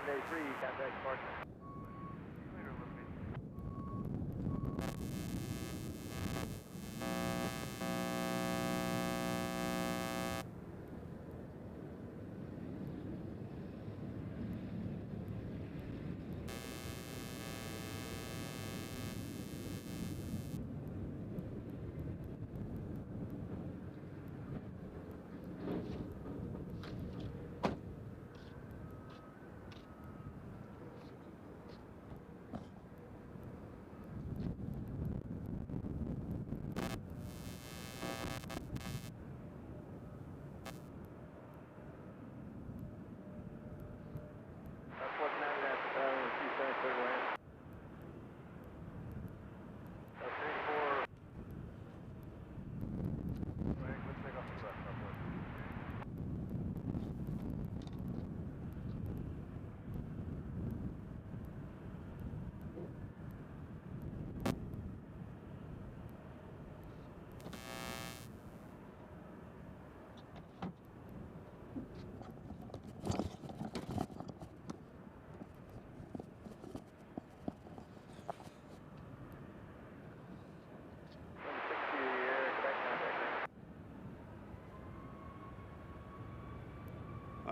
Sunday 3, contact partner. Later, Olympic.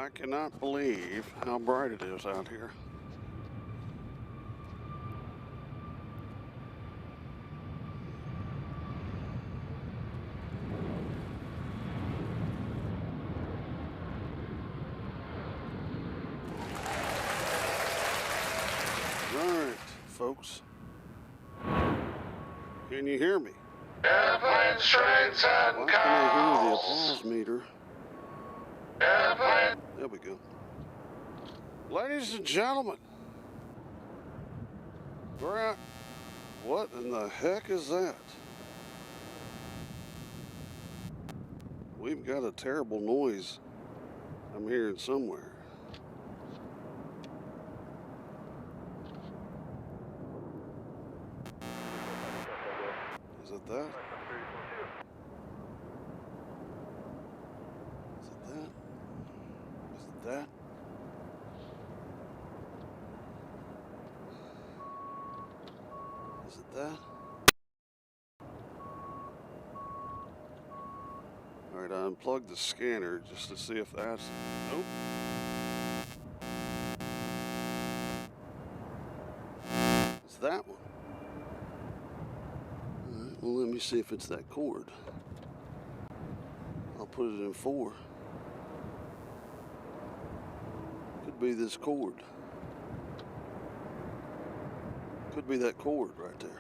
I cannot believe how bright it is out here. Alright, folks. Can you hear me? Airplane strengths and Why can I hear the calls. applause meter? Airplane. There we go. Ladies and gentlemen, we're at, what in the heck is that? We've got a terrible noise I'm hearing somewhere. Is it that? Is it that? Is it that? Is it that? Alright, I unplugged the scanner just to see if that's... Nope. It's that one. Alright, well let me see if it's that cord. I'll put it in 4. Could be this cord. Could be that cord right there.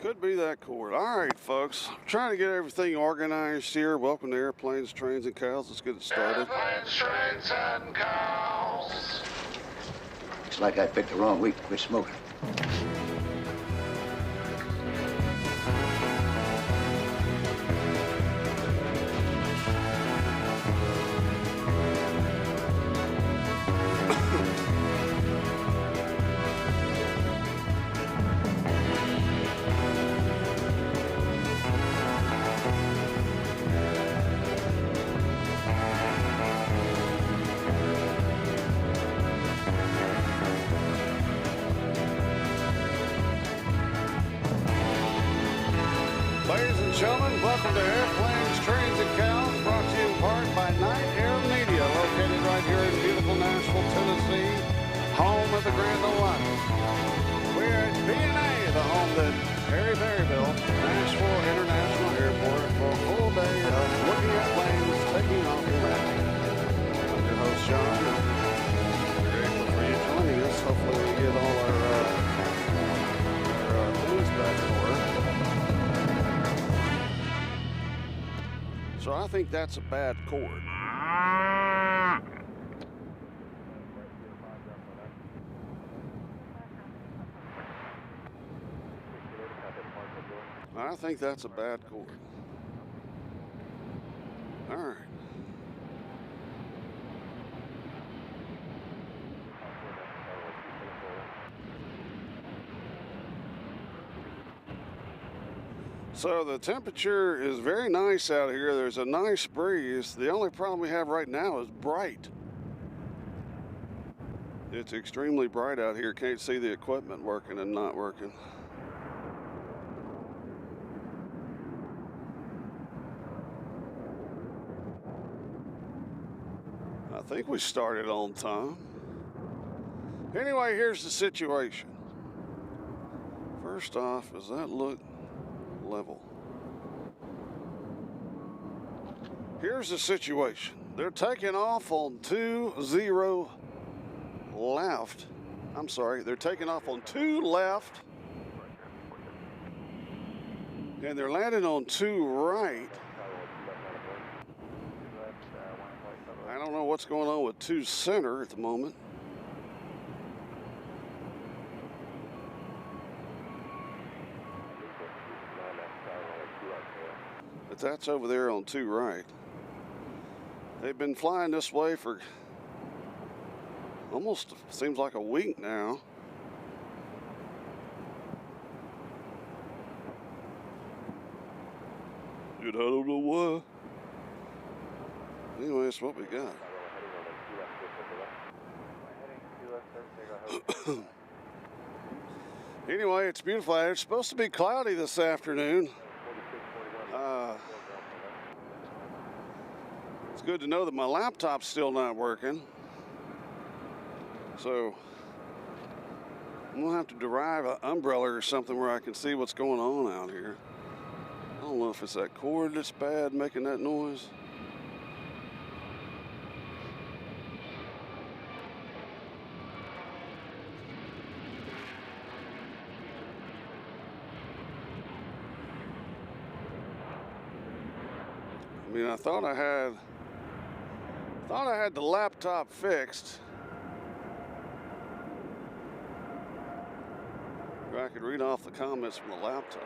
Could be that cord. All right, folks. I'm trying to get everything organized here. Welcome to Airplanes, Trains, and Cows. Let's get it started. Airplane strengths and calls. Looks like I picked the wrong week to quit smoking. Ladies and gentlemen, welcome to Airplanes, Trains, and Cows, brought to you in part by Night Air Media, located right here in beautiful Nashville, Tennessee, home of the Grand Ole Opry. We're at KBNA, the home that Harry Berryville, Nashville International Airport, for a full day of looking at planes taking off and landing. I'm your host, John. We're grateful for you joining us. Hopefully we get all our things back in order. So I think that's a bad chord. I think that's a bad chord. All right. So the temperature is very nice out here. There's a nice breeze. The only problem we have right now is bright. It's extremely bright out here. Can't see the equipment working and not working. I think we started on time. Anyway, here's the situation. First off, does that look level? Here's the situation. They're taking off on 20 left. I'm sorry, they're taking off on 2 left. And they're landing on 2 right. I don't know what's going on with 2 center at the moment. But that's over there on 2 right. They've been flying this way for almost, seems like a week now. And I don't know why. Anyway, that's what we got. Anyway, it's beautiful out here. It's supposed to be cloudy this afternoon. It's good to know that my laptop's still not working. So I'm gonna have to derive an umbrella or something where I can see what's going on out here. I don't know if it's that cord that's bad making that noise. I mean, I thought I had the laptop fixed. Where I could read off the comments from the laptop.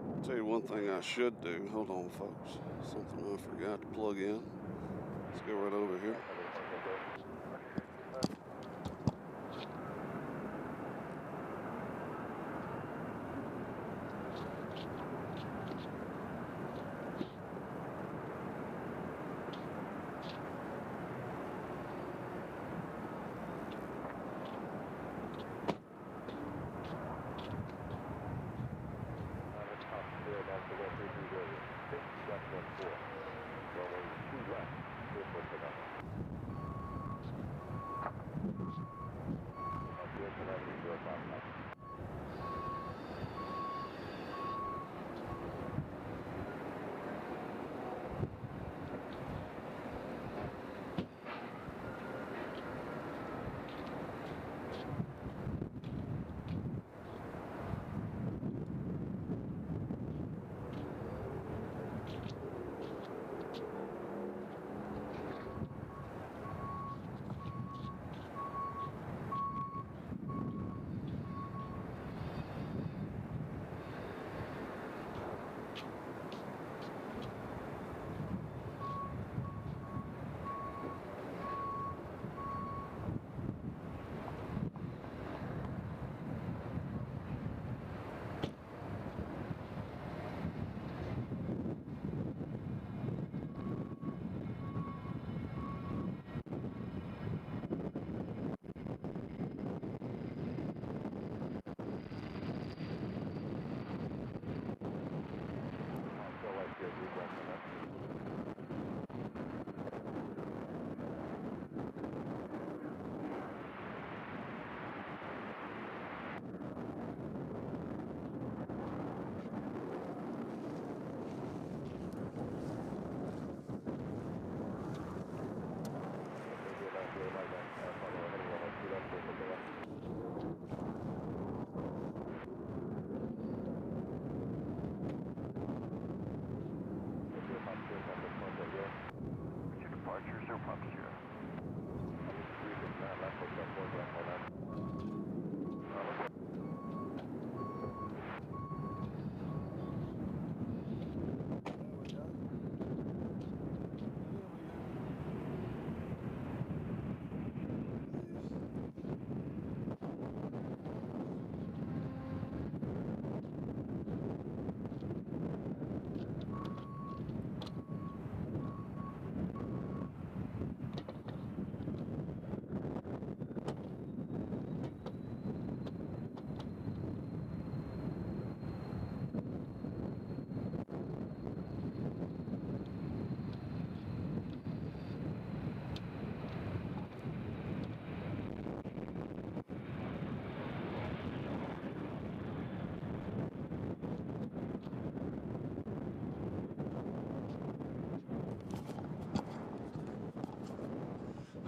I'll tell you one thing I should do. Hold on, folks. Something I forgot to plug in. Let's go right over here.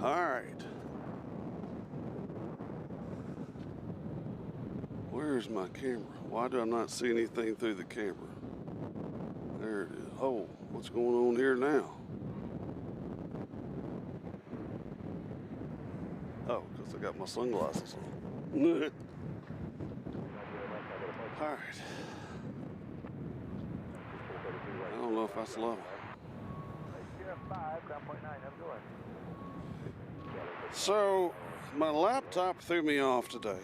All right. Where's my camera? Why do I not see anything through the camera? There it is. Oh, what's going on here now? Oh, because I got my sunglasses on. All right. I don't know if that's level. 5, 9.9, have a good one. So, my laptop threw me off today.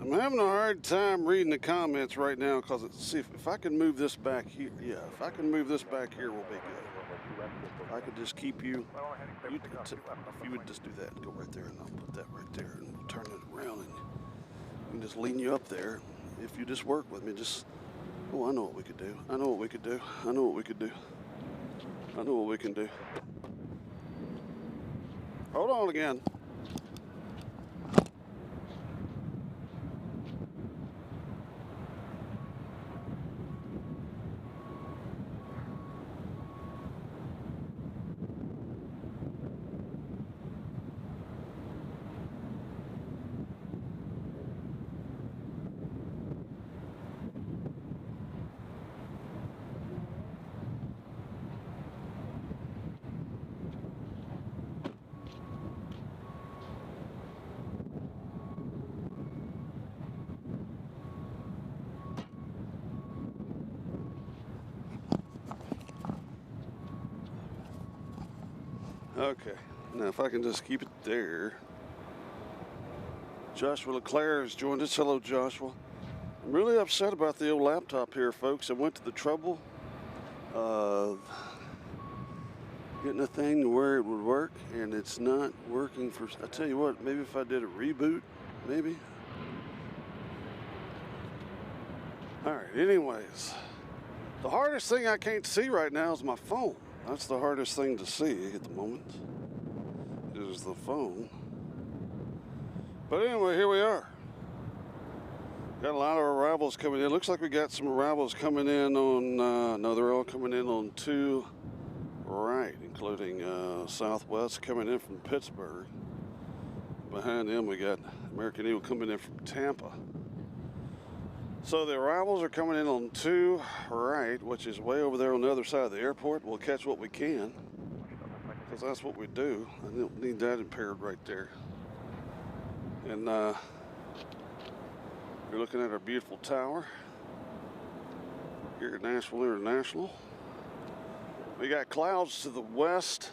I'm having a hard time reading the comments right now because see if I can move this back here. Yeah, if I can move this back here, we'll be good. If I could just keep you, if you would just do that, go right there, and I'll put that right there, and we'll turn it around, and we can just lean you up there. If you just work with me, just, oh, I know what we could do. I know what we could do. I know what we could do. I know what we can do. Hold on again. Okay, now if I can just keep it there. Joshua LeClaire has joined us. Hello, Joshua. I'm really upset about the old laptop here, folks. I went to the trouble of getting a thing to where it would work, and it's not working for, I tell you what, maybe if I did a reboot, maybe. All right, anyways, the hardest thing I can't see right now is my phone. That's the hardest thing to see at the moment, is the phone. But anyway, here we are. Got a lot of arrivals coming in. Looks like we got some arrivals coming in on, no, they're all coming in on 2 right, including Southwest coming in from Pittsburgh. Behind them, we got American Eagle coming in from Tampa. So the arrivals are coming in on 2 right, which is way over there on the other side of the airport. We'll catch what we can, because that's what we do. I don't need that impaired right there. And you're looking at our beautiful tower here at Nashville International. We got clouds to the west,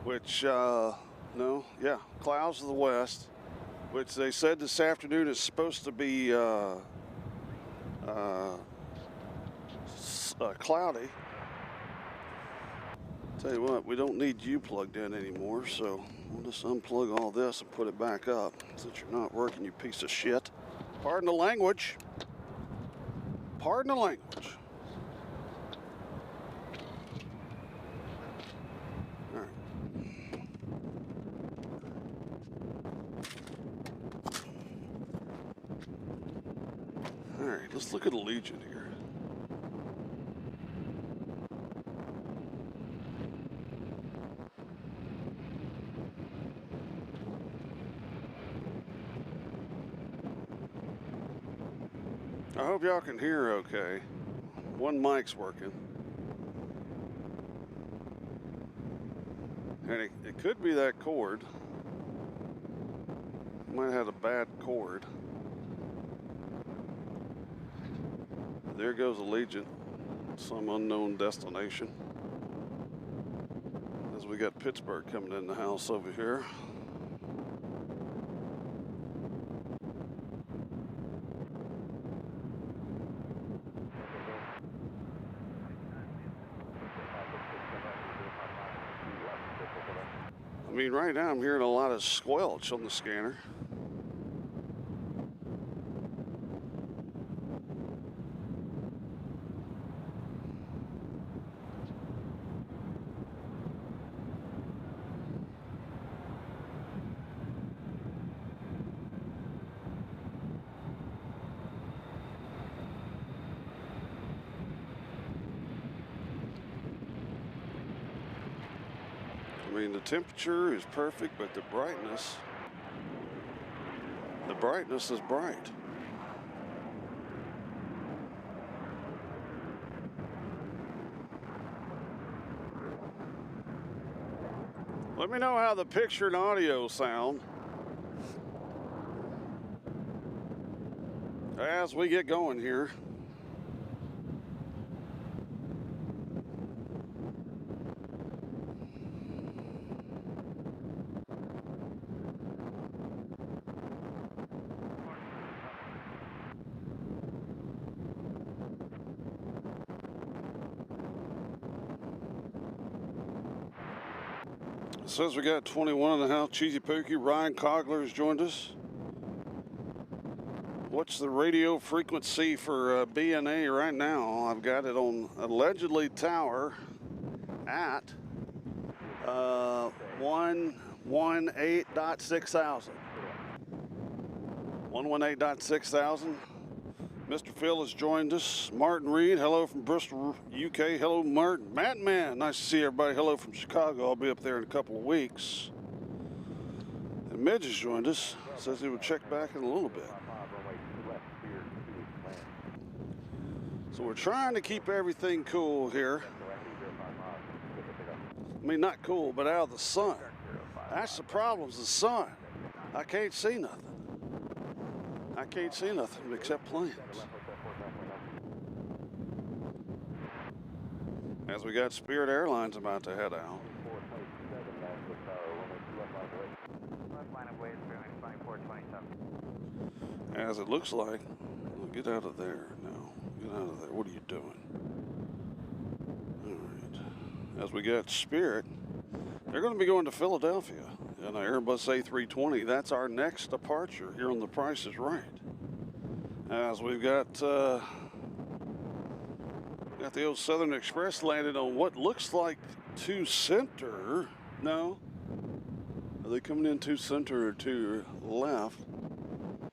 which, clouds to the west, which they said this afternoon is supposed to be cloudy. Tell you what, we don't need you plugged in anymore, so we'll just unplug all this and put it back up, since you're not working, you piece of shit. Pardon the language. Pardon the language. All right. All right, let's look at a Legion here. I hope y'all can hear okay. One mic's working. And it could be that cord. Might have had a bad cord. There goes Allegiant, some unknown destination. As we got Pittsburgh coming in the house over here. I mean, right now I'm hearing a lot of squelch on the scanner. I mean, the temperature is perfect, but the brightness is bright. Let me know how the picture and audio sound as we get going here. It says we got 21 in the house. Cheesy Pookie. Ryan Cogler has joined us. What's the radio frequency for BNA right now? I've got it on allegedly tower at 118.6 118.6. Mr. Phil has joined us. Martin Reed, hello from Bristol, UK. Hello, Martin. Matt Man, nice to see everybody. Hello from Chicago. I'll be up there in a couple of weeks. And Midge has joined us. Says he would check back in a little bit. So we're trying to keep everything cool here. I mean, not cool, but out of the sun. That's the problem, is the sun. I can't see nothing. I can't see nothing except planes. As we got Spirit Airlines about to head out. As it looks like, well, get out of there now. Get out of there. What are you doing? All right. As we got Spirit, they're going to be going to Philadelphia in an Airbus A320. That's our next departure here on The Price is Right. As we've got the old Southern Express landed on what looks like 2 center. No. Are they coming in 2 center or 2 left?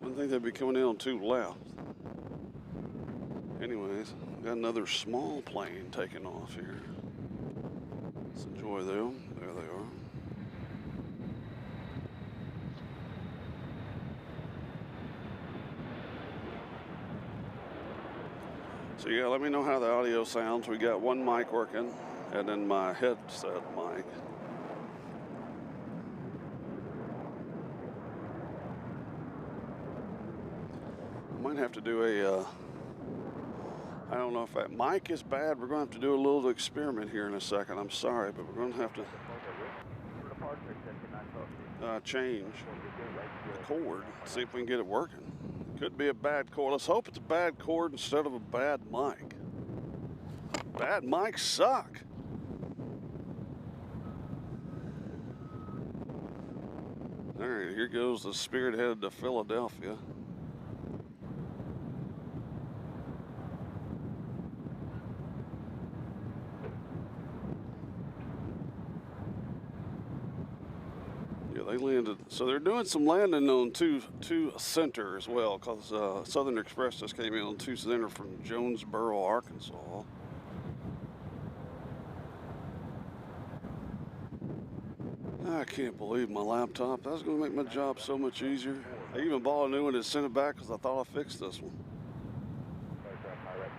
I don't think they'd be coming in on 2 left. Anyways, got another small plane taking off here. Let's enjoy them. There they are. So yeah, let me know how the audio sounds. We got one mic working, and then my headset mic. I might have to do a, I don't know if that mic is bad. We're going to have to do a little experiment here in a second. I'm sorry, but we're going to have to change the cord, see if we can get it working. Could be a bad cord. Let's hope it's a bad cord instead of a bad mic. Bad mics suck. All right, here goes the Spirit headed to Philadelphia. They landed, so they're doing some landing on two center as well, because Southern Express just came in on 2 center from Jonesboro, Arkansas. I can't believe my laptop. That's going to make my job so much easier. I even bought a new one and sent it back because I thought I fixed this one.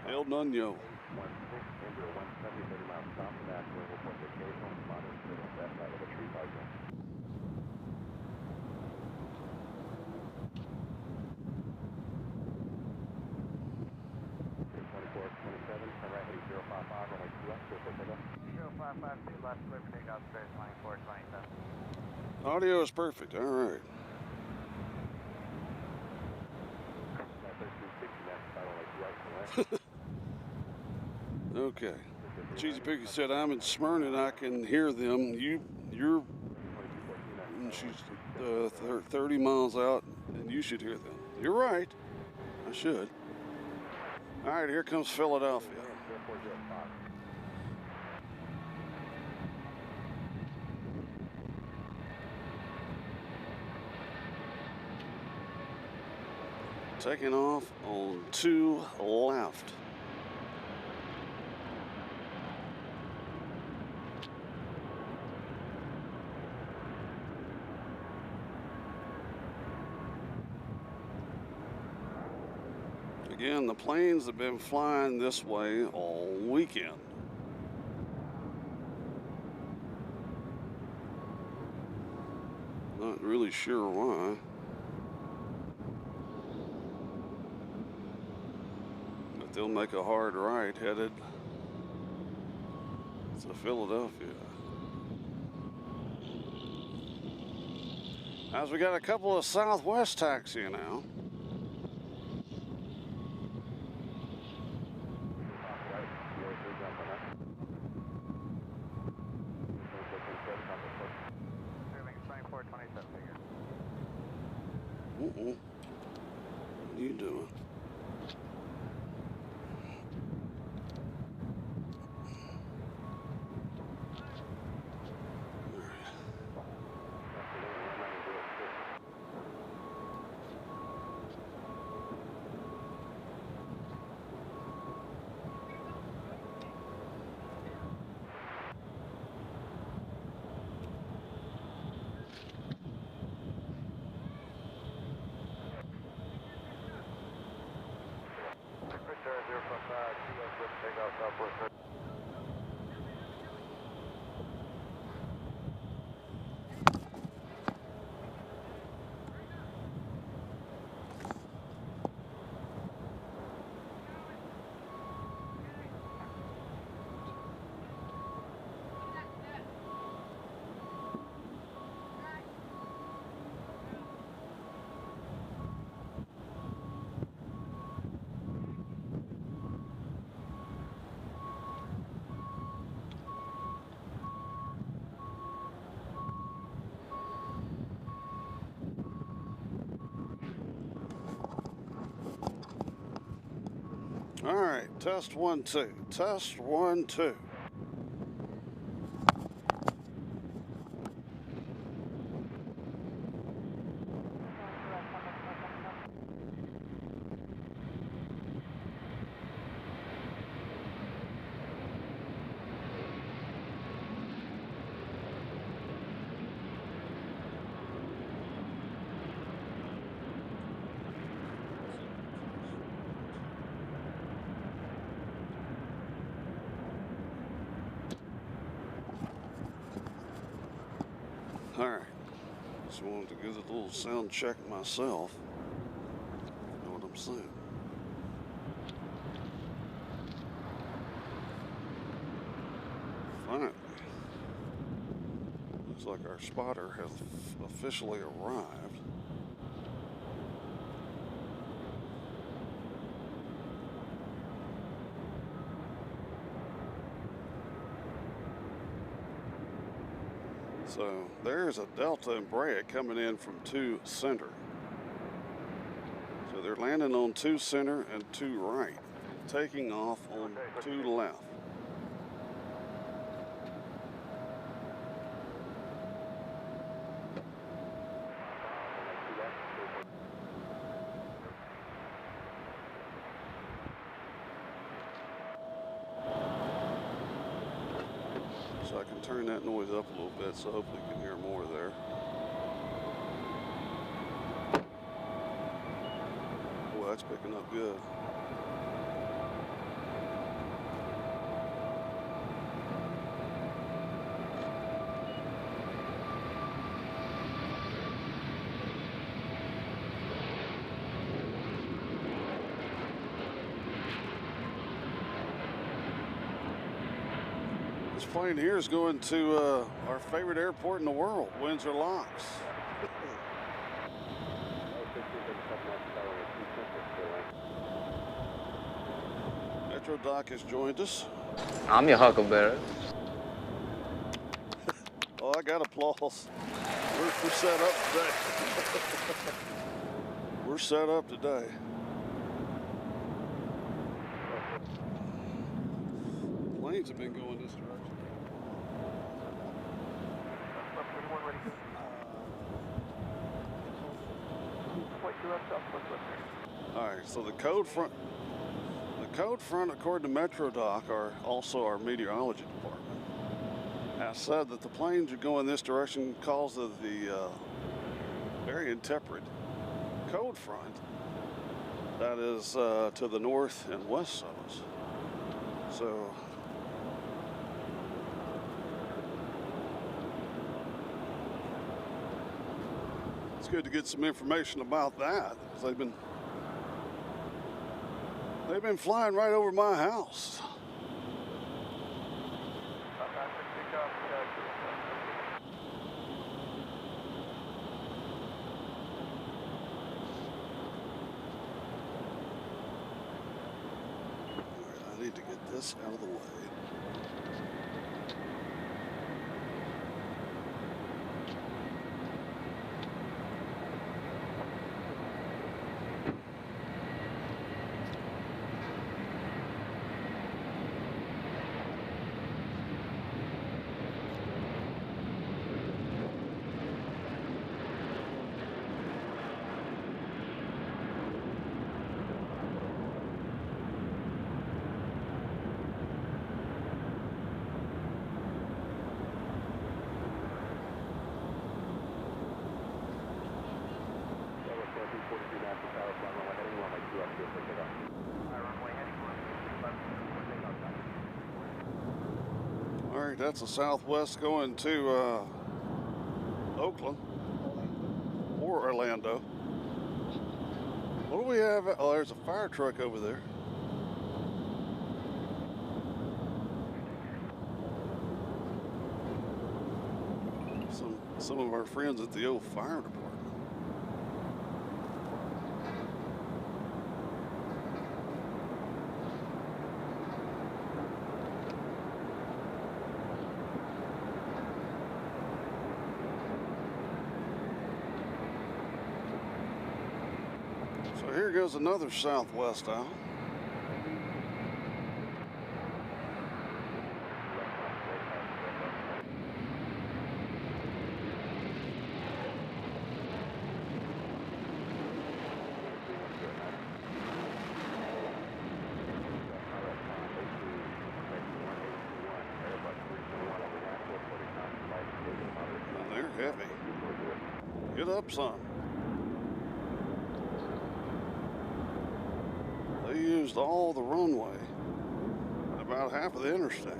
El Nunyo. Audio is perfect. All right. Okay. Cheesy Pookie said, I'm in Smyrna and I can hear them. You're, and she's 30 miles out and you should hear them. You're right. I should. All right, here comes Philadelphia. Taking off on 2 left. Again, the planes have been flying this way all weekend. Not really sure why. But they'll make a hard right headed to Philadelphia. As we got a couple of Southwest taxiing now. What are you doing? All right, test 1, 2. Test 1, 2. All right, just wanted to give it a little sound check myself. You know what I'm saying? Finally, looks like our spotter has officially arrived. So there's a Delta and Brea coming in from 2 center. So they're landing on 2 center and 2 right, taking off on 2 left. So I can turn that noise up a little bit so hopefully you can hear more there. Boy, that's picking up good. This plane here is going to our favorite airport in the world, Windsor Locks. Metro Doc has joined us. I'm your huckleberry. Oh, I got applause. We're set up today. We're set up today. Planes have been going this direction. All right, so the code front, according to Metro Doc, are also our meteorology department, has said that the planes are going this direction because of the very intemperate cold front that is to the north and west of us. So it's good to get some information about that, because they've been flying right over my house. I need to get this out of the way. right, that's a Southwest going to Oakland or Orlando. What do we have? Oh, there's a fire truck over there. Some of our friends at the old fire department. So here goes another Southwest out. And they're heavy. Get up some. They used all the runway, about half of the interstate.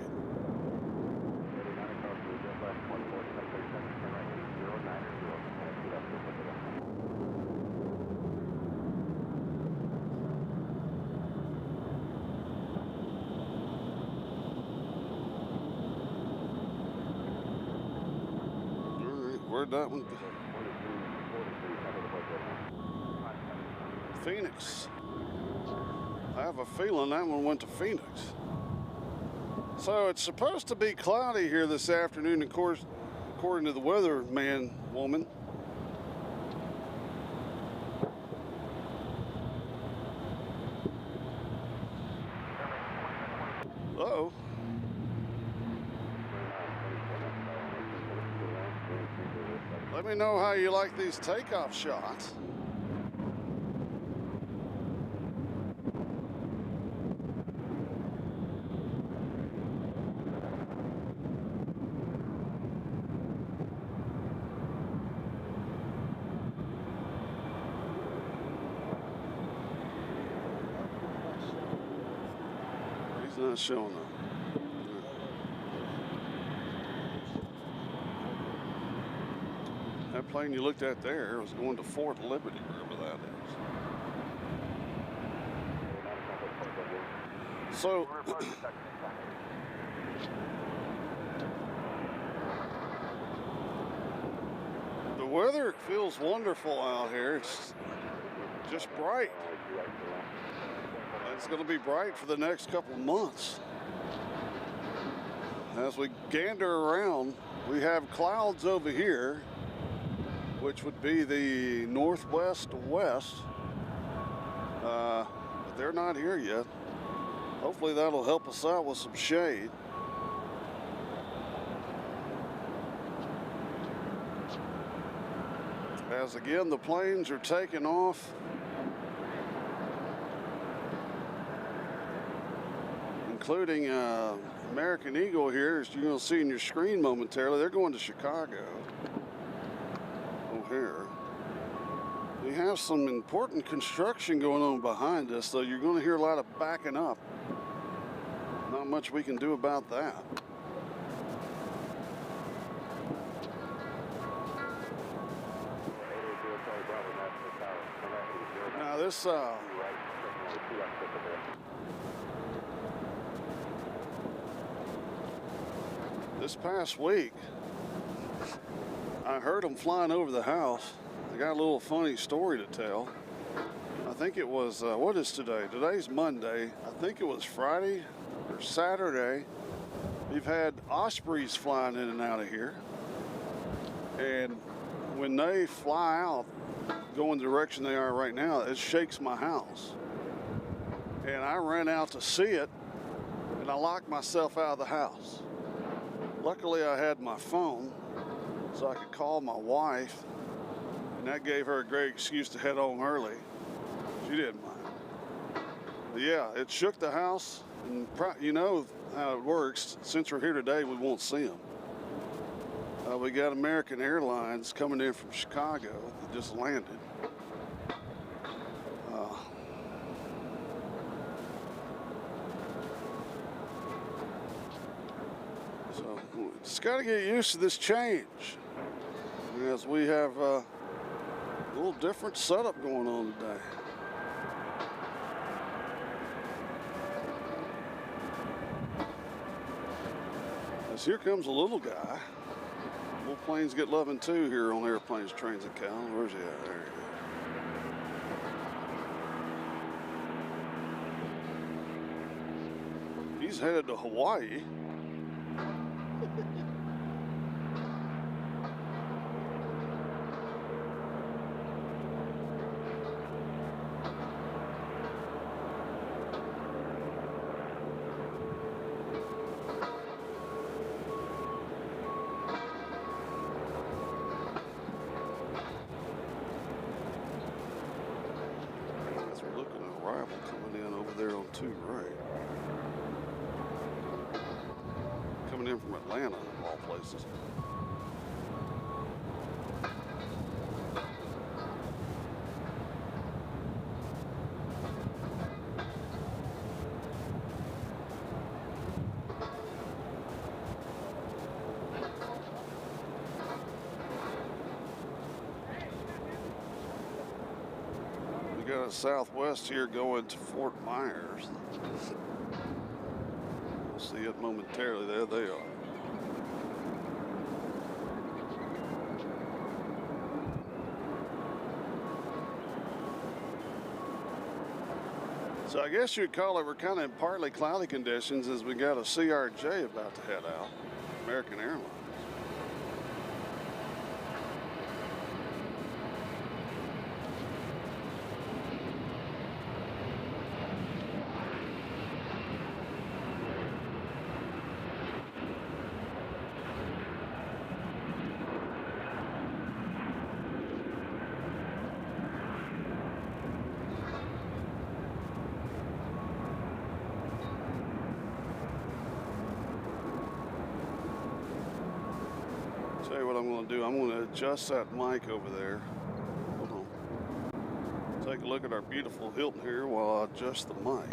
Where'd that one go? Phoenix. I have a feeling that one went to Phoenix. So it's supposed to be cloudy here this afternoon, of course, according to the weatherman woman. Uh-oh. Let me know how you like these takeoff shots. He's not showing up. That plane you looked at there was going to Fort Liberty, wherever that is. So, the weather feels wonderful out here. It's just bright. It's going to be bright for the next couple of months. As we gander around, we have clouds over here, which would be the northwest west, but they're not here yet. Hopefully that'll help us out with some shade. As again, the planes are taking off. Including American Eagle here, as you're going to see in your screen momentarily. They're going to Chicago. Here. We have some important construction going on behind us, so you're going to hear a lot of backing up. Not much we can do about that. Now this past week, I heard them flying over the house. I got a little funny story to tell. I think it was, what is today? Today's Monday. I think it was Friday or Saturday. We've had ospreys flying in and out of here. And when they fly out, going the direction they are right now, it shakes my house. And I ran out to see it, and I locked myself out of the house. Luckily, I had my phone, so I could call my wife, and that gave her a great excuse to head home early. She didn't mind. But yeah, it shook the house, and you know how it works. Since we're here today, we won't see them. We got American Airlines coming in from Chicago that just landed. So Just got to get used to this change, as we have a little different setup going on today. As here comes a little guy. Little planes get loving too here on Airplanes, Trains, and Cows. Where's he at? There he is. He's headed to Hawaii. Arrival coming in over there on 2 right. Coming in from Atlanta, of all places. We got a Southwest here going to Fort Myers. We'll see it momentarily. There they are. So I guess you'd call it we're kind of in partly cloudy conditions as we got a CRJ about to head out, American Airlines. Tell you what I'm going to do. I'm going to adjust that mic over there. Hold on. Take a look at our beautiful Hilton here while I adjust the mic.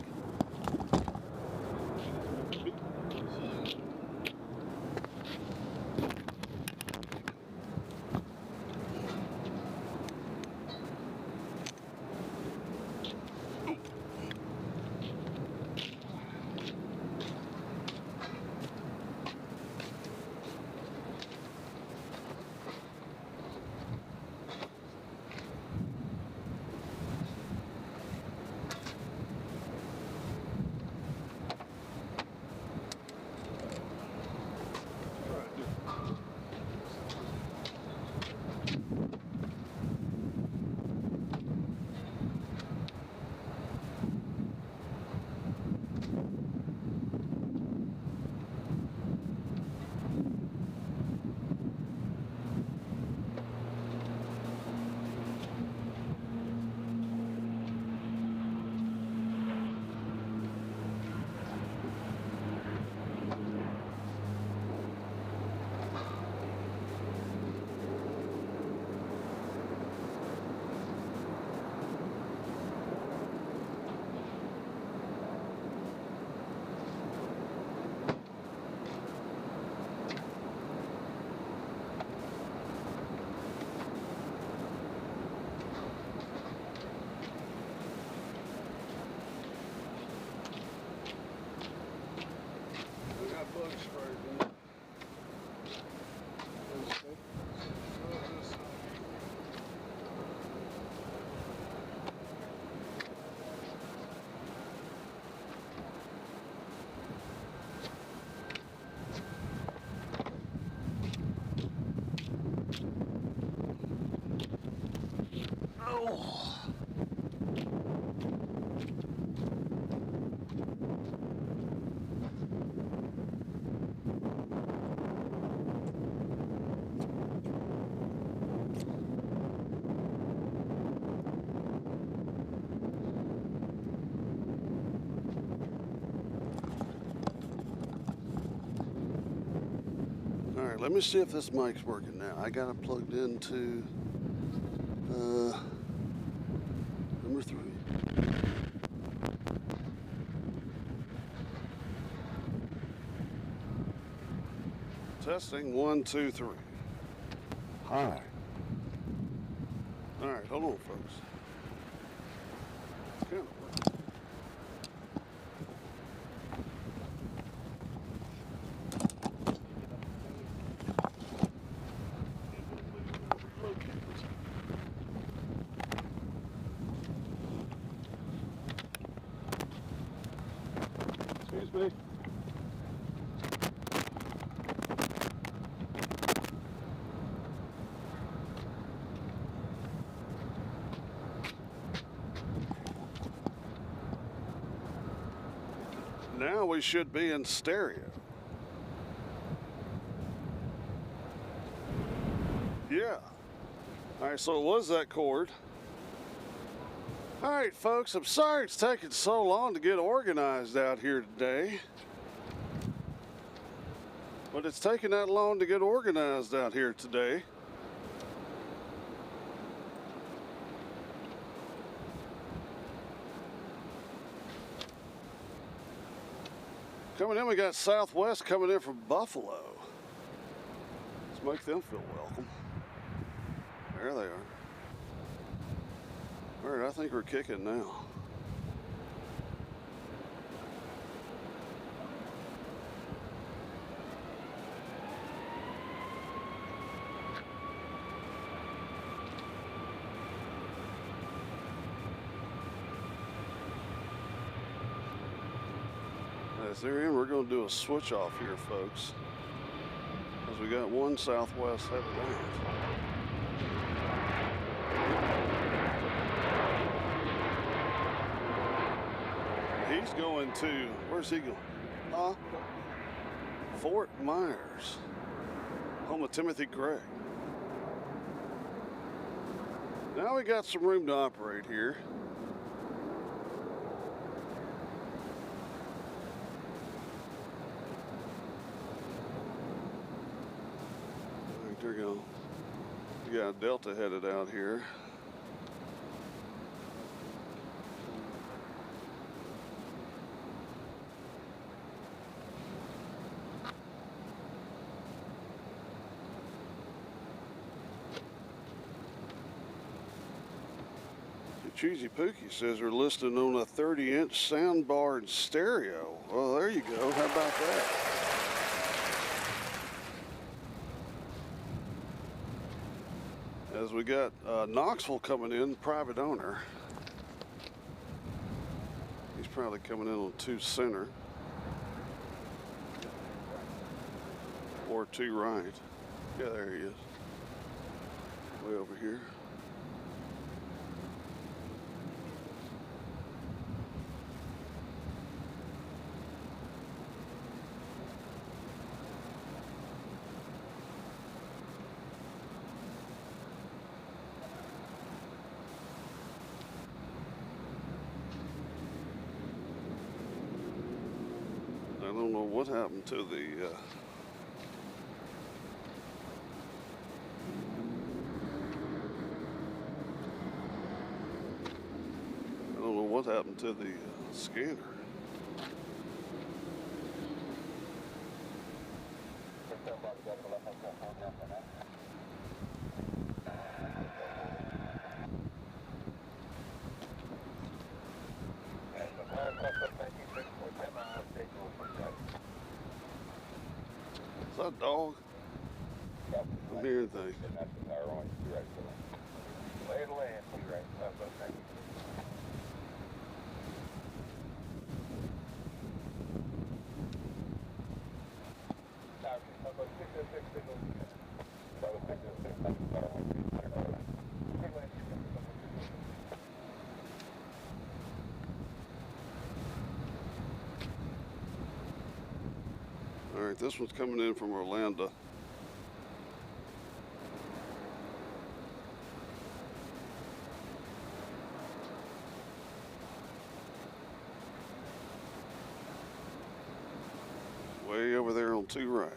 Bug spray, man. Oh. All right, let me see if this mic's working now. I got it plugged into number 3. Testing 1, 2, 3. Hi. All right, hold on, folks. It's kind of working. Excuse me. Now we should be in stereo. Yeah. All right, so it was that cord. All right, folks, I'm sorry it's taking so long to get organized out here today. But it's taking that long to get organized out here today. Coming in, we got Southwest coming in from Buffalo. Let's make them feel welcome. There they are. All right, I think we're kicking now. As they're in, we're going to do a switch off here, folks, because we got one Southwest headed out. He's going to, where's he going? Fort Myers, home of Timothy Gray. Now we got some room to operate here. All right, there we go. We got Delta headed out here. Cheesy Pookie says they're listed on a 30-inch soundbar and stereo. Well, there you go. How about that? As we got Knoxville coming in, private owner. He's probably coming in on 2 center. Or 2 right. Yeah, there he is. Way over here. I don't know what happened to the I don't know what happened to the scanner. Is that a dog? I'm hearing things. All right, this one's coming in from Orlando. Way over there on 2 right.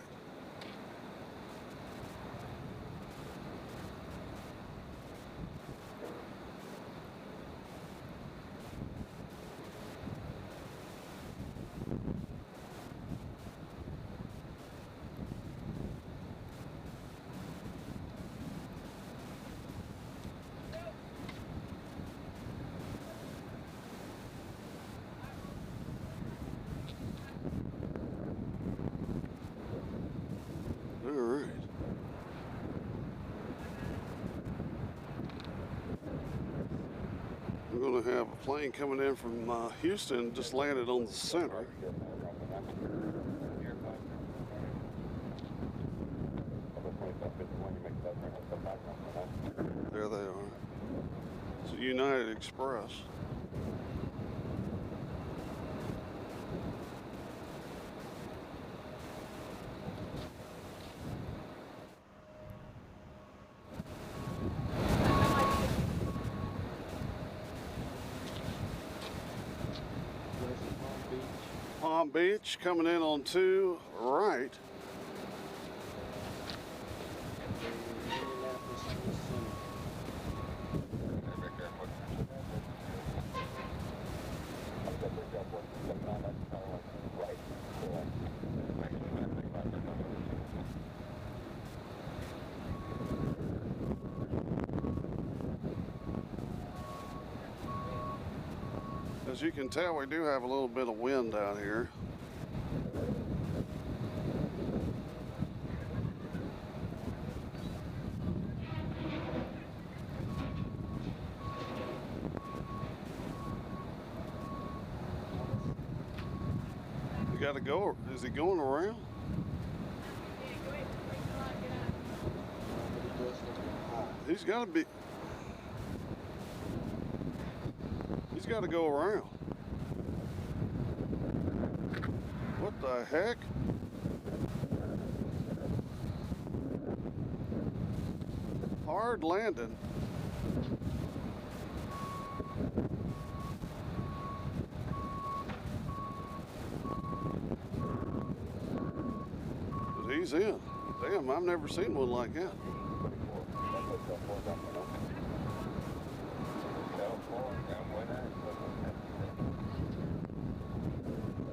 have a plane coming in from Houston, just landed on the center. There they are. It's a United Express. Palm Beach coming in on 2 right. As you can tell, we do have a little bit of wind out here. You gotta go. Is he going around? He's gotta be. He's got to go around. What the heck? Hard landing. But he's in. Damn, I've never seen one like that.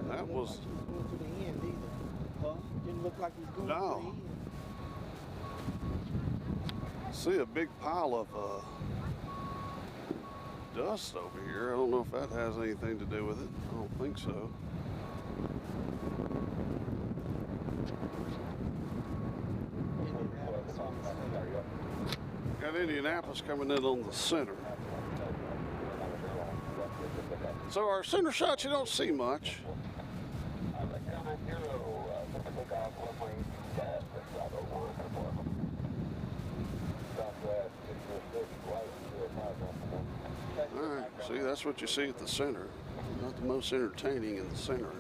That was going to the end either. Huh? Didn't look like he's going to the end. See a big pile of dust over here. I don't know if that has anything to do with it. I don't think so. Got Indianapolis coming in on the center. So our center shots, you don't see much. Alright, see, that's what you see at the center. Not the most entertaining in the center.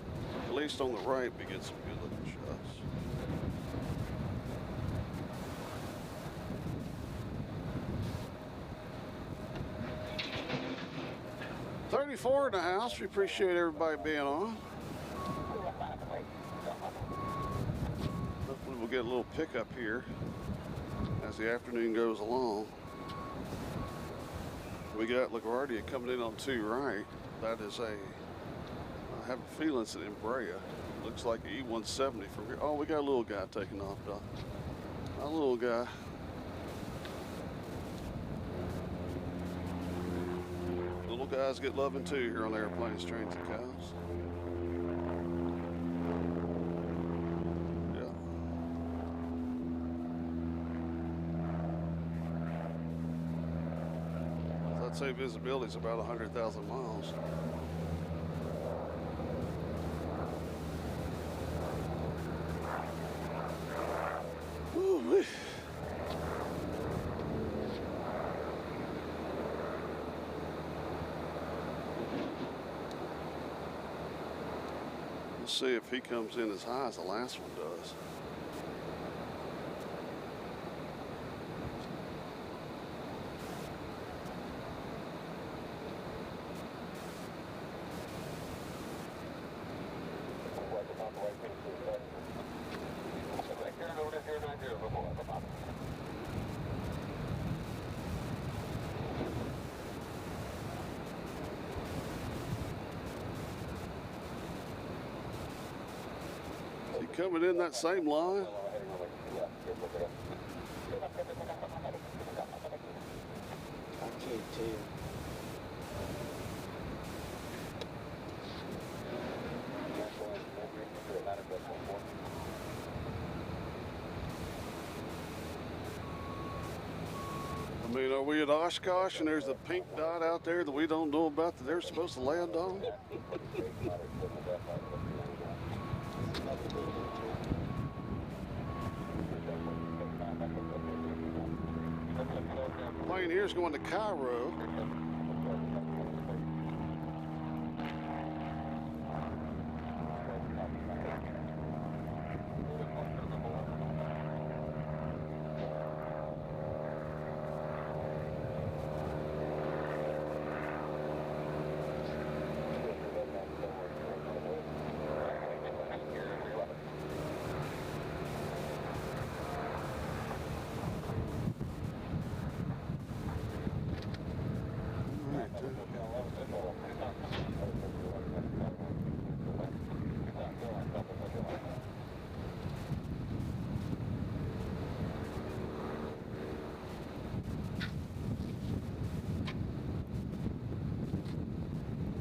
At least on the right, we get some good looking shots. .34 in the house. We appreciate everybody being on. Hopefully we'll get a little pickup here as the afternoon goes along. We got LaGuardia coming in on 2 right. That is I have a feeling it's an Embraer. Looks like an E170 from here. Oh, we got a little guy taking off, Doc. A little guy. Little guys get loving too here on Airplanes, Trains, and Cows. Yeah. So I'd say visibility is about 100,000 miles. Ooh-wee. Let's see if he comes in as high as the last one does. Coming in that same line. I can't tell. I mean, are we at Oshkosh and there's a pink dot out there that we don't know about that they're supposed to land on? Plane here's going to Cairo.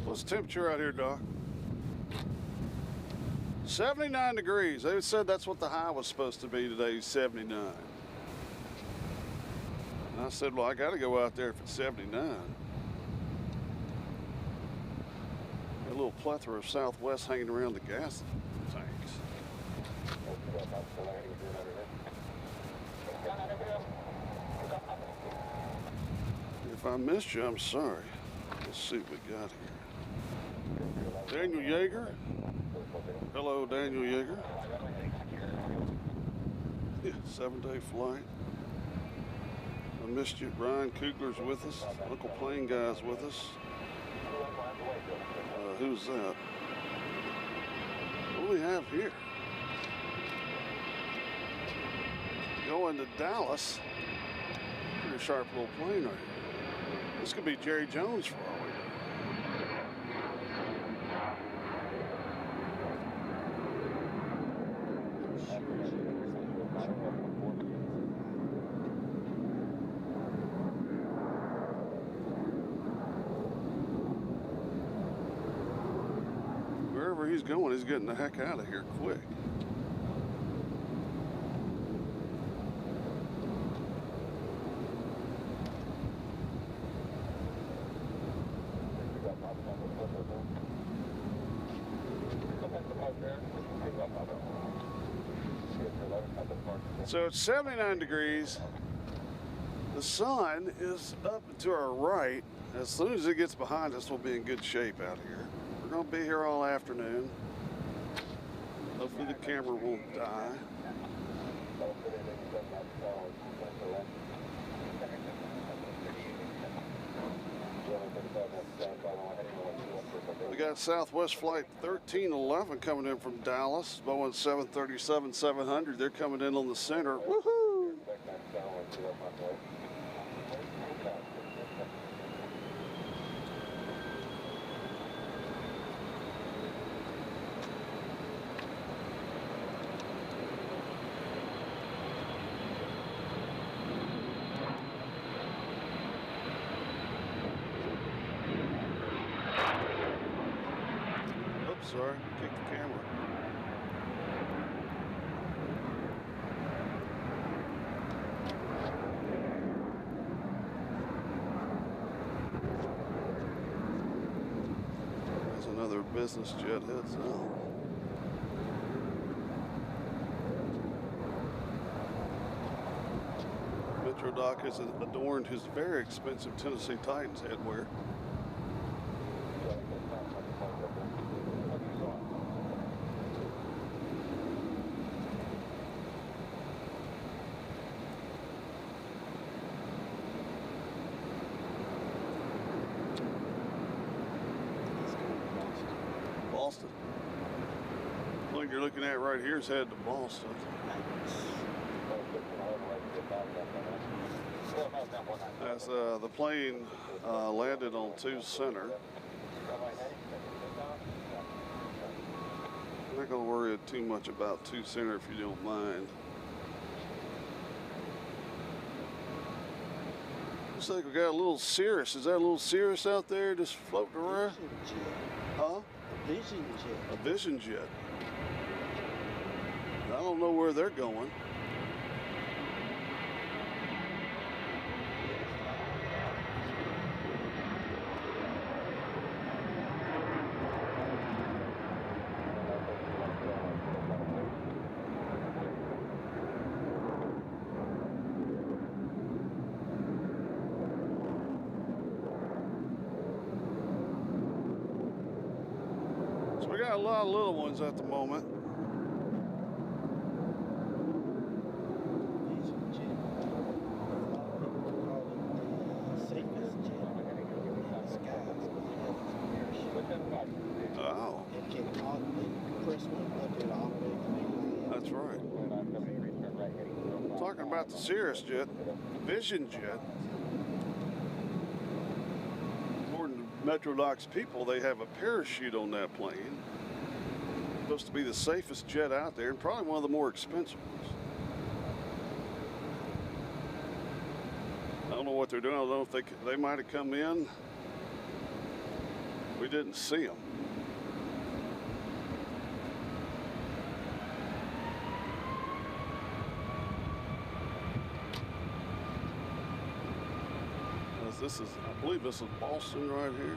What's the temperature out here, Doc? 79 degrees. They said that's what the high was supposed to be today, 79. And I said, well, I got to go out there if it's 79. A little plethora of Southwest hanging around the gas tanks. If I missed you, I'm sorry. Let's see what we got here. Daniel Yeager. Hello, Daniel Yeager. Yeah, 7-day flight. I missed you. Brian Kugler's with us. Uncle Plane Guy's with us. Who's that? What do we have here? Going to Dallas. Pretty sharp little plane right here. This could be Jerry Jones for all we know. Wherever he's going, he's getting the heck out of here quick. So it's 79 degrees. The sun is up and to our right. As soon as it gets behind us, we'll be in good shape out here. We're going to be here all afternoon. Hopefully the camera won't die. We got Southwest Flight 1311 coming in from Dallas. Boeing 737-700. They're coming in on the center. Woohoo! Sorry, take the camera. There's another business jet heads out. Metro Doc has adorned his very expensive Tennessee Titans headwear. Boston. The one you're looking at right here is headed to Boston. As the plane landed on 2 Center. I'm not going to worry too much about 2 Center if you don't mind. Looks like we got a little Cirrus. Is that a little Cirrus out there just floating around? Huh? Vision jet. A Vision jet. I don't know where they're going. So we got a lot of little ones at the moment. Vision jet. A lot of people call it the safest jet in the skies because it has its parachute. Oh, It can press one button all the way to the that's right. Talking about the Cirrus jet, Vision jet. According to Metrodoc's people, they have a parachute on that plane. Supposed to be the safest jet out there and probably one of the more expensive ones. I don't know what they're doing. I don't know if they might have come in. We didn't see them. This is, I believe this is Boston right here.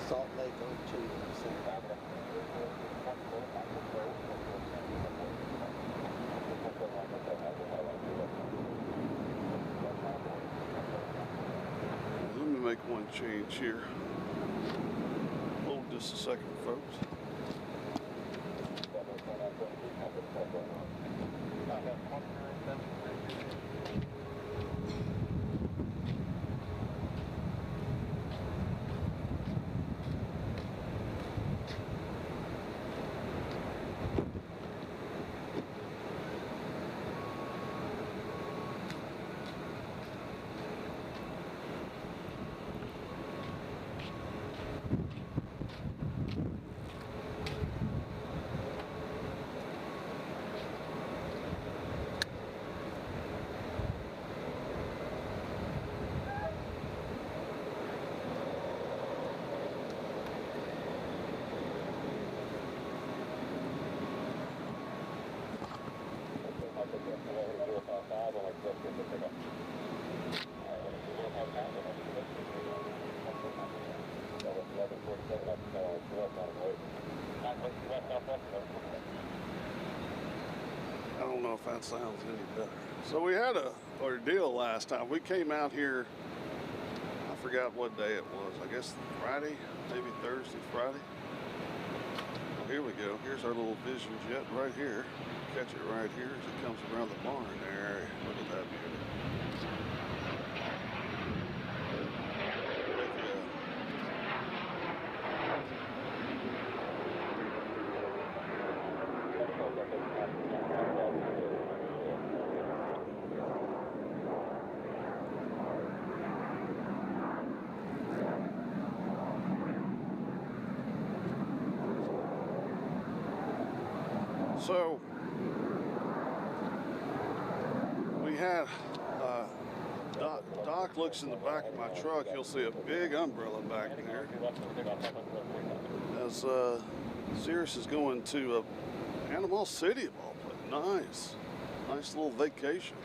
Salt Lake on 2. Let me make one change here. Hold just a second, folks. I don't know if that sounds any better. So we had a ordeal last time. We came out here, I forgot what day it was. I guess Friday, maybe Thursday, Friday. Well, here we go. Here's our little Vision jet right here. Catch it right here as it comes around the barn there. Look at that beauty. Heck yeah. So we had Doc looks in the back of my truck. You'll see a big umbrella back there. As Cirrus is going to Panama City of all places. Nice little vacation.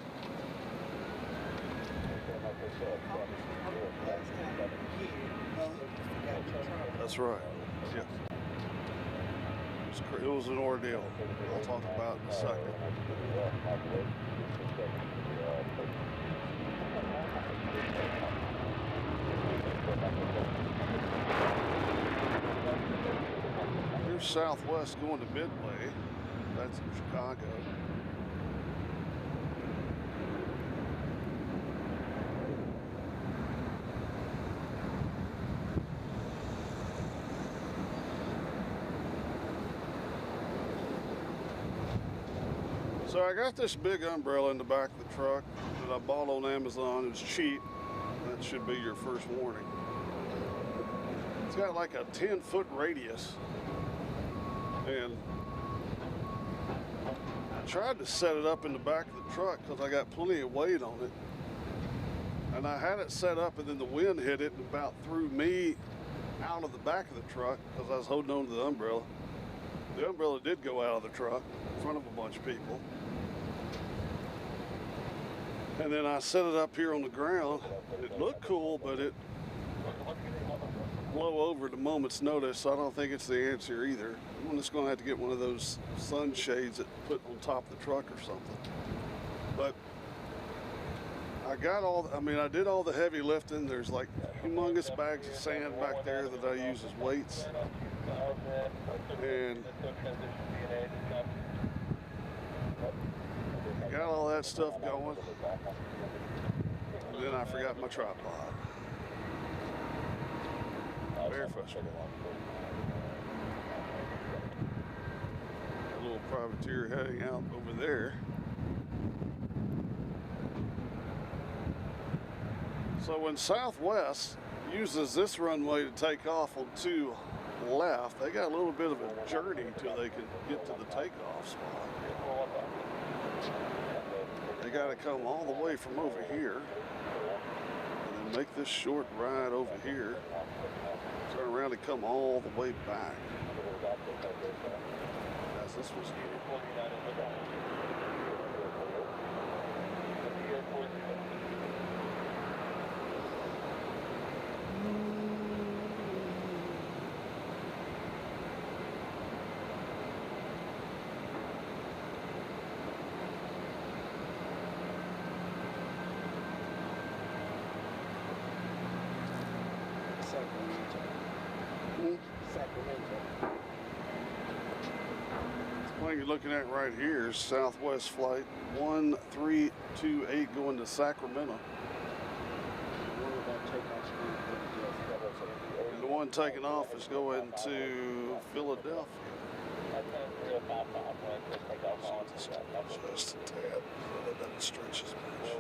That's right. Yeah. It was an ordeal. I'll talk about it in a second. Here's Southwest going to Midway. That's in Chicago. So I got this big umbrella in the back of the truck that I bought on Amazon. It's cheap. That should be your first warning. It's got like a 10-foot radius. And I tried to set it up in the back of the truck because I got plenty of weight on it. And I had it set up and then the wind hit it and about threw me out of the back of the truck because I was holding on to the umbrella. The umbrella did go out of the truck in front of a bunch of people. And then I set it up here on the ground. It looked cool, but it blow over at a moment's notice, so I don't think it's the answer either. I'm just going to have to get one of those sunshades that put on top of the truck or something. But I got I did all the heavy lifting. There's like humongous bags of sand back there that I use as weights. And I got all that stuff going. And then I forgot my tripod. Very frustrating. A little privateer heading out over there. So when Southwest uses this runway to take off on 2 left, they got a little bit of a journey till they can get to the takeoff spot. They got to come all the way from over here and then make this short ride over here, turn around and come all the way back. As this was here. Sacramento. The plane you're looking at right here is Southwest Flight 1328 going to Sacramento. And the one taking off is going to Philadelphia. Just a tad. That doesn't stretch as much.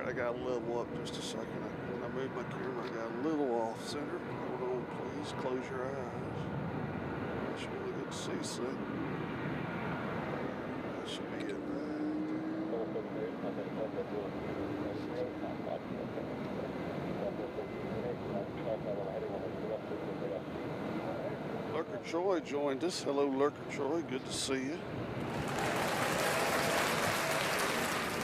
I got to level up just a second. When I moved my camera, I got a little off center. Hold on, please. Close your eyes. That should really good to see, son. That should be it. Lurker Troy joined us. Hello, Lurker Troy. Good to see you.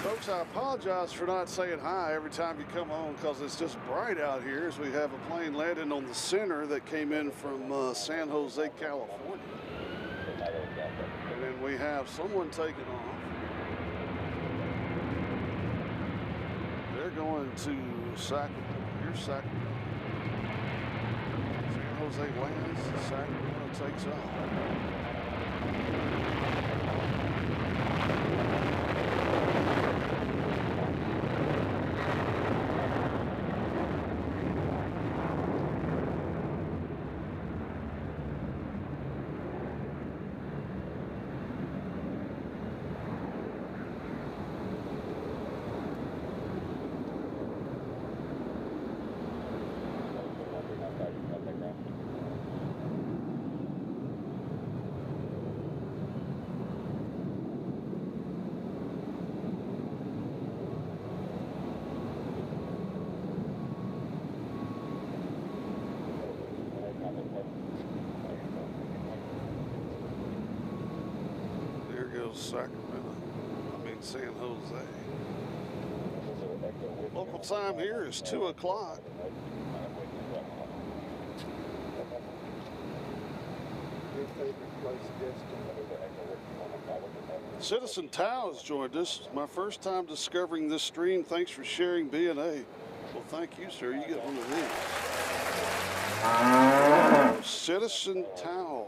Folks, I apologize for not saying hi every time you come on because it's just bright out here as we have a plane landing on the center that came in from San Jose, California. And then we have someone taking off. They're going to Sacramento. Here's Sacramento. San Jose lands, Sacramento takes off. Sacramento. San Jose. Local time here is 2 o'clock. Your favorite place destination? Citizen Tao has joined us. My first time discovering this stream. Thanks for sharing B&A. Well, thank you, sir. You get one of these. Citizen Tao.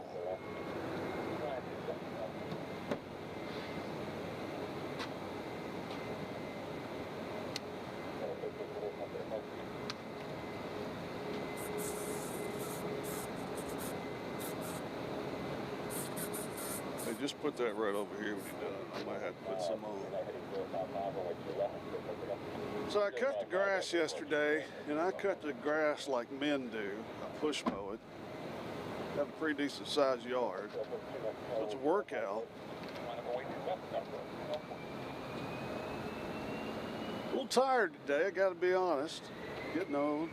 just put that right over here when you're done. I might have to put some on. So I cut the grass yesterday, and I cut the grass like men do. I push mow it. Have a pretty decent sized yard. So it's a workout. A little tired today, I gotta be honest. Getting old.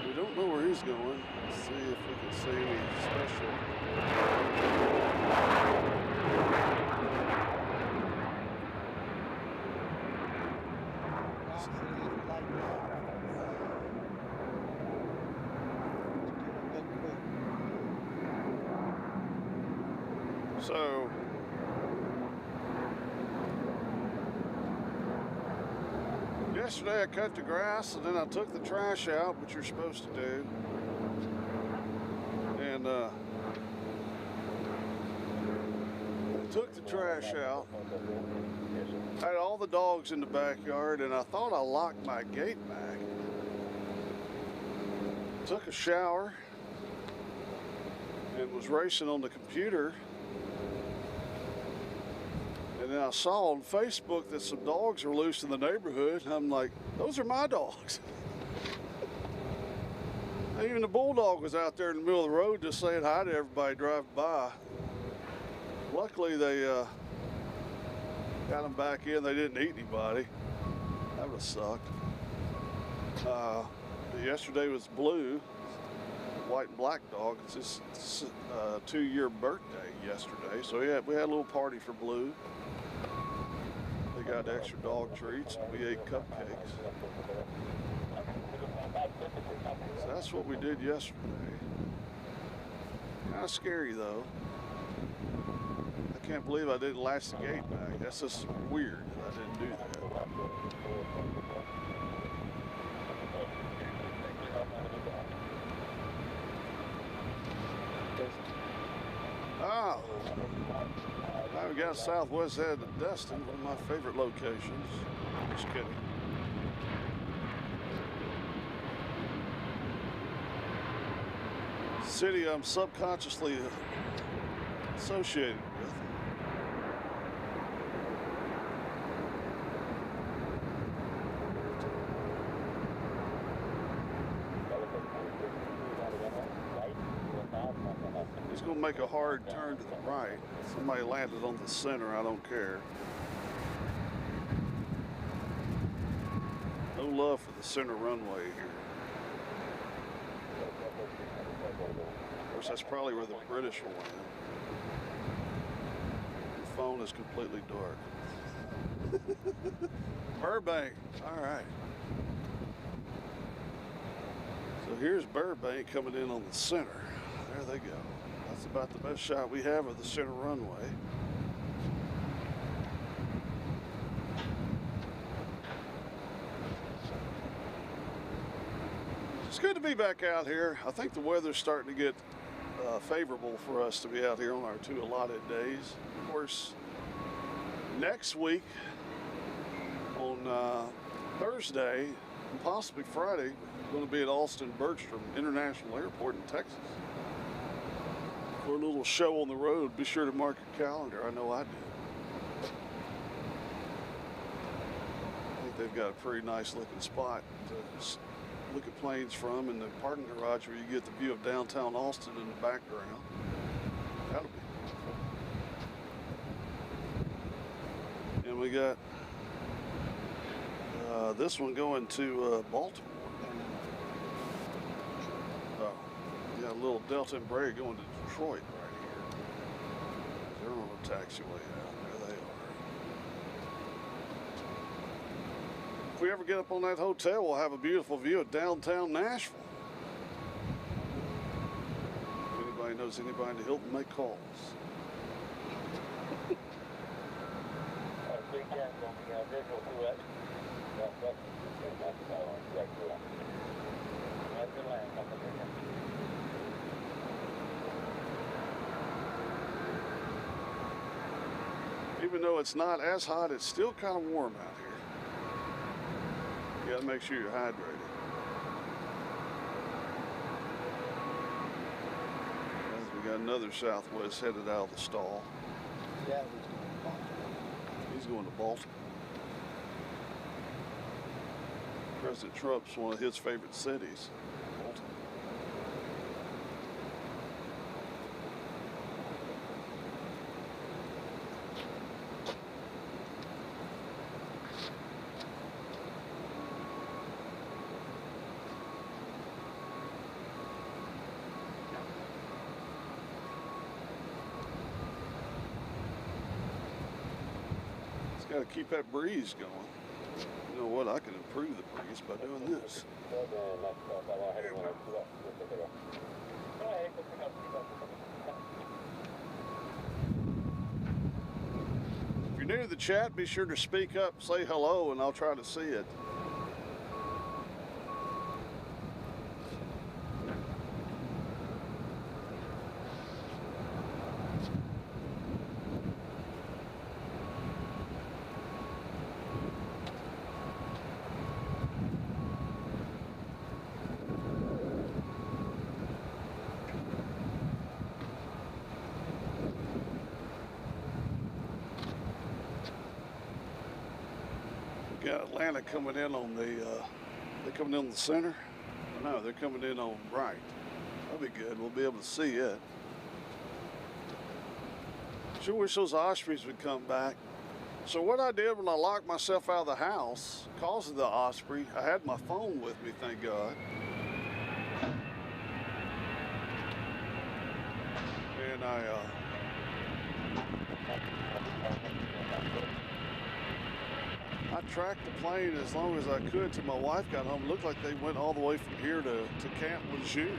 We don't know where he's going. Let's see if we can see any special. So yesterday I cut the grass and then I took the trash out, which you're supposed to do. And I took the trash out. I had all the dogs in the backyard and I thought I locked my gate back. Took a shower and was racing on the computer. And then I saw on Facebook that some dogs are loose in the neighborhood. And I'm like, those are my dogs. Even the bulldog was out there in the middle of the road just saying hi to everybody driving by. Luckily they got them back in. They didn't eat anybody. That would have sucked. Yesterday was Blue, white and black dog. It's his 2-year birthday yesterday. So yeah, we had a little party for Blue. They got extra dog treats and we ate cupcakes. So that's what we did yesterday. Kind of scary though. I can't believe I didn't latch the gate back. That's just weird that I didn't do that. Oh, I've got southwest head of Destin, one of my favorite locations. Just kidding. City I'm subconsciously associated with. He's going to make a hard turn to the right. Somebody landed on the center, I don't care. No love for the center runway here. Of course, that's probably where the British will land. The phone is completely dark. Burbank, all right. So here's Burbank coming in on the center. There they go. That's about the best shot we have of the center runway. It's good to be back out here. I think the weather's starting to get favorable for us to be out here on our 2 allotted days. Of course, next week on Thursday and possibly Friday, we're going to be at Austin Bergstrom International Airport in Texas for a little show on the road. Be sure to mark your calendar. I know I did. I think they've got a pretty nice looking spot to look at planes from, in the parking garage where you get the view of downtown Austin in the background. That'll be beautiful. And we got this one going to Baltimore. Oh, we got a little Delta and Bray going to Detroit right here. They're on a taxiway out. There they are. If we ever get up on that hotel, we'll have a beautiful view of downtown Nashville. If anybody knows anybody to help them make calls. Even though it's not as hot, it's still kind of warm out here. You gotta make sure you're hydrated. As we got another Southwest headed out of the stall. Yeah, he's going to Baltimore. He's going to Baltimore. President Trump's one of his favorite cities. Baltimore. Got to keep that breeze going. You know what? I can improve the breeze by doing this. If you're new to the chat, be sure to speak up, say hello, and I'll try to see it. Got Atlanta coming in on the, they're coming in on the center? No, they're coming in on right. That'll be good, we'll be able to see it. Sure wish those ospreys would come back. So what I did when I locked myself out of the house, because of the osprey, I had my phone with me, thank God. And I tracked the plane as long as I could till my wife got home. It looked like they went all the way from here to Camp Lejeune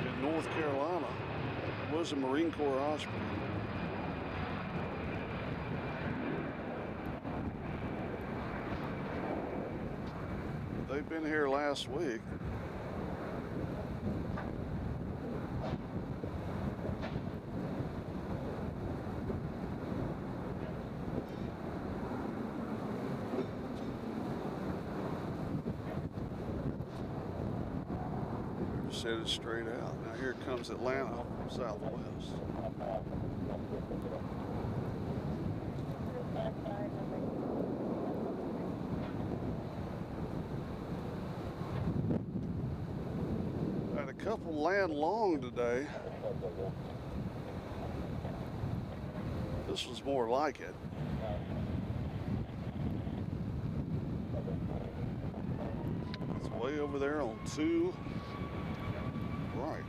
in North Carolina. It was a Marine Corps osprey. They've been here last week. Set it straight out. Now here comes Atlanta from southwest. Had a couple land long today. This was more like it. It's way over there on 2. Right.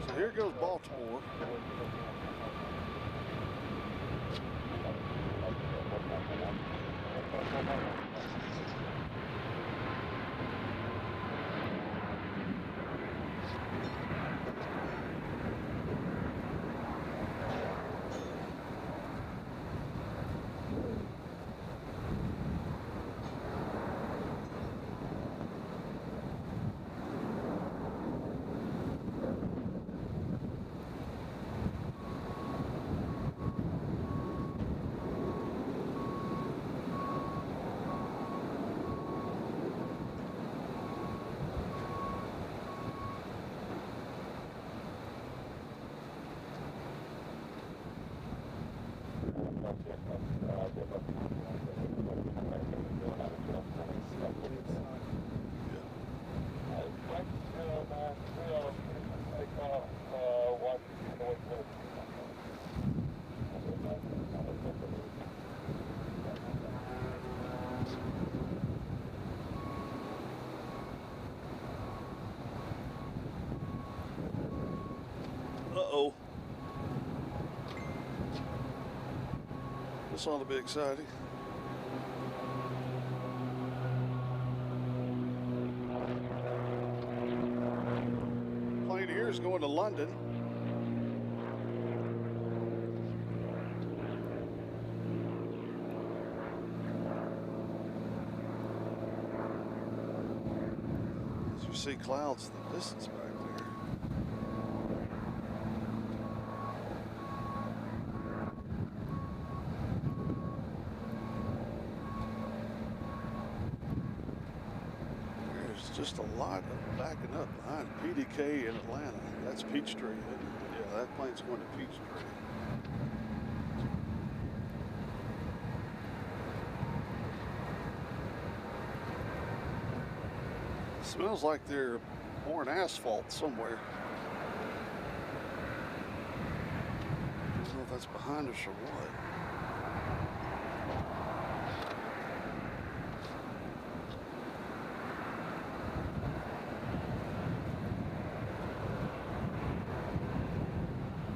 So here goes Baltimore. Uh-oh. This ought to be exciting. Plane here is going to London. As you see clouds in the distance back there. just a lot of backing up behind PDK in Atlanta. That's Peachtree. Yeah, that plane's going to Peachtree. Smells like they're pouring asphalt somewhere. I don't know if that's behind us or what.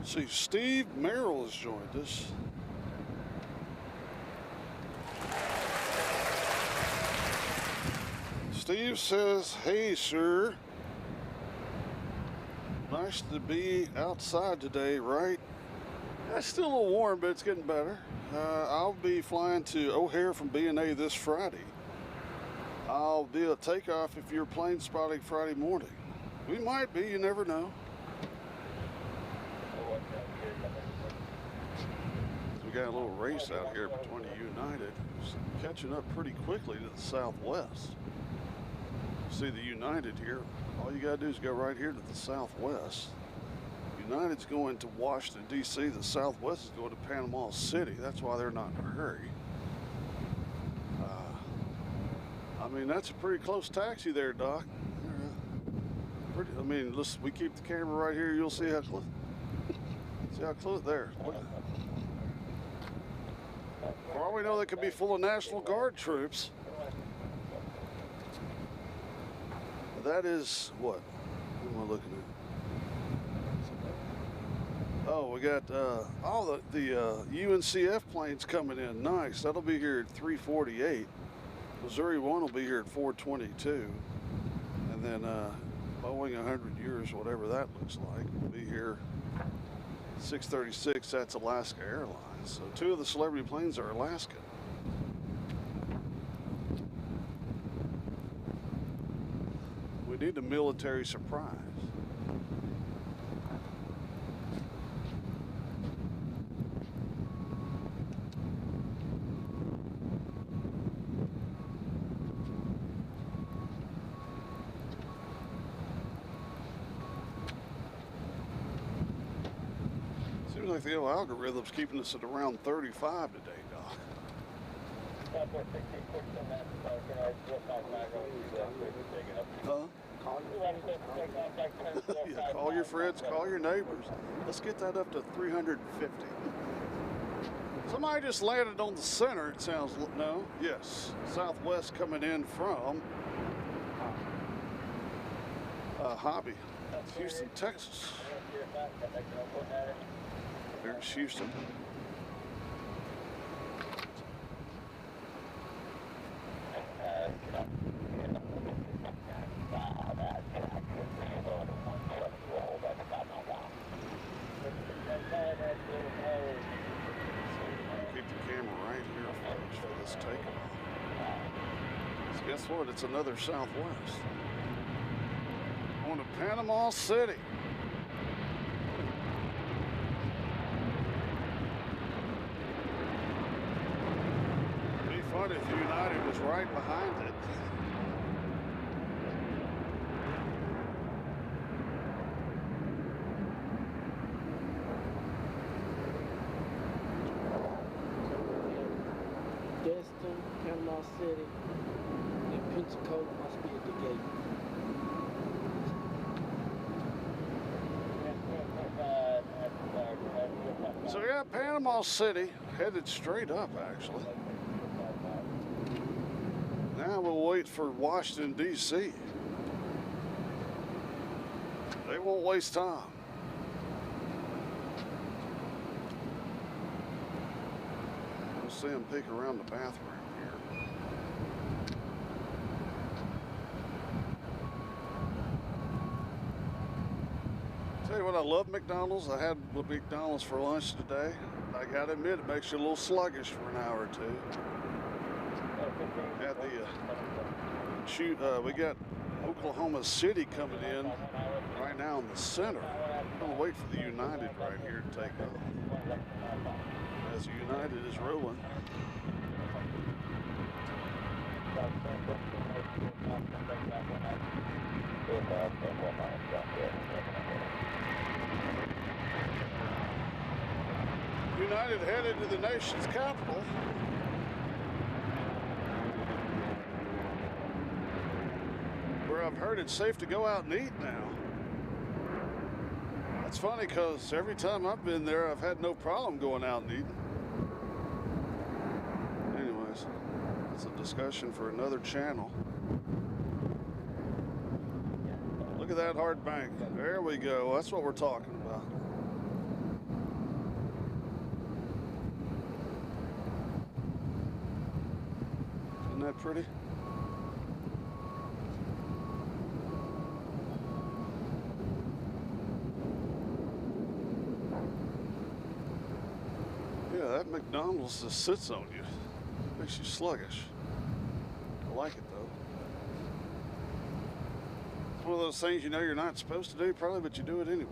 See, Steve Merrill has joined us. Steve says, "Hey, sir. Nice to be outside today, right? It's still a little warm, but it's getting better. I'll be flying to O'Hare from BNA this Friday. I'll be a takeoff if you're plane spotting Friday morning. We might be, you never know." We got a little race out here between the United. It's catching up pretty quickly to the southwest. See the United here, all you gotta do is go right here to the southwest. United's going to Washington, D.C. The southwest is going to Panama City. That's why they're not in a hurry. I mean, that's a pretty close taxi there, Doc. I mean, listen, we keep the camera right here, you'll see how close. See how close there. Look at that. For all we know, they could be full of National Guard troops. That is what? What am I looking at? Oh, we got all the UNCF planes coming in. Nice. That'll be here at 3:48. Missouri 1 will be here at 4:22, and then Boeing 100 years, whatever that looks like, will be here 6:36. That's Alaska Airlines. So 2 of the celebrity planes are Alaska. We need a military surprise. Seems like the old algorithm's keeping us at around 35 today, Doc. Huh? Yeah, call your friends, call your neighbors. Let's get that up to 350. Somebody just landed on the center, it sounds, no? Yes, southwest coming in from Hobby, Houston, Texas. There's Houston. Keep the camera right here, folks, for this takeoff. So guess what? It's another Southwest. Going to Panama City. It'd be funny if United was right behind it. Destin, Panama City, and Pensacola must be at the gate. So yeah, Panama City, headed straight up actually. Now we'll wait for Washington, D.C. They won't waste time. We'll see them peek around the bathroom here. Tell you what, I love McDonald's. I had McDonald's for lunch today. I gotta admit, it makes you a little sluggish for an hour or two. Had the we got Oklahoma City coming in right now in the center. I'm gonna wait for the United right here to take off. As the United is rolling. United headed to the nation's capital. Where I've heard it's safe to go out and eat now. That's funny because every time I've been there, I've had no problem going out and eating. Anyways, that's a discussion for another channel. Look at that hard bank. There we go. That's what we're talking about. Isn't that pretty? Yeah, that McDonald's just sits on you. Makes you sluggish. I like it though. It's one of those things you know you're not supposed to do probably, but you do it anyways.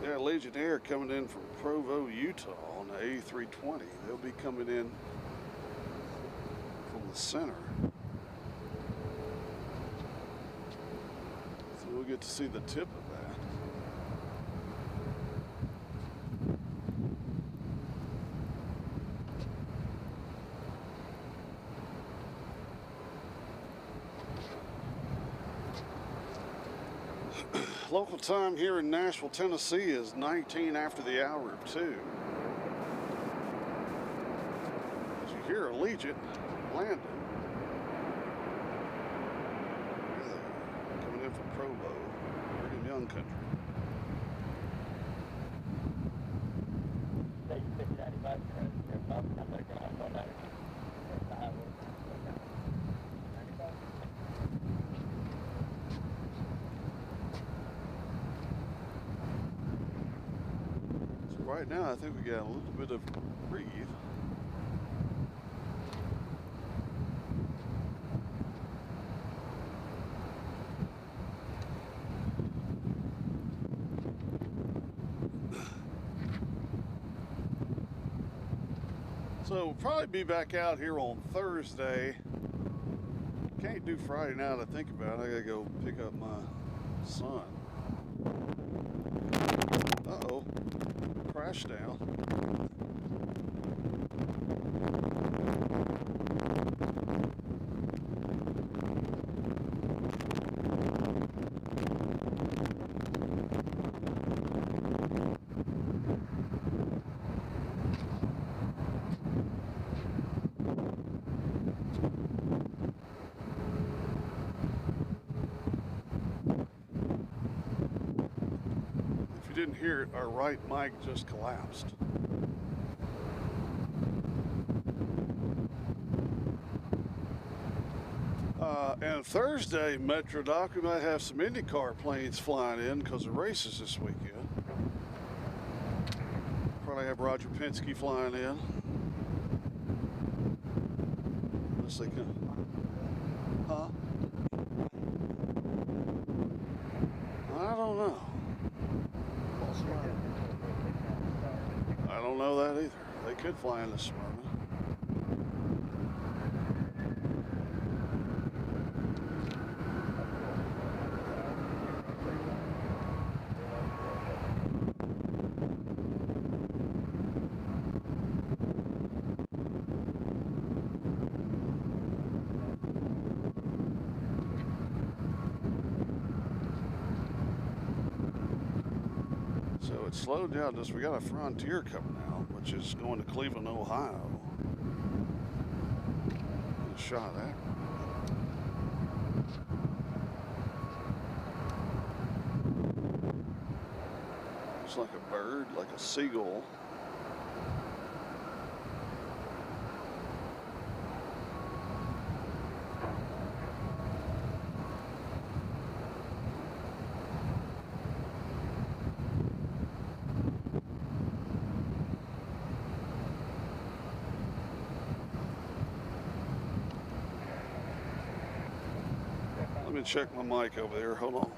Yeah, Legionnaire coming in from Provo, Utah on the A320. They'll be coming in from the center. So we'll get to see the tip of that. Local time here in Nashville, Tennessee is 19 after the hour of 2. As you hear Allegiant landing. Coming in from Provo, Brigham Young country. Right now, I think we got a little bit of breathe. So we'll probably be back out here on Thursday. Can't do Friday now to think about it. I gotta go pick up my son. Uh-oh. Crash down. If you didn't hear it, our right mic just collapsed. And Thursday, Metro Doc, we might have some IndyCar planes flying in because of races this weekend. Probably have Roger Penske flying in. Unless they can. Huh? I don't know. I don't know that either. They could fly into Smyrna. So it slowed down just, we got a Frontier coming out, which is going to Cleveland, Ohio. Get a shot at it. Looks like a bird, like a seagull. Let me check my mic over there. Hold on.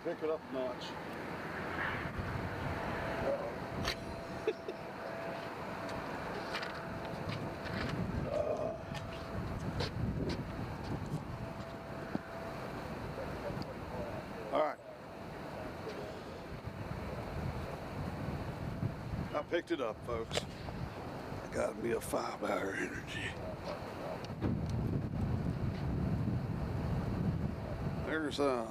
Pick it up a notch. All right. I picked it up, folks. I got me a 5-hour energy. There's a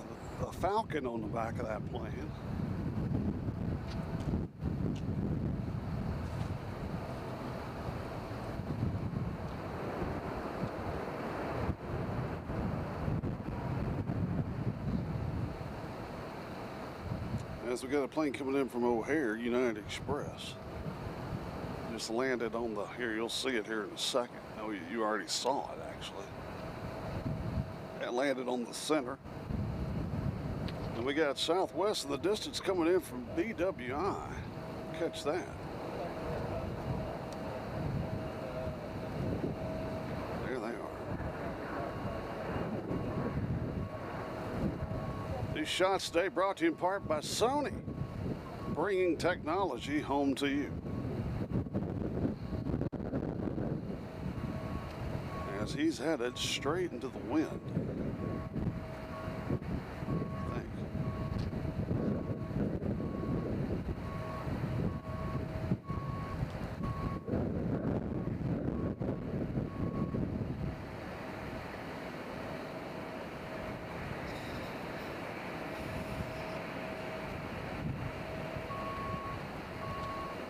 falcon on the back of that plane. As we got a plane coming in from O'Hare, United Express. Just landed on the, here, you'll see it here in a second. Oh, you already saw it, actually. It landed on the center. And we got Southwest in the distance coming in from BWI. Catch that. There they are. These shots today brought to you in part by Sony, bringing technology home to you. As he's headed straight into the wind. I think.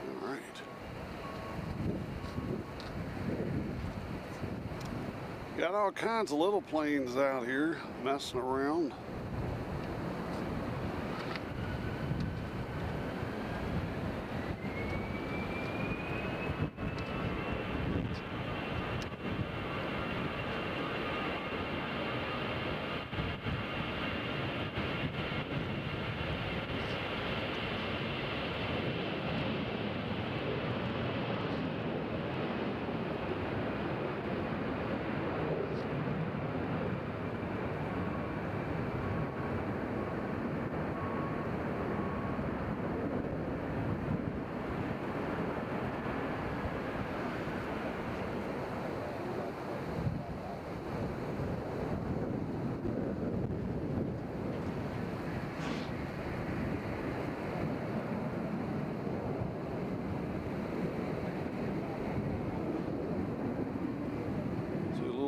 All right. Got all kinds of little planes out here messing around.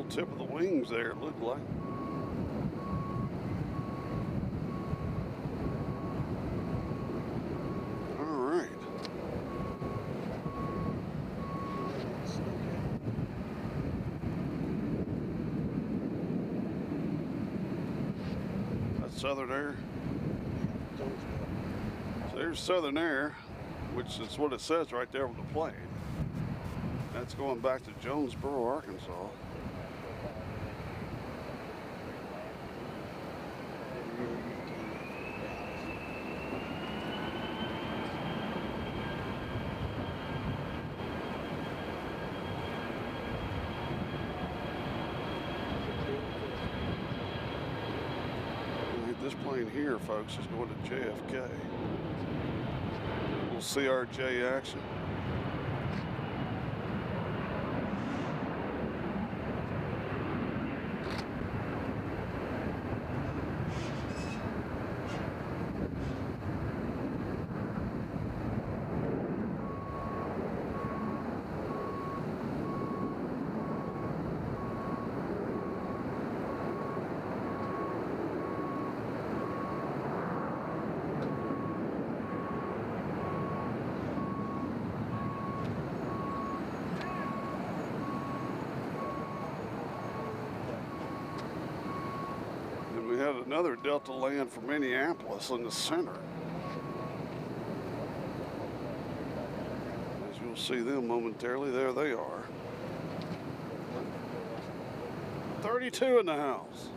Tip of the wings there, it looked like. All right. That's Southern Air. So there's Southern Air, which is what it says right there on the plane. That's going back to Jonesboro, Arkansas. This plane here, folks, is going to JFK. We'll CRJ action. We had another Delta land from Minneapolis in the center. As you'll see them momentarily, there they are. 32 in the house.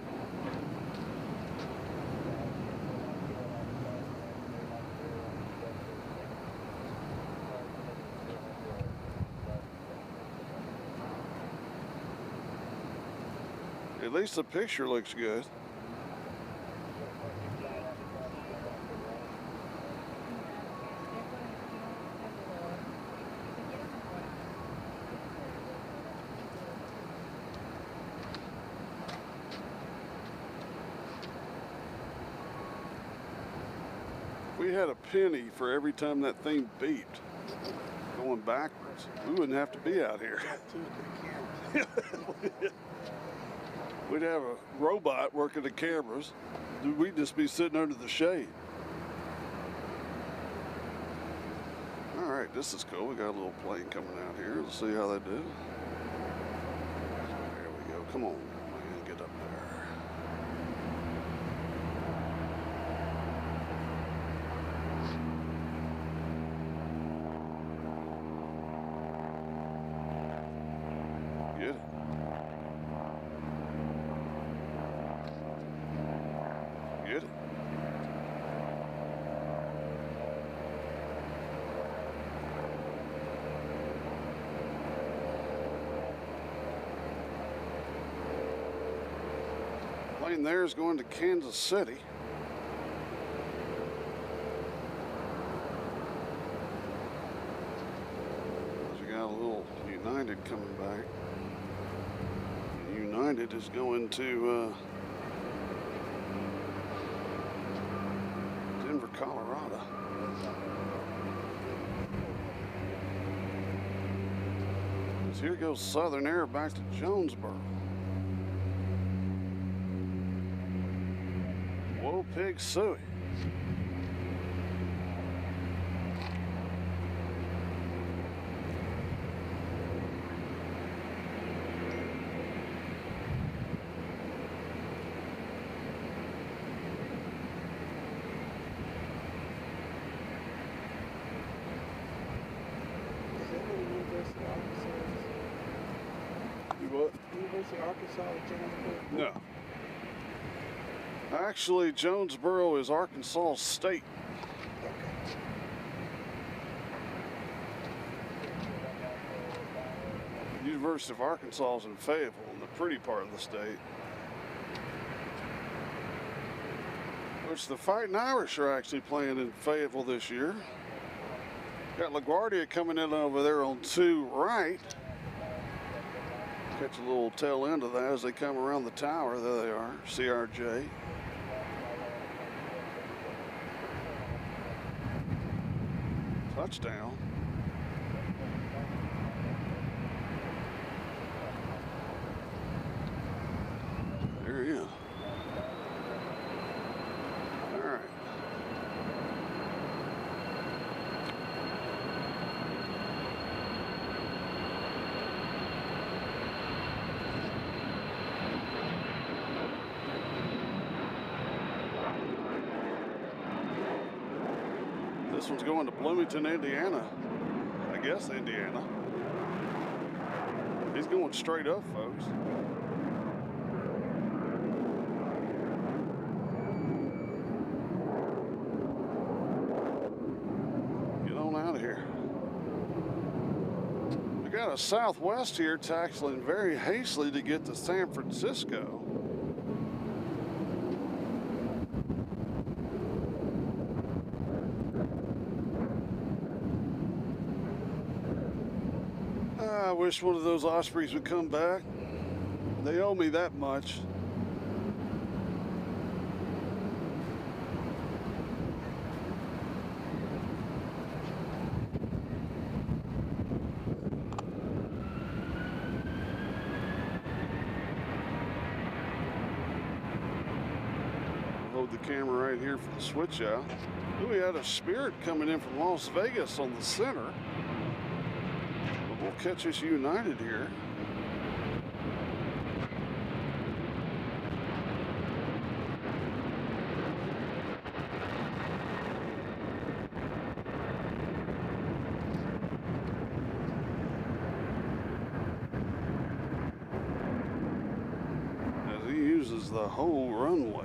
At least the picture looks good. we had a penny for every time that thing beeped, going backwards, we wouldn't have to be out here. We'd have a robot working the cameras. We'd just be sitting under the shade. All right, this is cool. We got a little plane coming out here. Let's see how they do. There we go. Come on, man, get up there. Get it. Get it. Plane there is going to Kansas City. We got a little United coming back. United is going to Denver, Colorado. So here goes Southern Air back to Jonesboro. Whoa, pig suey. What? University of Arkansas at Jonesboro? No. Actually, Jonesboro is Arkansas State. University of Arkansas is in Fayetteville, in the pretty part of the state. Which the Fighting Irish are actually playing in Fayetteville this year. Got LaGuardia coming in over there on 2 right. Catch a little tail end of that as they come around the tower. There they are, CRJ. Touchdown. There he is. All right. This one's going to Bloomington, Indiana. I guess Indiana. He's going straight up, folks. Get on out of here. We got a Southwest here taxiing very hastily to get to San Francisco. I wish one of those Ospreys would come back. They owe me that much. Hold the camera right here for the switch out. Ooh, we had a Spirit coming in from Las Vegas on the center. We'll catch us United here. As he uses the whole runway.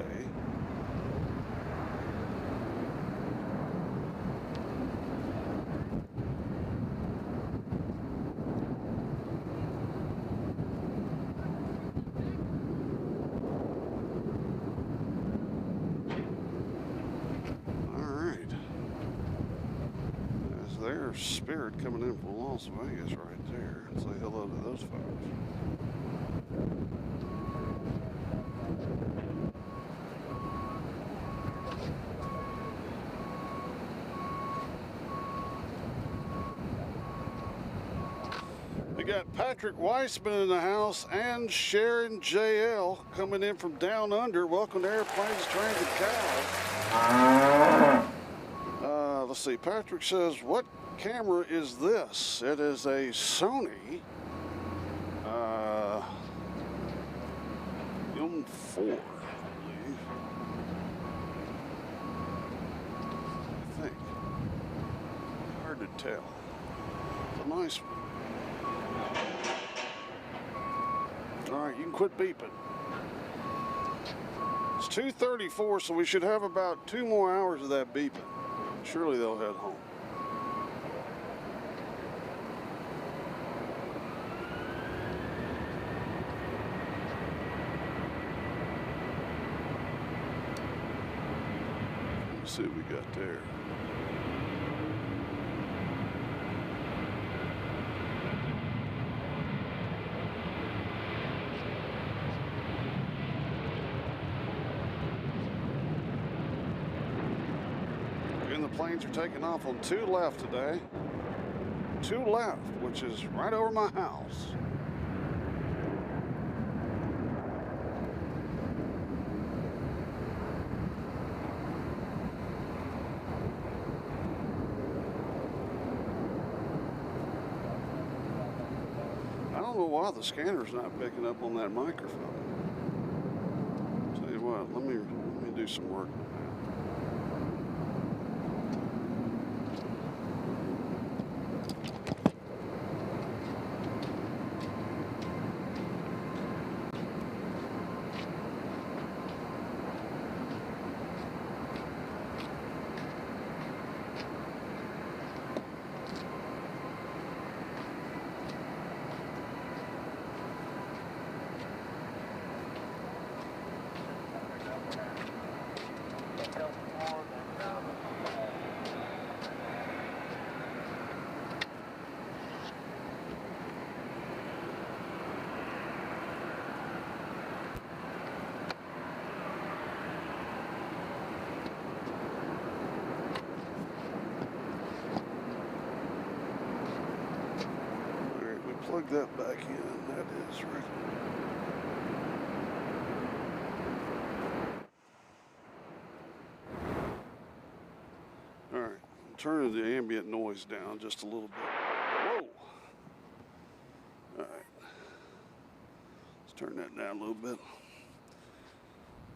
There's Spirit coming in from Las Vegas right there. Say hello to those folks. We got Patrick Weissman in the house and Sharon JL coming in from down under. Welcome to Airplanes, Trains, and Cows. Let's see. Patrick says, what camera is this? It is a Sony M4, I believe. I think. Hard to tell. It's a nice one. All right, you can quit beeping. It's 2:34, so we should have about 2 more hours of that beeping. Surely they'll head home. Let's see what we got there. And the planes are taking off on 2 left today. 2 left, which is right over my house. I don't know why the scanner's not picking up on that microphone. Tell you what, let me do some work on that. Plug that back in. That is right. All right, I'm turning the ambient noise down just a little bit. Whoa! All right, let's turn that down a little bit.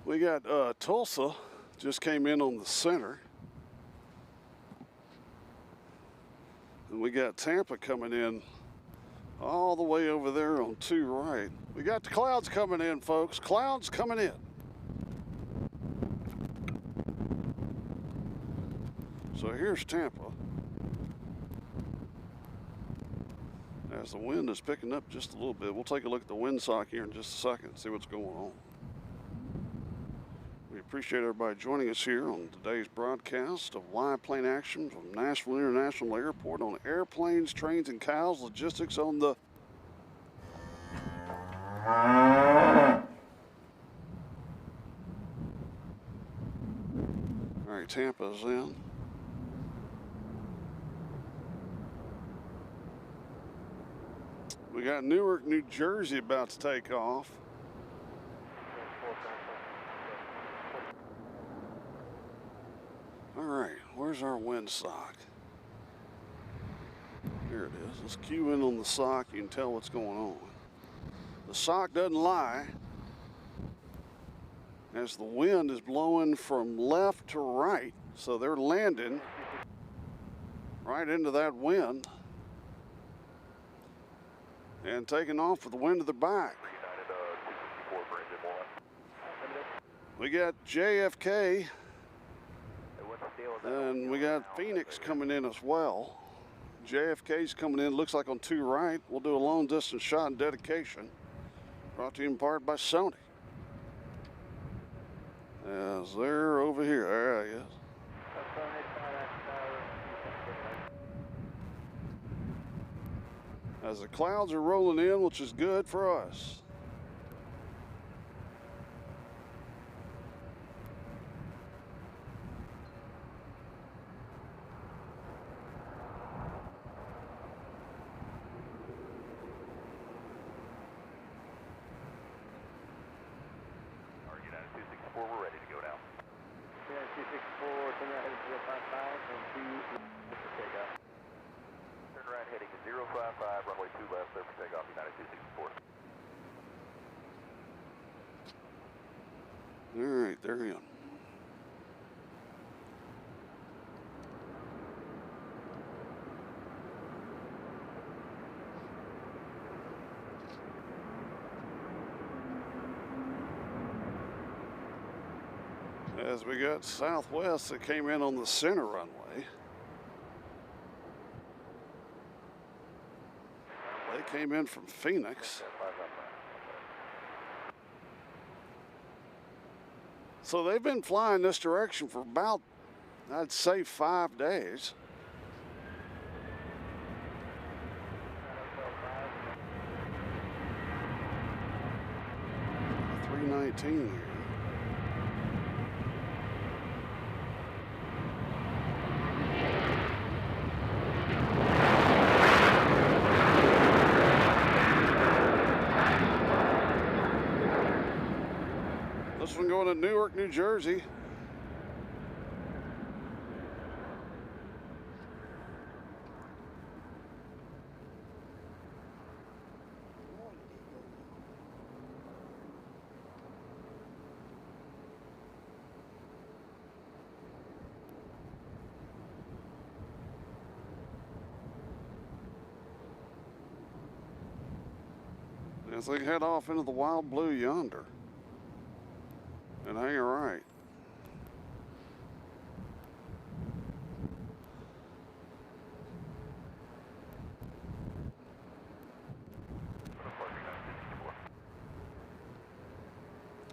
We got Tulsa just came in on the center, and we got Tampa coming in all the way over there on 2 right. We got the clouds coming in, folks. Clouds coming in. So here's Tampa. As the wind is picking up just a little bit, we'll take a look at the windsock here in just a second and see what's going on. We appreciate everybody joining us here on today's broadcast of live plane action from Nashville International Airport on Airplanes, Trains, and Cows Logistics on the All right, Tampa's in. We got Newark, New Jersey about to take off. All right, where's our windsock? Here it is. Let's cue in on the sock. You can tell what's going on. The sock doesn't lie. As the wind is blowing from left to right, so they're landing right into that wind and taking off with the wind to their back. We got JFK and we got Phoenix coming in as well. JFK's coming in, looks like on 2 right. We'll do a long distance shot and dedication. Brought to you in part by Sony. As they're over here. There he is. As the clouds are rolling in, which is good for us. 264, we're ready to go now. Yeah, 264, turn right heading 055 and 2 for takeoff. Turn right heading 055, runway 2 left, clear for takeoff, United 264. All right, there we go. As we got Southwest that came in on the center runway. They came in from Phoenix. So they've been flying this direction for about, I'd say, 5 days. $319 here. This one going to Newark, New Jersey. As they head off into the wild blue yonder. And hang a right.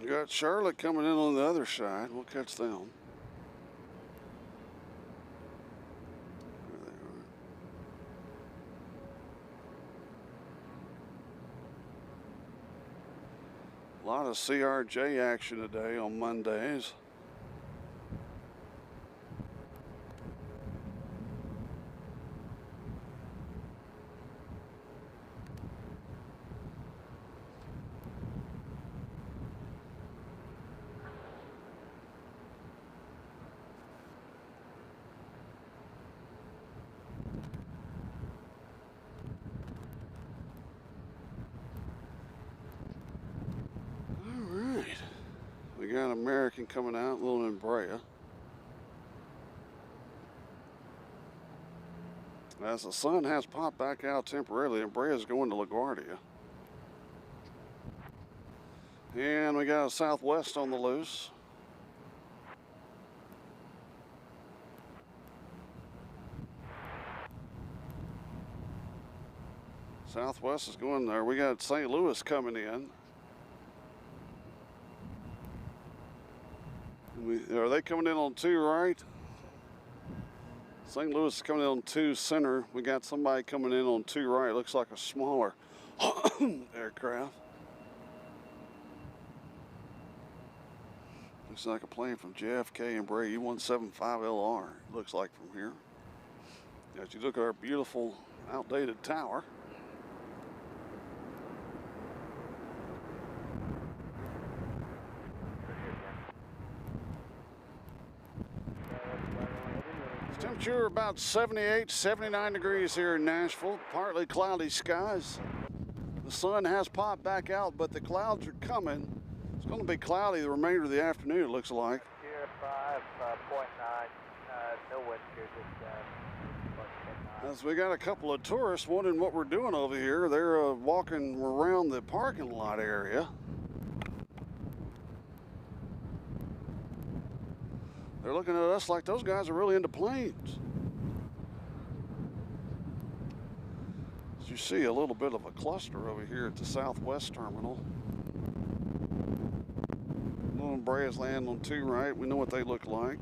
You got Charlotte coming in on the other side. We'll catch them. There they are. A lot of CRJ action today on Mondays. We got an American coming out, a little in Brea. As the sun has popped back out temporarily, and Brea is going to LaGuardia. And we got a Southwest on the loose. Southwest is going there. We got St. Louis coming in. Are they coming in on 2 right? St. Louis is coming in on 2 center. We got somebody coming in on 2 right. Looks like a smaller aircraft. Looks like a plane from JFK and Brea, E175LR. Looks like from here. As you look at our beautiful outdated tower. Temperature about 78, 79 degrees here in Nashville. Partly cloudy skies. The sun has popped back out, but the clouds are coming. It's going to be cloudy the remainder of the afternoon, it looks like. Here 5.9, no wind here, just As we got a couple of tourists wondering what we're doing over here. They're walking around the parking lot area. They're looking at us like those guys are really into planes. As you see, a little bit of a cluster over here at the Southwest terminal. Little Brea's landing on 2 right. We know what they look like.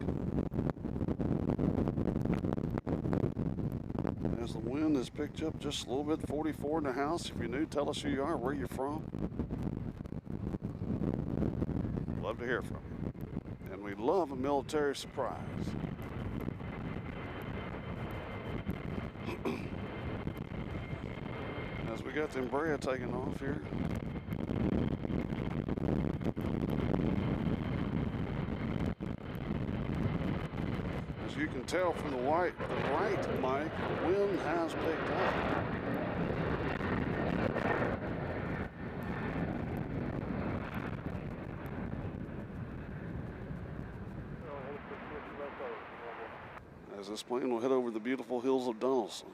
As the wind has picked up just a little bit, 44 in the house. If you're new, tell us who you are, where you're from. Love to hear from you. And we love a military surprise. As we got them Brea taking off here. As you can tell from the right mic, the wind has picked up. As this plane will head over the beautiful hills of Donaldson.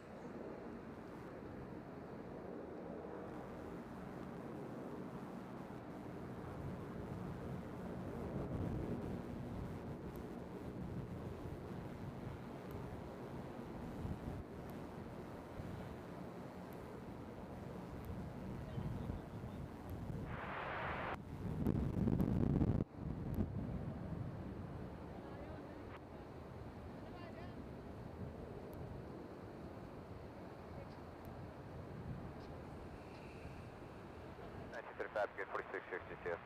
Good 4662.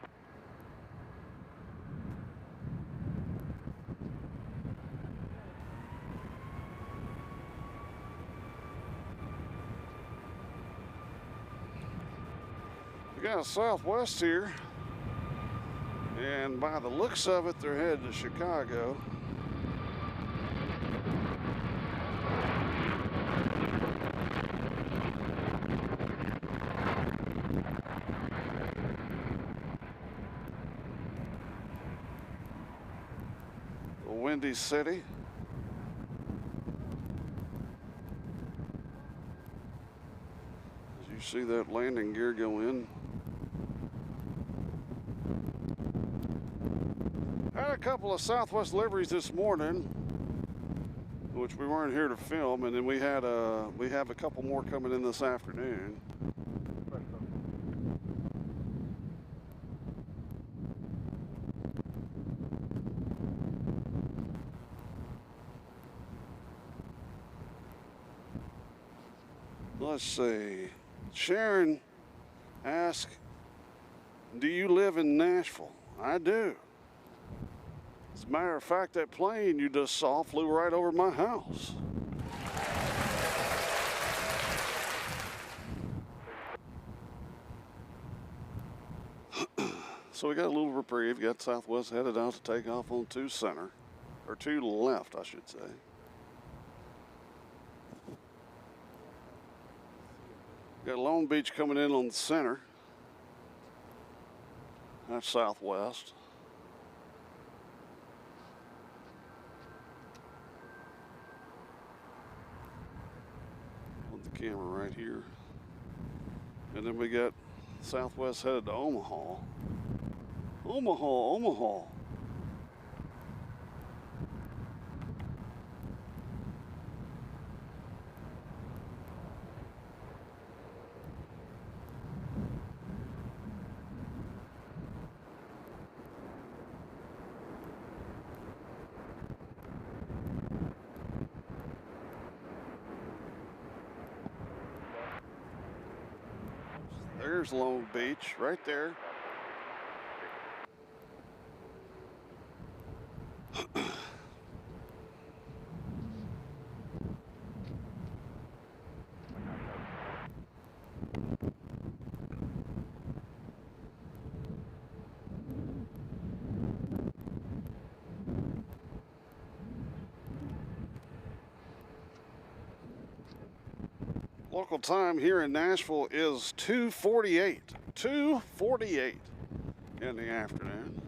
We got a Southwest here, and by the looks of it, they're headed to Chicago. Windy City. As you see that landing gear go in. Had a couple of Southwest liveries this morning, which we weren't here to film, and then we have a couple more coming in this afternoon. Let's see. Sharon asked, do you live in Nashville? I do. As a matter of fact, that plane you just saw flew right over my house. So we got a little reprieve. Got Southwest headed out to take off on 2 center, or 2 left, I should say. Got Long Beach coming in on the center. That's Southwest. Put the camera right here. And then we got Southwest headed to Omaha. Omaha. There's Long Beach right there. Local time here in Nashville is 2:48. 2:48 in the afternoon.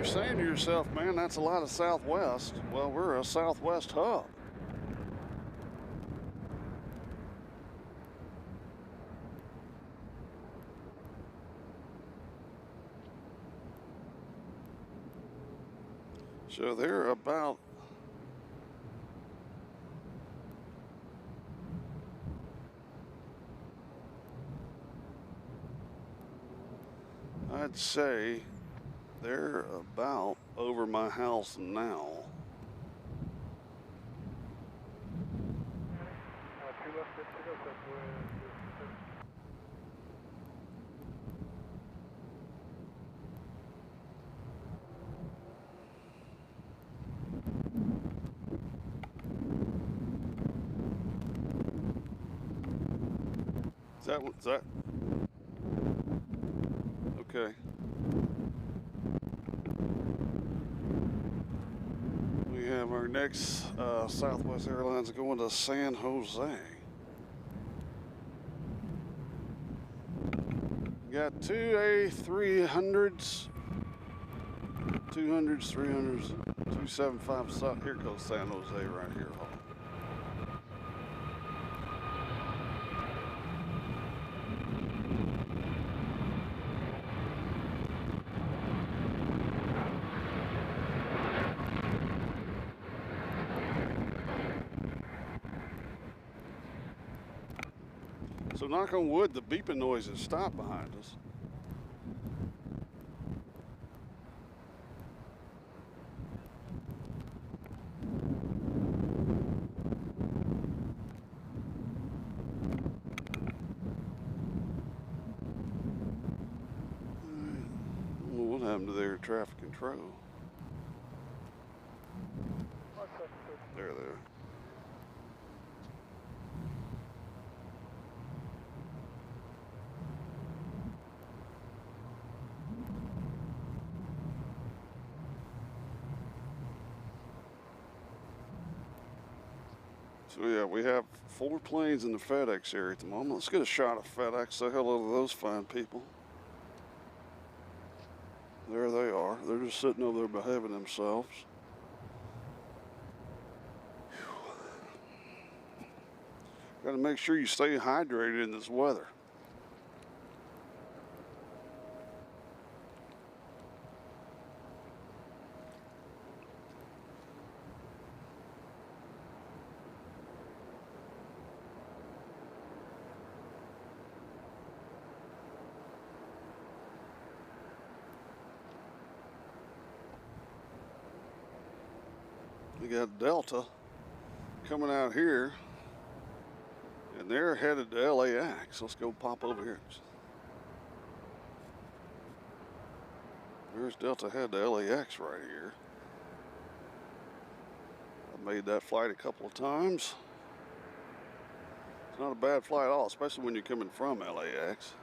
Saying to yourself, man, that's a lot of Southwest. Well, we're a Southwest hub. So they're about I'd say they're about over my house now. Is that what? Is that? Okay. We have our next Southwest Airlines going to San Jose. We got two A300s, 200s, 300s, 275s. Here goes San Jose right here. Hold on. So knock on wood, the beeping noise has stopped behind us. I don't know what happened to their traffic control. There they are. So yeah, we have 4 planes in the FedEx area at the moment. Let's get a shot of FedEx. Say hello to those fine people. There they are. They're just sitting over there behaving themselves. Got to make sure you stay hydrated in this weather. We got Delta coming out here, and they're headed to LAX. Let's go pop over here. There's Delta head to LAX right here. I've made that flight a couple of times. It's not a bad flight at all, especially when you're coming from LAX.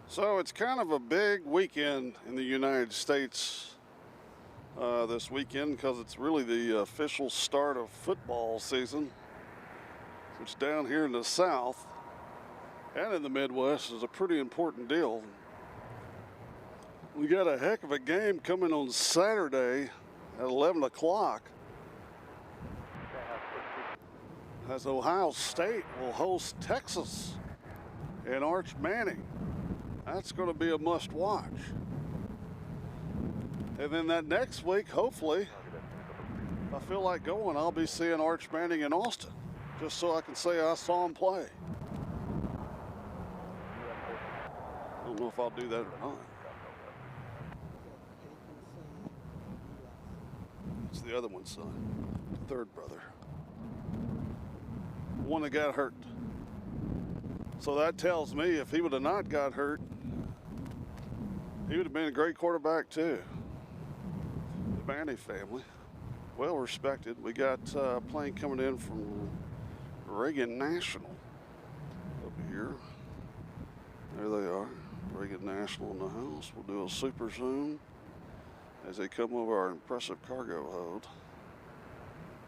So it's kind of a big weekend in the United States this weekend, because it's really the official start of football season, which down here in the South and in the Midwest is a pretty important deal. We got a heck of a game coming on Saturday at 11 o'clock, as Ohio State will host Texas in Arch Manning. That's going to be a must watch. And then that next week, hopefully, if I feel like going, I'll be seeing Arch Manning in Austin, just so I can say I saw him play. I don't know if I'll do that or not. It's the other one's son, the third brother. The one that got hurt. So that tells me if he would have not got hurt, he would have been a great quarterback too. The Manning family, well respected. We got a plane coming in from Reagan National over here. There they are, Reagan National in the house. We'll do a super zoom as they come over our impressive cargo hold.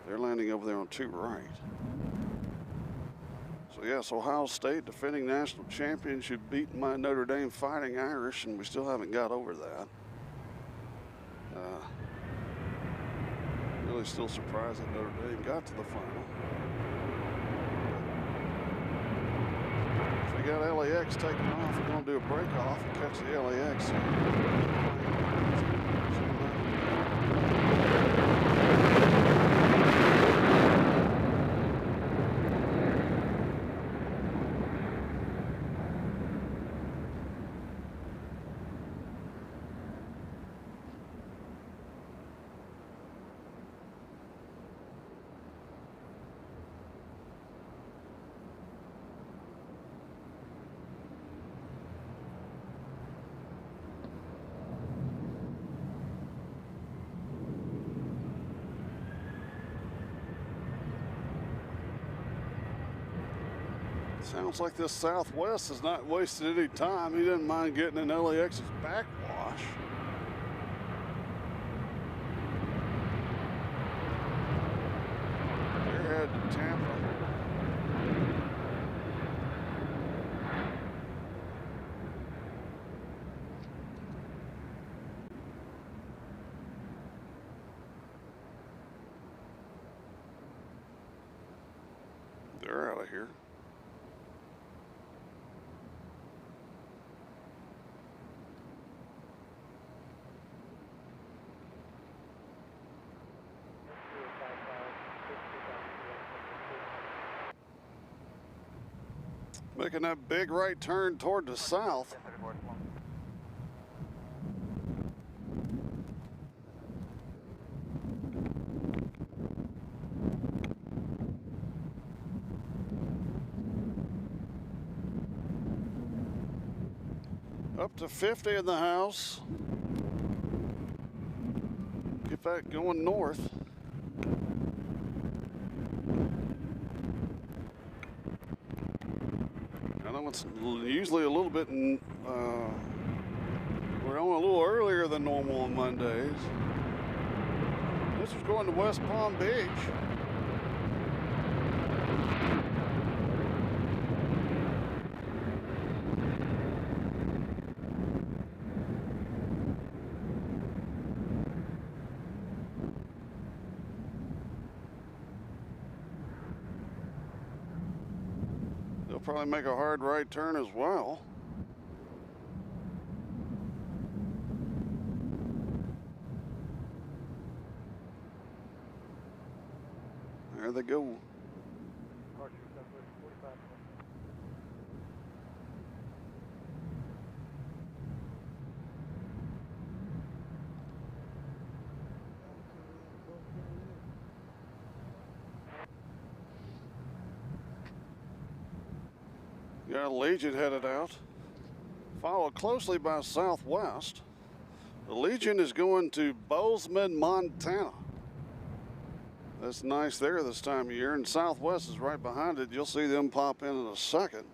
They're landing over there on 2 right. So yes, Ohio State, defending national champions, who beat my Notre Dame Fighting Irish, and we still haven't got over that. Really still surprised that Notre Dame got to the final. So we got LAX taking off. We're going to do a break off and catch the LAX. Sounds like this Southwest has not wasted any time. He doesn't mind getting in LAX's backwash. They're headed to Tampa. They're out of here. Making that big right turn toward the south. Up to 50 in the house. Get that going north. I know it's usually a little bit, we're on a little earlier than normal on Mondays. This was going to West Palm Beach. They'll probably make a hard right turn as well. There they go. Got Legion headed out, followed closely by Southwest. The Legion is going to Bozeman, Montana. That's nice there this time of year, and Southwest is right behind it. You'll see them pop in a second.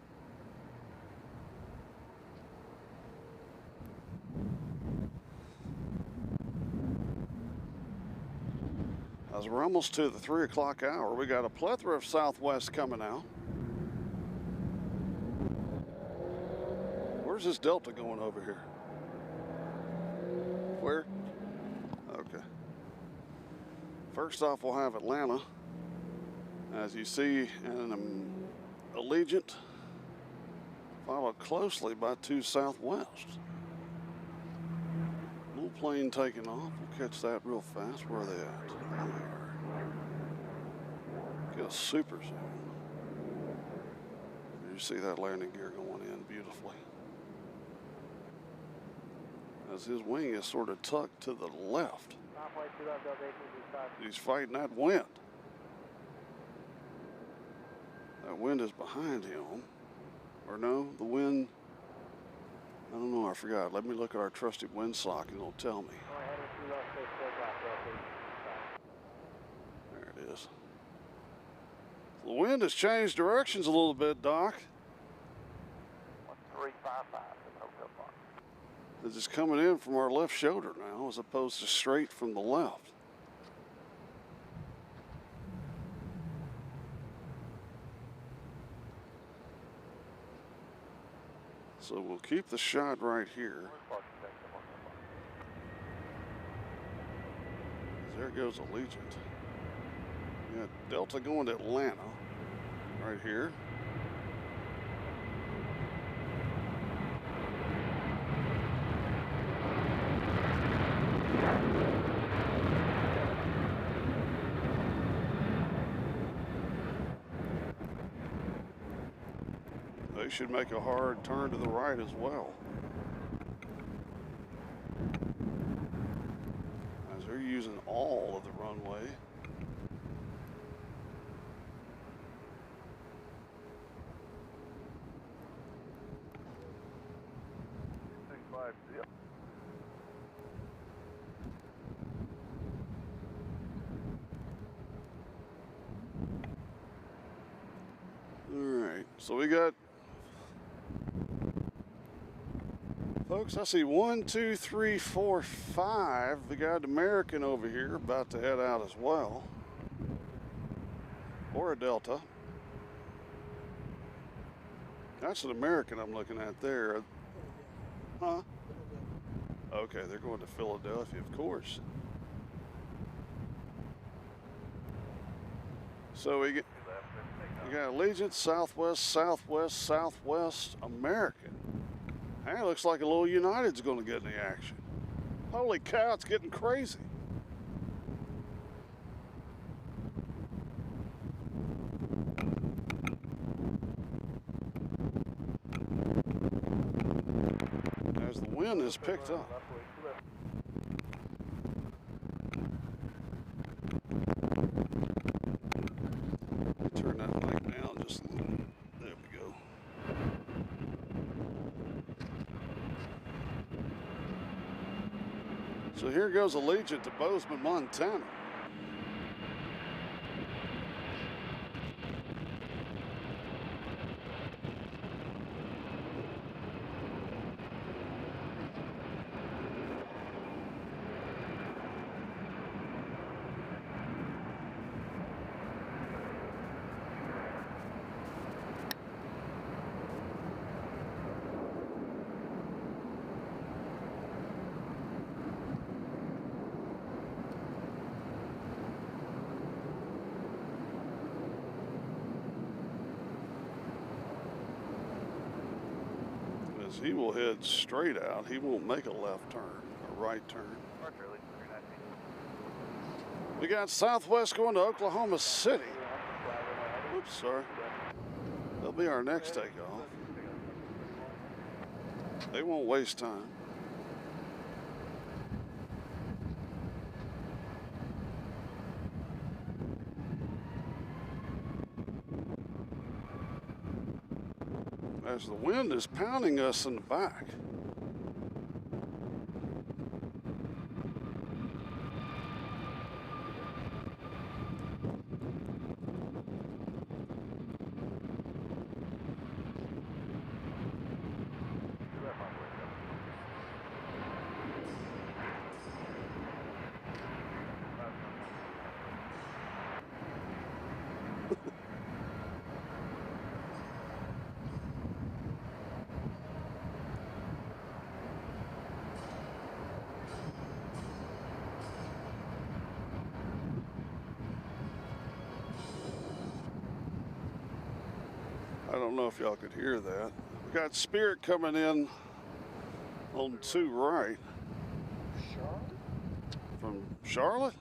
As we're almost to the 3 o'clock hour, we got a plethora of Southwest coming out. Where's this Delta going over here? Where? Okay. First off, we'll have Atlanta. As you see, an Allegiant, followed closely by 2 Southwest. Little plane taking off. We'll catch that real fast. Where are they at? There they are. Get a super zoom. You see that landing gear going in beautifully. As his wing is sort of tucked to the left. He's fighting that wind. That wind is behind him. Or no, the wind, I don't know, I forgot. Let me look at our trusty wind sock and it'll tell me. There it is. The wind has changed directions a little bit, Doc. 1355 in the hotel box. It's just coming in from our left shoulder now as opposed to straight from the left. So we'll keep the shot right here. There goes Allegiant. We got Delta going to Atlanta right here. They should make a hard turn to the right as well, as they're using all of the runway. Yep. All right. So we got, folks, I see 1, 2, 3, 4, 5. We got an American over here about to head out as well. Or a Delta. That's an American I'm looking at there. Huh? Okay, they're going to Philadelphia, of course. So we got Allegiant, Southwest, Southwest, Southwest, American. Hey, it looks like a little United's going to get in the action. Holy cow, it's getting crazy. As the wind has picked up. Turn that light down just a little. There we go. So here goes Allegiant to Bozeman, Montana. He will head straight out. He won't make a left turn, a right turn. We got Southwest going to Oklahoma City. Oops, sorry. That'll be our next takeoff. They won't waste time. As the wind is pounding us in the back. I don't know if y'all could hear that. We got Spirit coming in on 2 right. Charlotte? From Charlotte?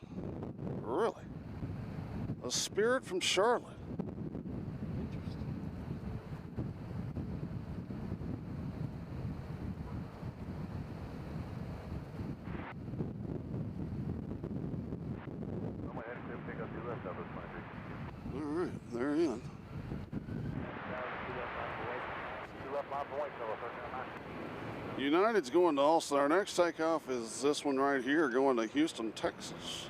Really? A Spirit from Charlotte. Interesting. All right, they're in. United's going to Austin. Our next takeoff is this one right here, going to Houston, Texas.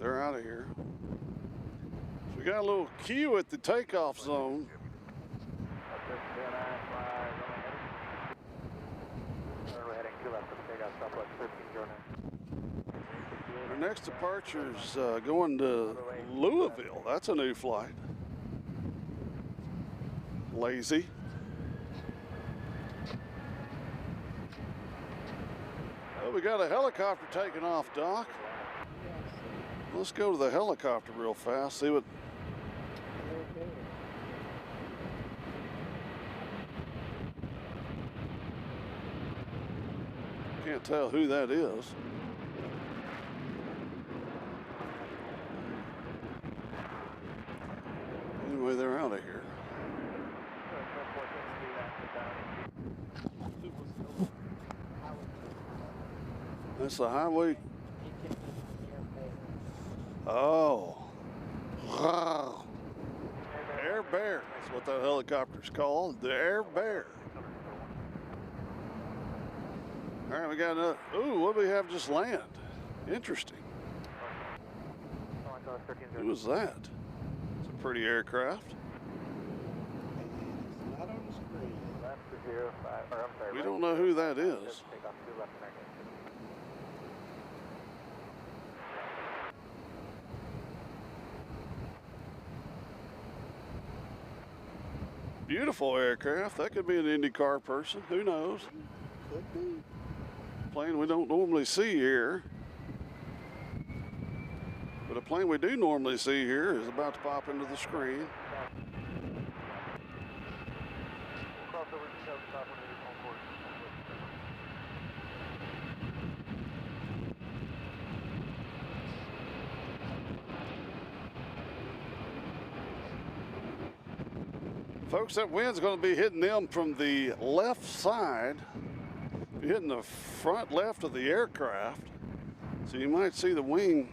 They're out of here. So we got a little queue at the takeoff zone. Our next departure is going to Louisville. That's a new flight. Lazy. Oh, we got a helicopter taking off, Doc. Let's go to the helicopter real fast, see what... Can't tell who that is. Anyway, they're out of here. That's the highway. Oh. Wow. Air Bear. That's what that helicopter's called. The Air Bear. All right, we got another. Ooh, what do we have just land? Interesting. Who was that? It's a pretty aircraft. It's not on the screen. We don't know who that is. Beautiful aircraft. That could be an IndyCar person. Who knows? Could be. Plane we don't normally see here. But a plane we do normally see here is about to pop into the screen. Folks, that wind's going to be hitting them from the left side, hitting the front left of the aircraft. So you might see the wing,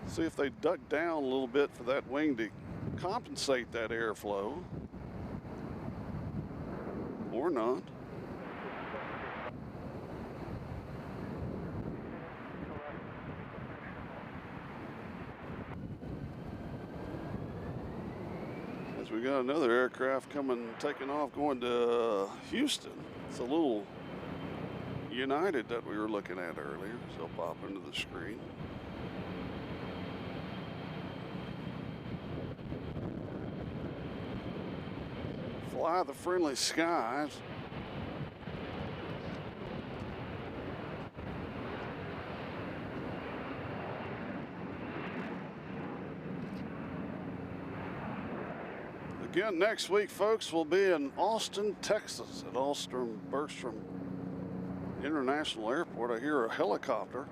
see if they duck down a little bit for that wing to compensate that airflow. Or not. We got another aircraft coming, taking off, going to Houston. It's a little United that we were looking at earlier, so I'll pop into the screen. Fly the friendly skies. Again, next week, folks, we'll be in Austin, Texas at Bergstrom International Airport. I hear a helicopter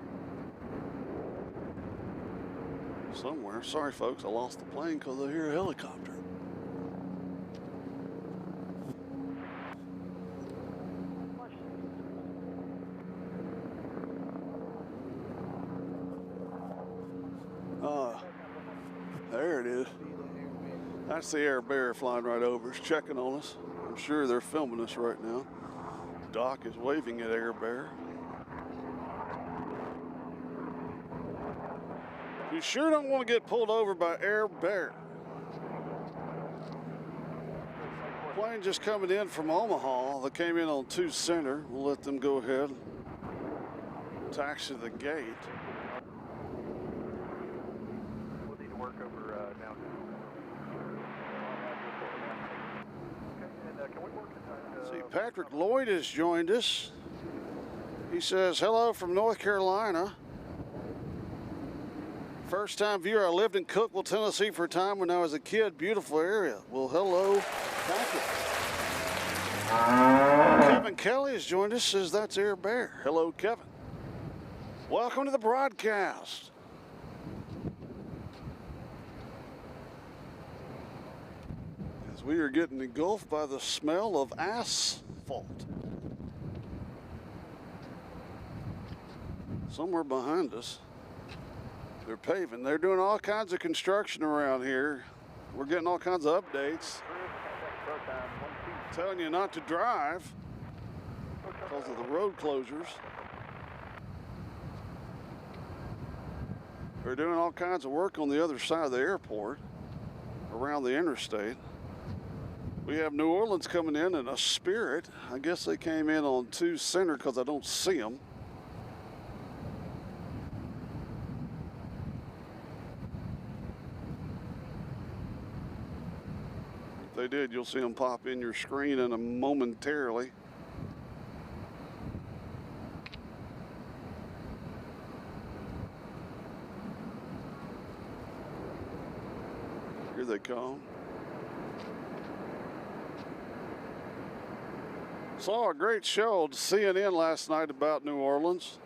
somewhere. Sorry, folks, I lost the plane because I hear a helicopter. There it is. That's the Air Bear flying right over us, checking on us. I'm sure they're filming us right now. Doc is waving at Air Bear. You sure don't want to get pulled over by Air Bear. Plane just coming in from Omaha. They came in on 2 Center. We'll let them go ahead. Taxi the gate. We'll need to work over downtown. See, Patrick Lloyd has joined us. He says, hello from North Carolina. First time viewer. I lived in Cookeville, Tennessee for a time when I was a kid. Beautiful area. Well, hello, Patrick. Kevin Kelly has joined us, says that's Air Bear. Hello, Kevin. Welcome to the broadcast. As we are getting engulfed by the smell of asphalt. Somewhere behind us, they're paving. They're doing all kinds of construction around here. We're getting all kinds of updates. Telling you not to drive because of the road closures. They're doing all kinds of work on the other side of the airport, around the interstate. We have New Orleans coming in a Spirit. I guess they came in on 2 Center because I don't see them. If they did, you'll see them pop in your screen in a momentarily. Here they come. Saw a great show on CNN last night about New Orleans,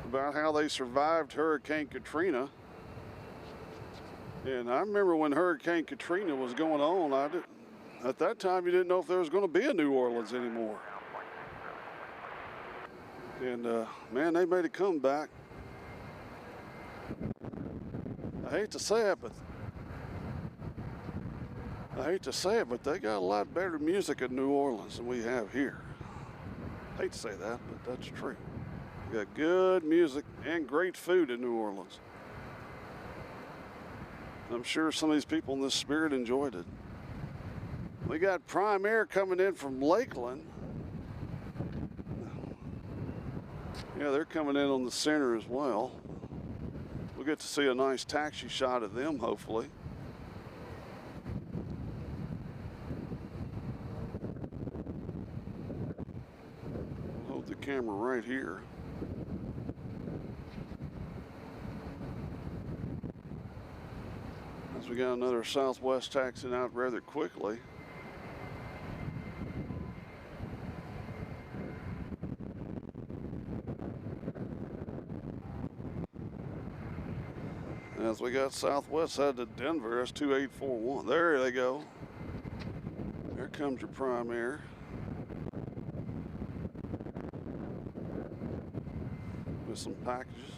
about how they survived Hurricane Katrina. And I remember when Hurricane Katrina was going on, at that time you didn't know if there was going to be a New Orleans anymore. And man, they made a comeback. I hate to say it, but they got a lot better music in New Orleans than we have here. I hate to say that, but that's true. We got good music and great food in New Orleans. I'm sure some of these people in this Spirit enjoyed it. We got Prime Air coming in from Lakeland. Yeah, they're coming in on the center as well. We'll get to see a nice taxi shot of them, hopefully. Hold the camera right here. As we got another Southwest taxiing out rather quickly. As we got Southwest headed to Denver, that's 2841. There they go. There comes your Prime Air. With some packages.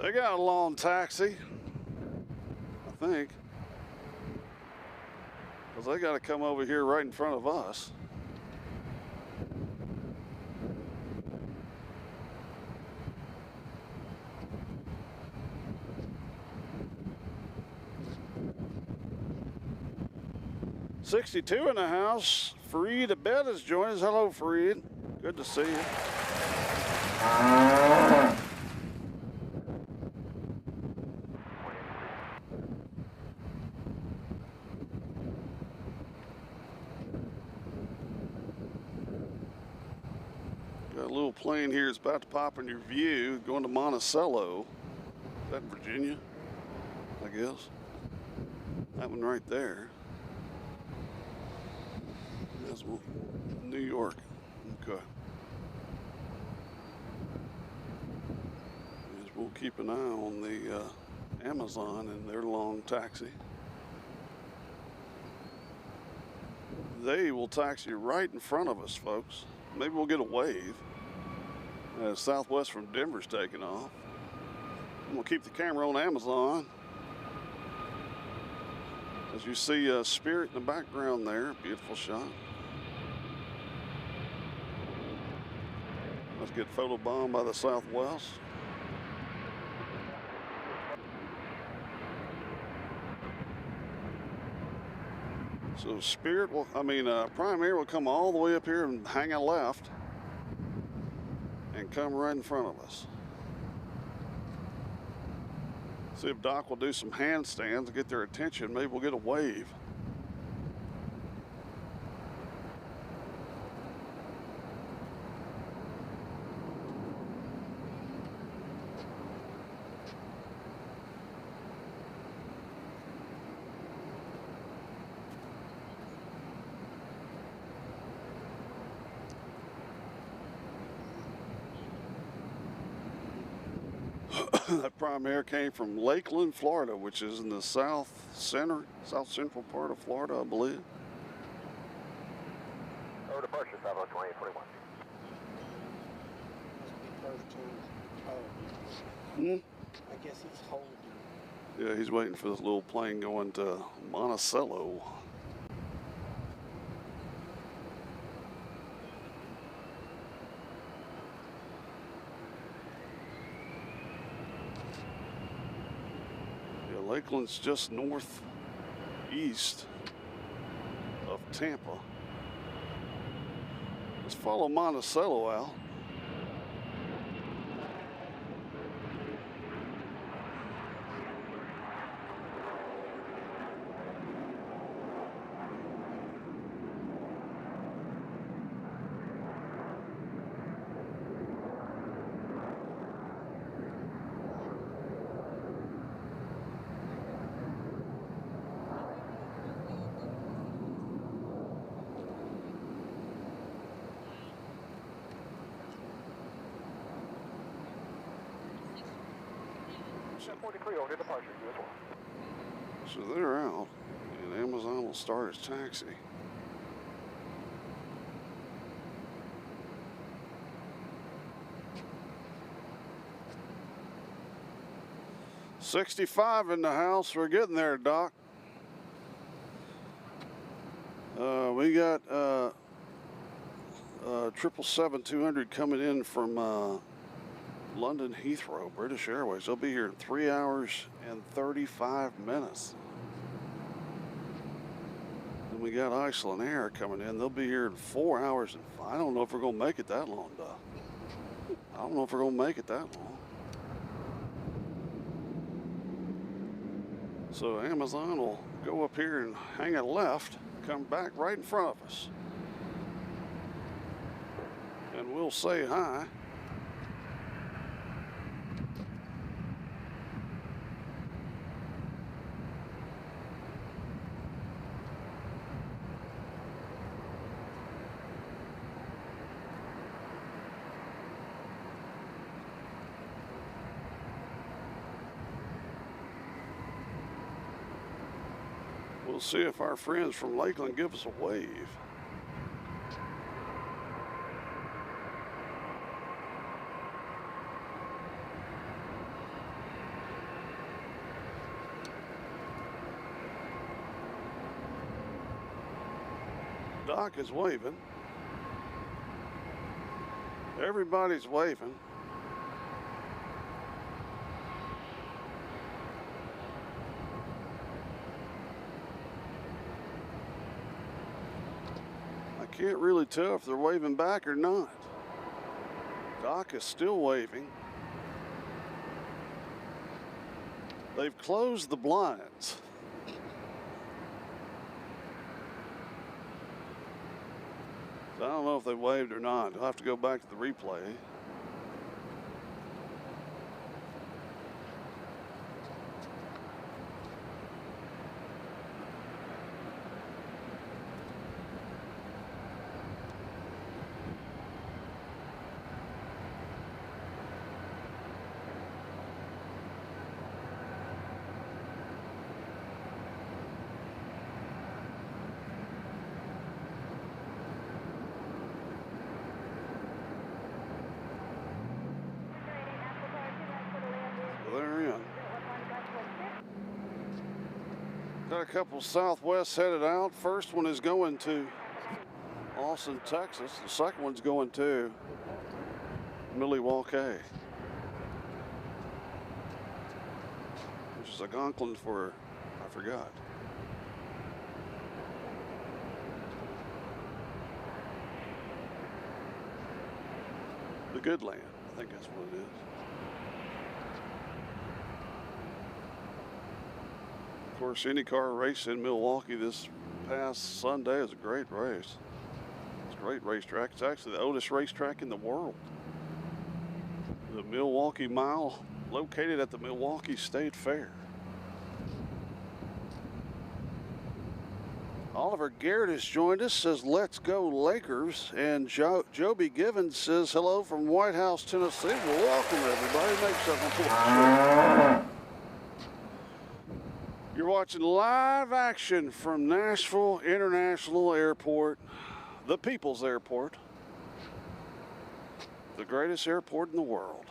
They got a long taxi, I think. Because they got to come over here right in front of us. '62 in the house. Fareed Abed has joined us. Hello, Fareed. Good to see you. Got a little plane here that's about to pop in your view, going to Monticello. Is that in Virginia? I guess. That one right there. That's New York. Okay. Yes, we'll keep an eye on the Amazon and their long taxi. They will taxi right in front of us, folks. Maybe we'll get a wave as Southwest from Denver's taking off. I'm gonna keep the camera on Amazon. As you see Spirit in the background there, beautiful shot. Let's get photobombed by the Southwest. So Spirit will, Prime Air will come all the way up here and hang a left and come right in front of us. See if Doc will do some handstands to get their attention. Maybe we'll get a wave. That Prime Air came from Lakeland, Florida, which is in the south central part of Florida, I believe. Over departure, 502841. Must be 13. Oh. I guess he's holding. Yeah, he's waiting for this little plane going to Monticello. Lakeland's just northeast of Tampa. Let's follow Monticello out. 43, order departure, you as well. So they're out, and Amazon will start its taxi. $65 in the house. We're getting there, Doc. We got 777-200 coming in from London Heathrow, British Airways. They'll be here in 3 hours and 35 minutes. Then we got Iceland Air coming in. They'll be here in 4 hours and I don't know if we're gonna make it that long, Doc. I don't know if we're gonna make it that long. So Amazon will go up here and hang a left, come back right in front of us. And we'll say hi. We'll see if our friends from Lakeland give us a wave. Doc is waving. Everybody's waving. Can't really tell if they're waving back or not. Doc is still waving. They've closed the blinds. So I don't know if they waved or not. I'll have to go back to the replay. Got a couple Southwest headed out. First one is going to Austin, Texas. The second one's going to Milwaukee, which is Algonquin for, I forgot. The Good Land, I think that's what it is. Of course, IndyCar race in Milwaukee this past Sunday is a great race. It's a great racetrack. It's actually the oldest racetrack in the world. The Milwaukee Mile, located at the Milwaukee State Fair. Oliver Garrett has joined us, says, "Let's go Lakers." And Joby Givens says, "Hello from White House, Tennessee." Well, welcome, everybody. Make yourself important. You're watching live action from Nashville International Airport, the People's Airport, the greatest airport in the world.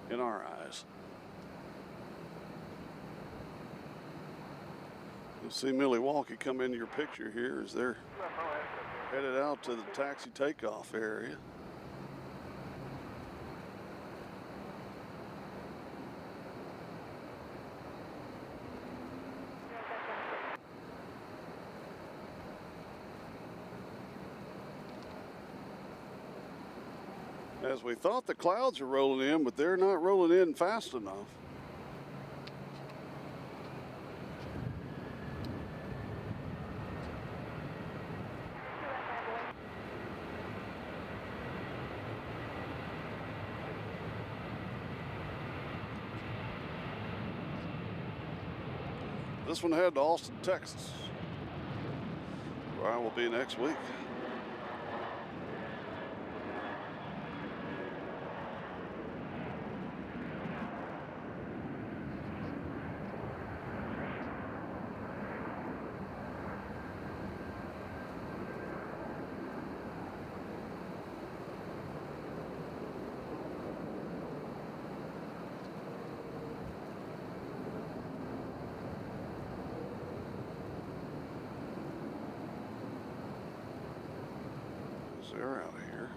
In our eyes. You'll see Milwaukee come into your picture here as they're headed out to the taxi takeoff area. As we thought the clouds are rolling in, but they're not rolling in fast enough. This one headed to Austin, Texas, where I will be next week. because they're out of here.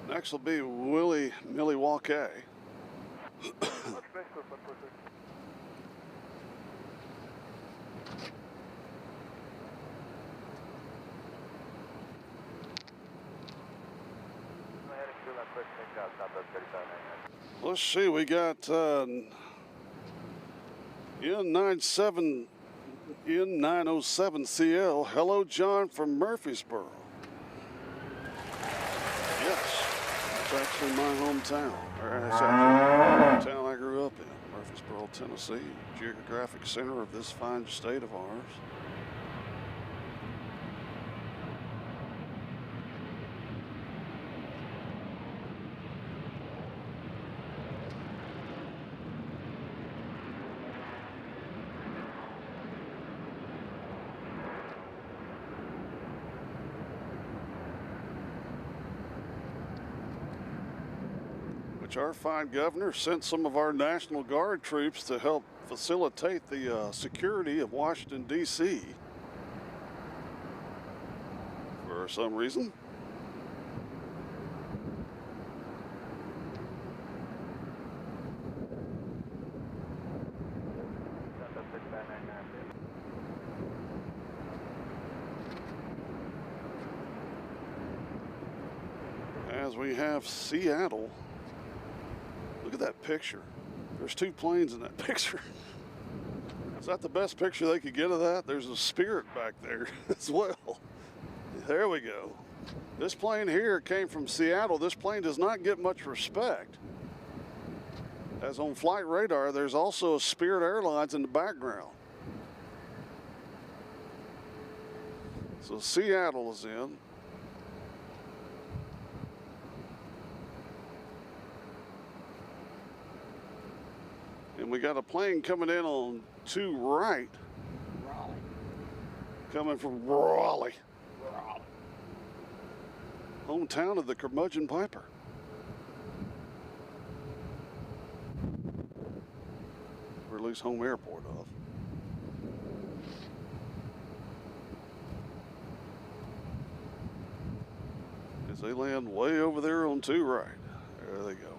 Next will be Milwaukee. Let's see, we got N907CL. Hello, John from Murfreesboro. Yes, that's actually my hometown. Or that's actually the town I grew up in, Murfreesboro, Tennessee, geographic center of this fine state of ours. Which our fine governor sent some of our National Guard troops to help facilitate the security of Washington, D.C. for some reason. As we have Seattle. Look at that picture. There's two planes in that picture. Is that the best picture they could get of that? There's a Spirit back there as well. There we go. This plane here came from Seattle. This plane does not get much respect. As on flight radar, there's also a Spirit Airlines in the background. So Seattle is in. And we got a plane coming in on 2 right. Raleigh. Coming from Raleigh. Hometown of the Curmudgeon Piper. Or at least home airport of. As they land way over there on 2 right. There they go.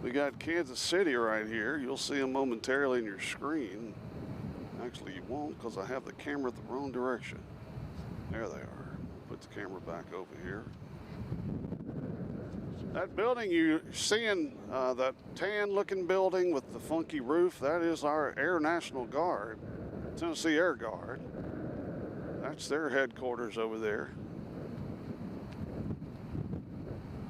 We got Kansas City right here. You'll see them momentarily in your screen. Actually, you won't because I have the camera the wrong direction. There they are. Put the camera back over here. That building you're seeing, that tan-looking building with the funky roof, that is our Air National Guard, Tennessee Air Guard. That's their headquarters over there.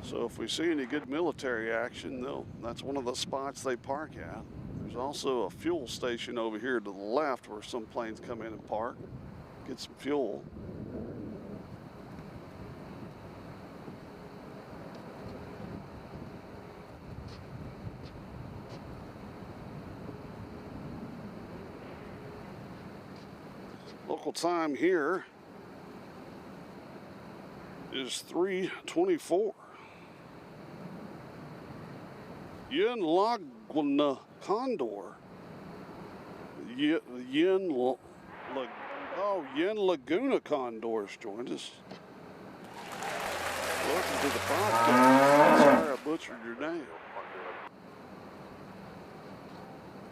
So if we see any good military action, that's one of the spots they park at. There's also a fuel station over here to the left where some planes come in and park, get some fuel. Local time here is 3:24. Yen Laguna Condor. Yen Laguna Condors joined us. Welcome to the podcast. Sorry I butchered your name.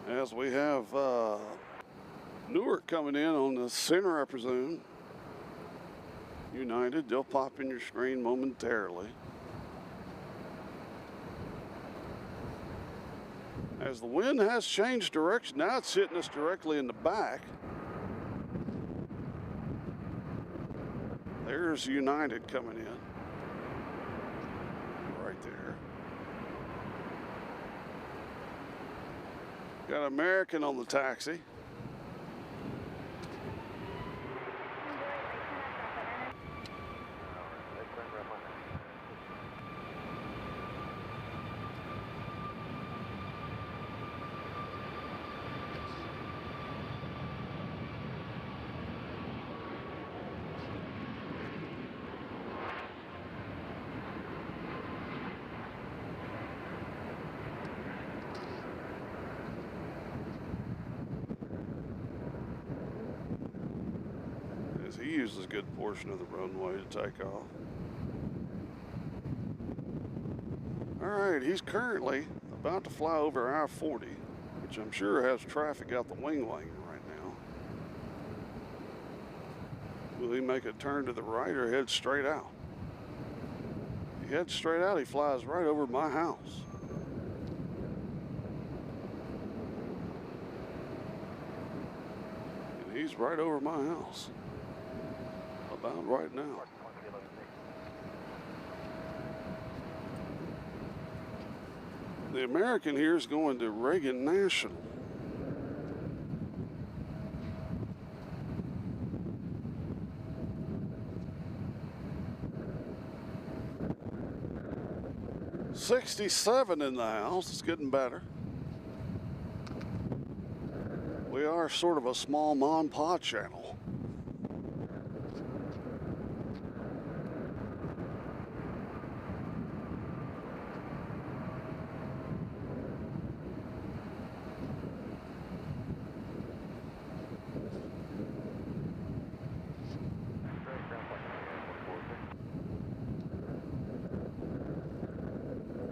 As we have Newark coming in on the center, I presume. United, they'll pop in your screen momentarily. As the wind has changed direction, now it's hitting us directly in the back. There's United coming in. Right there. Got American on the taxi. uses a good portion of the runway to take off. Alright, he's currently about to fly over I-40, which I'm sure has traffic out the wing lane right now. Will he make a turn to the right or head straight out? If he heads straight out, he flies right over my house. And he's right over my house. About right now. The American here is going to Reagan National. '67 in the house. It's getting better. We are sort of a small mom and pop channel.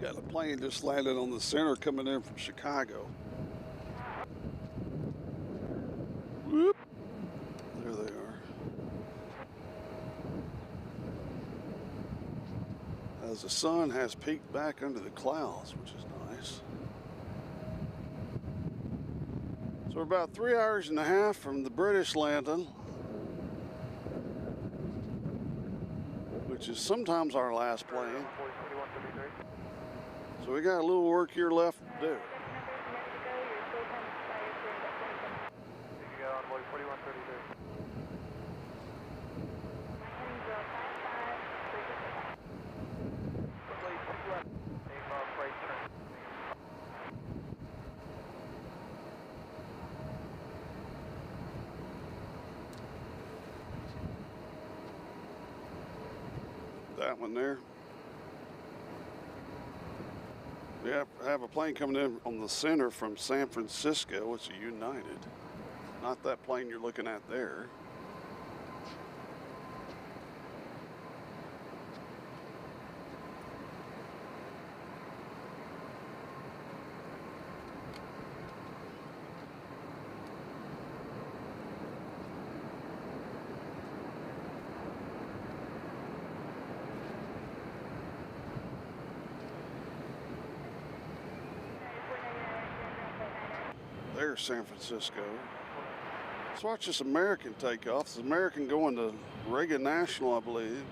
Got a plane just landed on the center coming in from Chicago. Whoop. There they are. As the sun has peeked back under the clouds, which is nice. So we're about 3 hours and a half from the British landing, which is sometimes our last plane. So we got a little work here left to do. That one there. We have a plane coming in on the center from San Francisco. It's a United. Not that plane you're looking at there. There's San Francisco. Let's watch this American take off. This American going to Reagan National, I believe.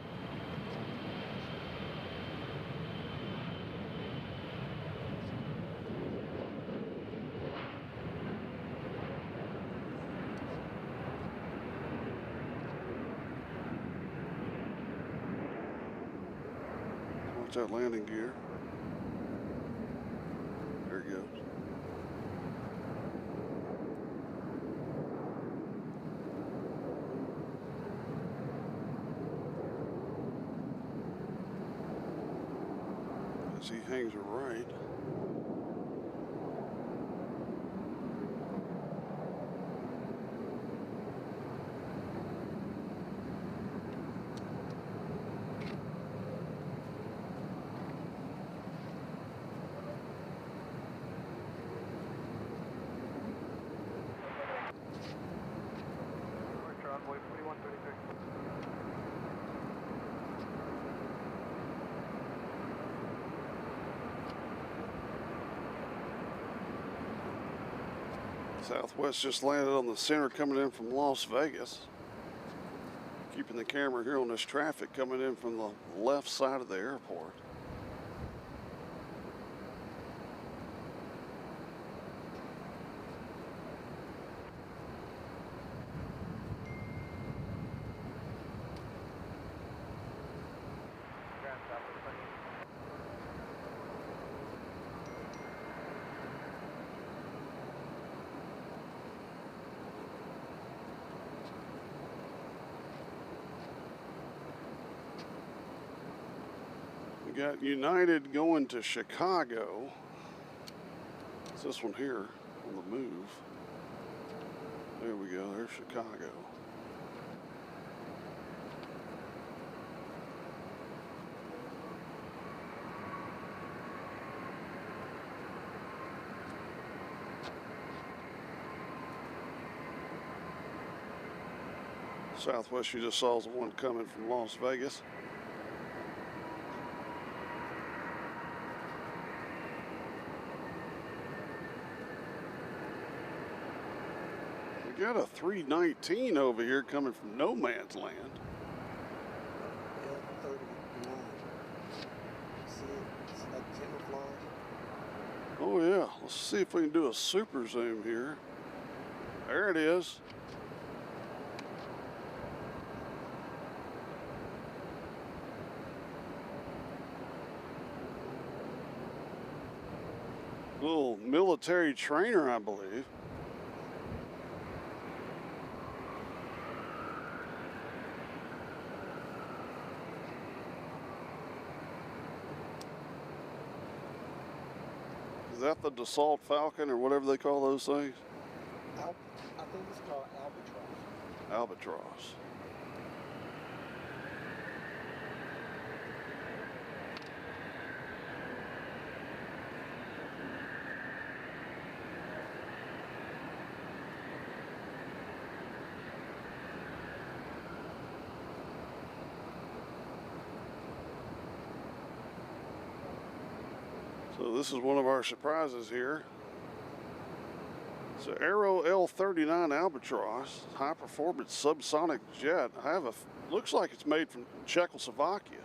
Watch that landing gear. There it goes. He hangs her right. Runway 4133. Southwest just landed on the center coming in from Las Vegas. Keeping the camera here on this traffic coming in from the left side of the airport. We got United going to Chicago. It's this one here on the move. There we go, there's Chicago. Southwest you just saw is the one coming from Las Vegas. We got a 319 over here coming from no man's land. L39. See it? It's like camouflage. Oh yeah, let's see if we can do a super zoom here. There it is. Little military trainer, I believe. Is that the Dassault Falcon or whatever they call those things? I think it's called Albatross. Albatross. So this is one of our surprises here. It's an Aero L39 Albatross, high performance subsonic jet. Looks like it's made from Czechoslovakia.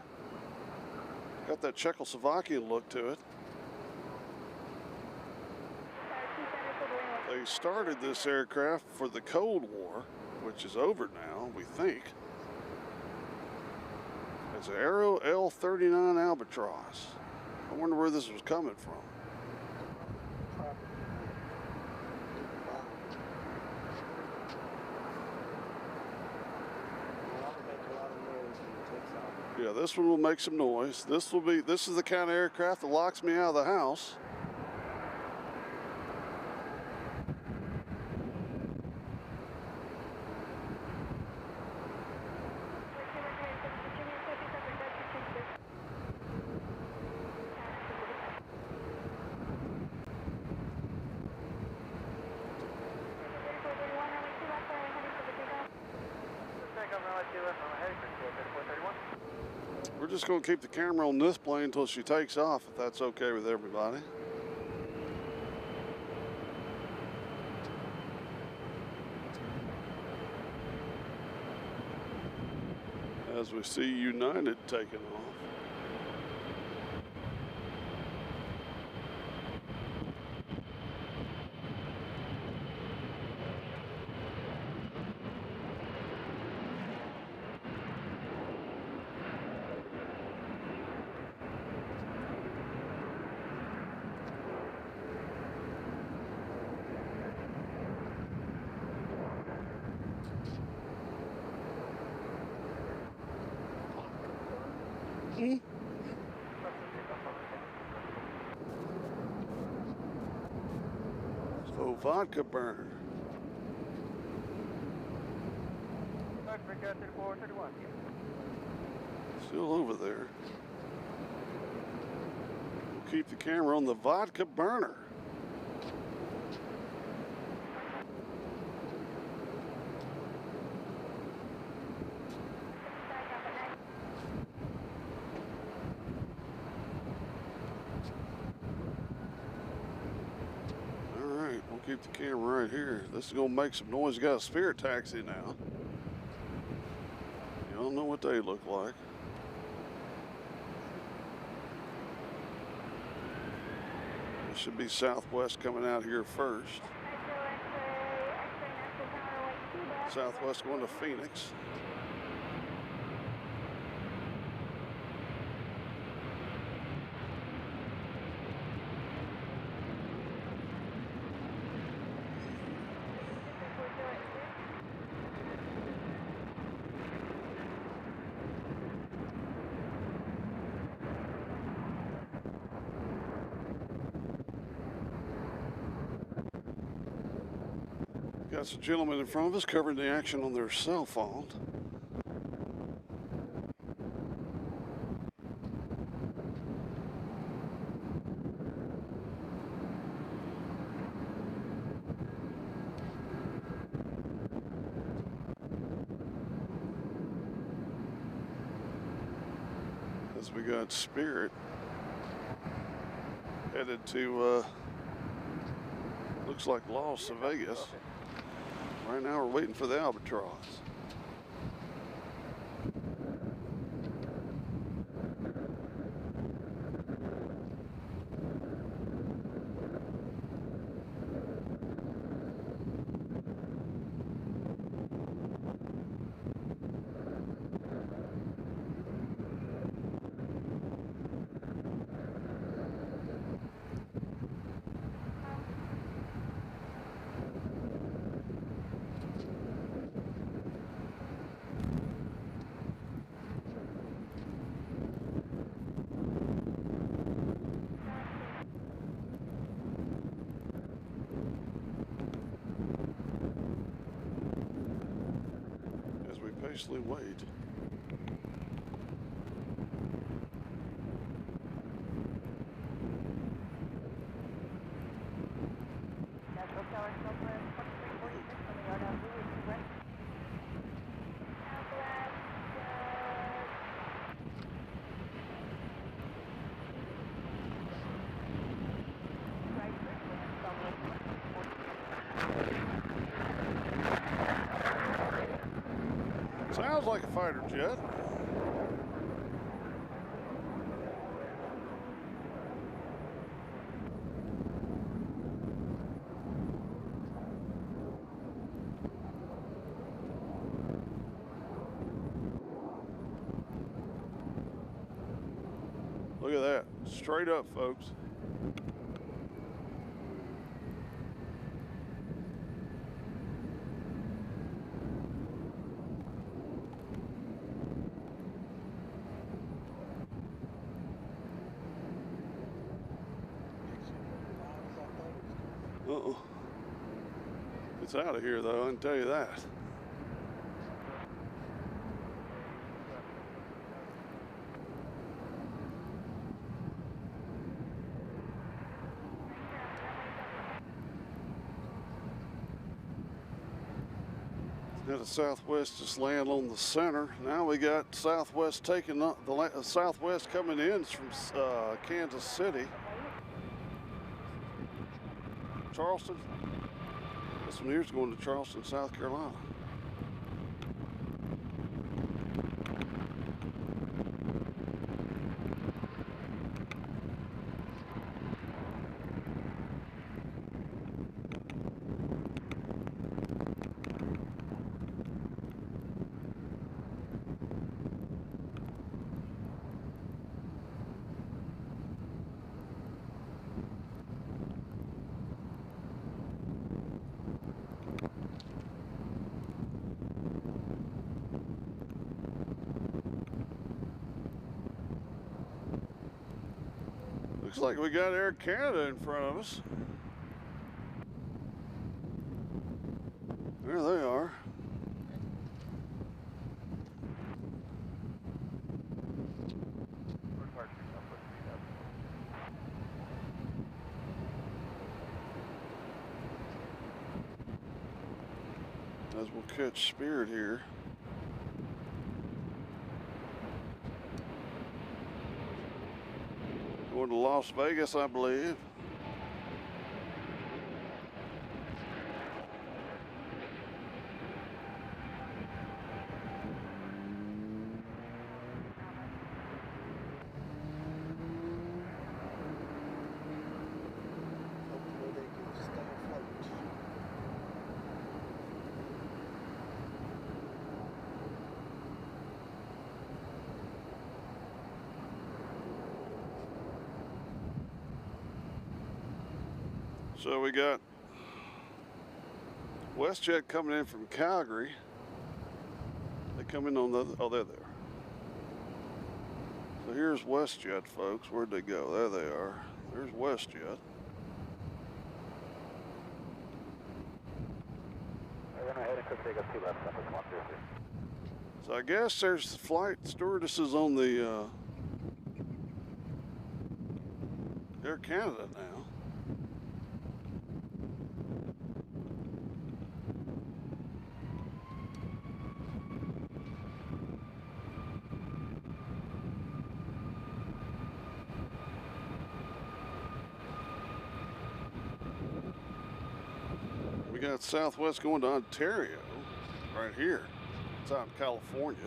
Got that Czechoslovakian look to it. They started this aircraft for the Cold War, which is over now, we think. It's an Aero L39 Albatross. I wonder where this was coming from. Yeah, this one will make some noise. This is the kind of aircraft that locks me out of the house. We're just going to keep the camera on this plane until she takes off, if that's okay with everybody. As we see United taking off. So vodka burner. Still over there. We'll keep the camera on the vodka burner. We'll keep the camera right here. This is gonna make some noise. We got a Spirit taxi now. Y'all know what they look like. This should be Southwest coming out here first. Southwest going to Phoenix. Got some gentlemen in front of us covering the action on their cell phone. As we got Spirit headed to, looks like Las Vegas. Right now we're waiting for the Albatross. Patiently wait. Nashville Tower, Southwest 2346 on the yard out Louis, correct? Sounds like a fighter jet. Look at that. Straight up, folks. Uh-oh. It's out of here, though, I can tell you that. Got a Southwest just land on the center. Now we got Southwest taking up the Southwest coming in from Kansas City. Charleston. This one here's going to Charleston, South Carolina. Looks like we got Air Canada in front of us. There they are. As we'll catch Spirit here. Going to Las Vegas, I believe. Hopefully they can stay afloat. So we got WestJet coming in from Calgary. They come in on the, oh, they're there. So here's WestJet, folks. Where'd they go? There they are. There's WestJet. They're going ahead and could take us 2 left, Southwest 103. So I guess there's flight stewardesses on the Air Canada now. We got Southwest going to Ontario right here. It's out in California.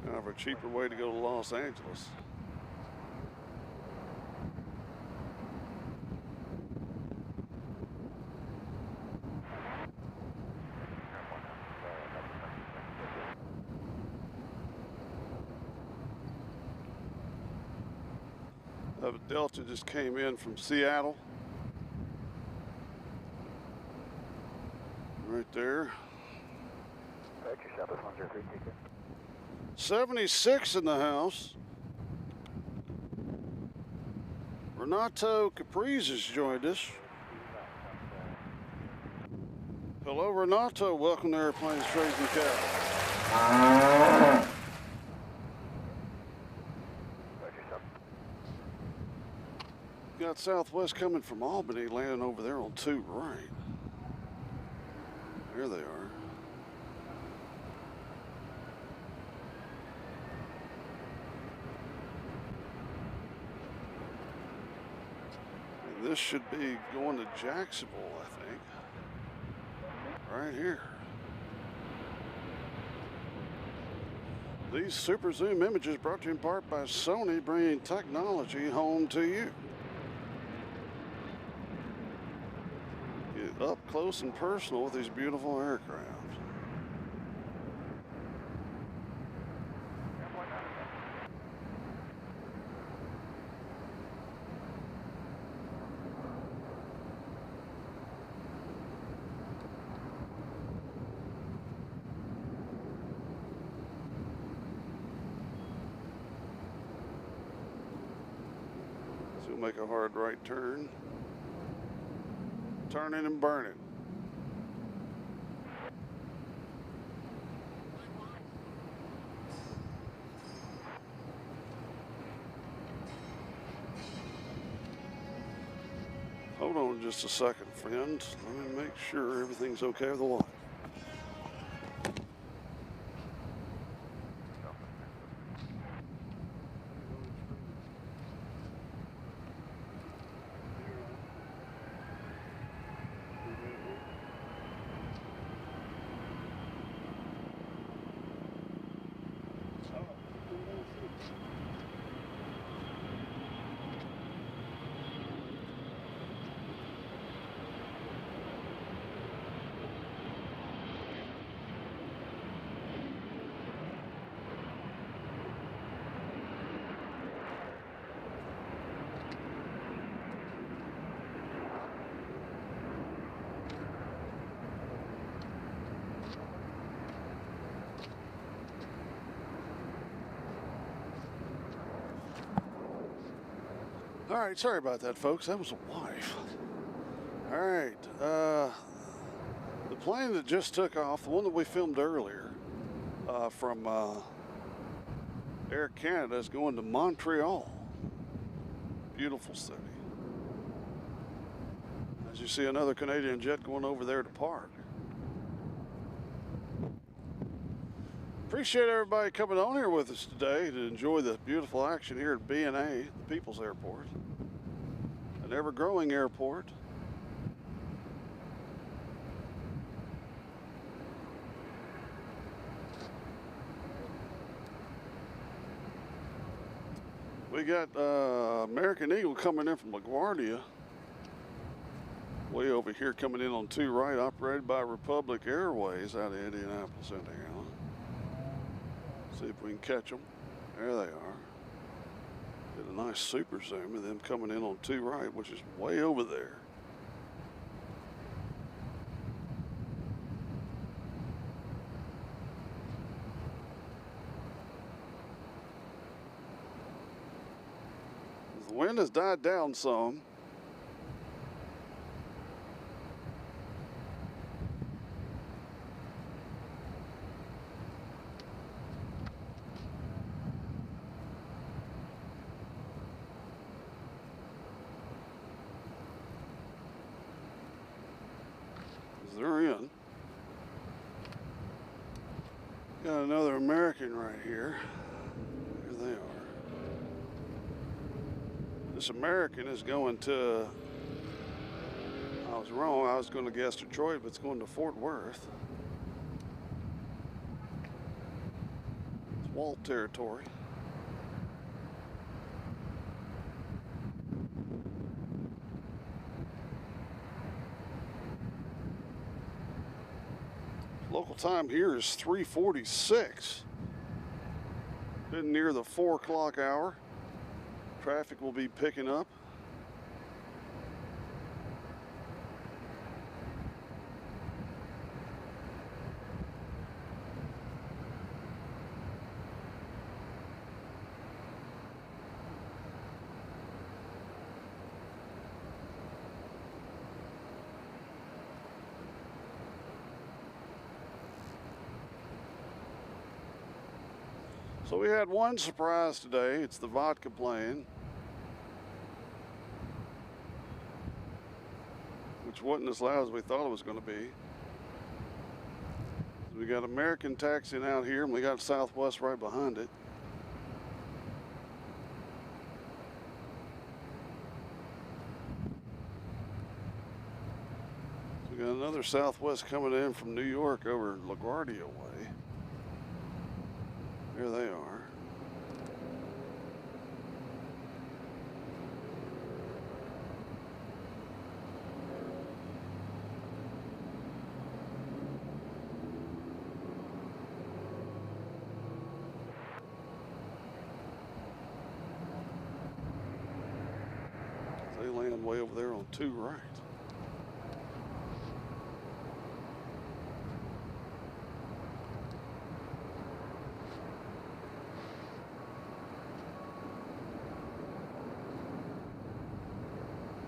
Kind of a cheaper way to go to Los Angeles. Delta just came in from Seattle. Right there. 76 in the house. Renato Capriz has joined us. Hello, Renato. Welcome to Airplanes, Trades, and Cattle. Got Southwest coming from Albany, landing over there on 2 right. There they are. And this should be going to Jacksonville, I think. Right here. These super zoom images brought to you in part by Sony, bringing technology home to you. Get up close and personal with these beautiful aircraft. So we'll make a hard right turn. Turning and burning. Hold on just a second, friends. Let me make sure everything's okay with the water. All right, sorry about that, folks. That was a wife. All right, the plane that just took off, the one that we filmed earlier from Air Canada, is going to Montreal. Beautiful city. As you see, another Canadian jet going over there to park. Appreciate everybody coming on here with us today to enjoy the beautiful action here at KBNA, the People's Airport, an ever-growing airport. We got American Eagle coming in from LaGuardia, way over here, coming in on 2 right, operated by Republic Airways out of Indianapolis, Indiana. See if we can catch them. There they are. Did a nice super zoom of them coming in on 2 right, which is way over there. The wind has died down some. Got another American right here. Here they are. This American is going to, I was wrong, I was going to guess Detroit, but it's going to Fort Worth. It's Walt territory. Local time here is 3:46. Getting near the 4 o'clock hour. Traffic will be picking up. So we had one surprise today. It's the vodka playing, which wasn't as loud as we thought it was going to be. We got American taxiing out here, and we got Southwest right behind it. So we got another Southwest coming in from New York over LaGuardia way. There they are. They land way over there on 2 right.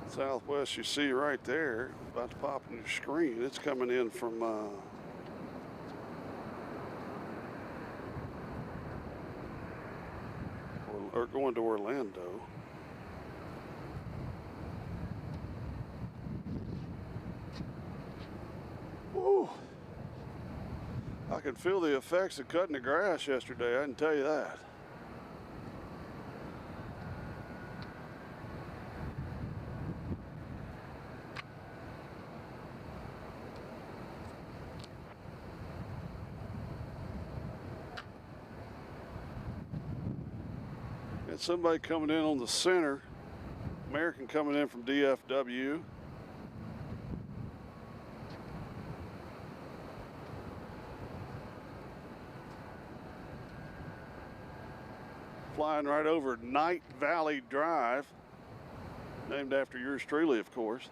Southwest you see right there, about to pop on your screen. It's coming in from or going to Orlando. Woo! I could feel the effects of cutting the grass yesterday, I can tell you that. Got somebody coming in on the center. American coming in from DFW. Flying right over Night Valley Drive, named after yours truly, of course.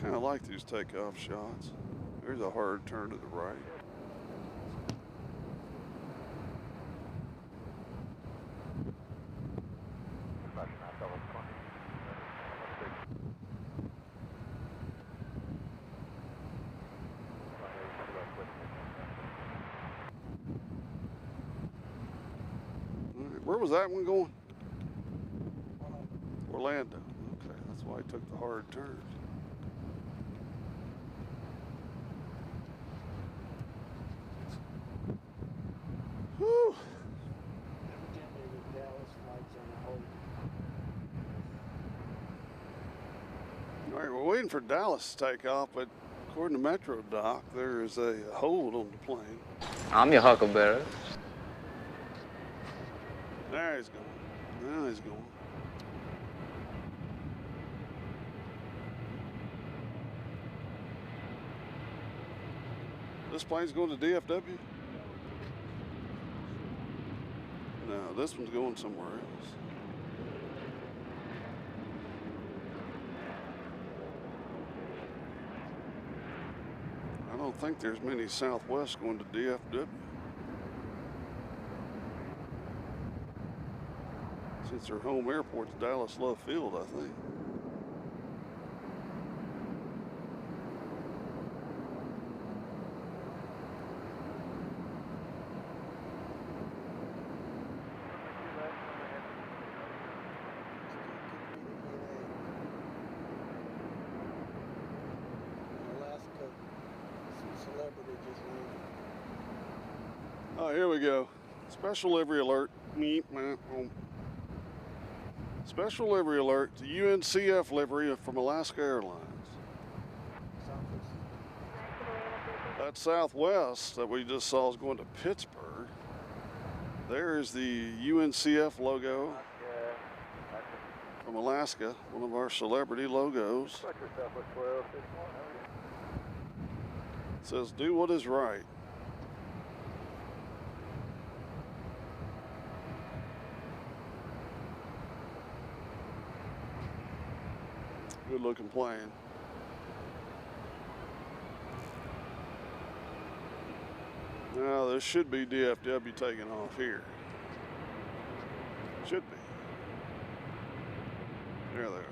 Kind of like these takeoff shots. There's a hard turn to the right. Where was that one going? Orlando. Okay, that's why he took the hard turns. Whew. Evidently the Dallas flight's on hold. All right, we're waiting for Dallas to take off, but of According to Metro Doc, there is a hold on the plane. I'm your huckleberry. There he's going. Now he's going. This plane's going to DFW? No, this one's going somewhere else. I don't think there's many Southwest going to DFW. Since their home airport's Dallas Love Field, I think. Alaska, some celebrity just landed. Oh, here we go. Special livery alert. Special livery alert to UNCF livery from Alaska Airlines. That Southwest that we just saw is going to Pittsburgh. There's the UNCF logo from Alaska, one of our celebrity logos. It says, do what is right. Good looking plane. Now there should be DFW taking off here. Should be. There they are.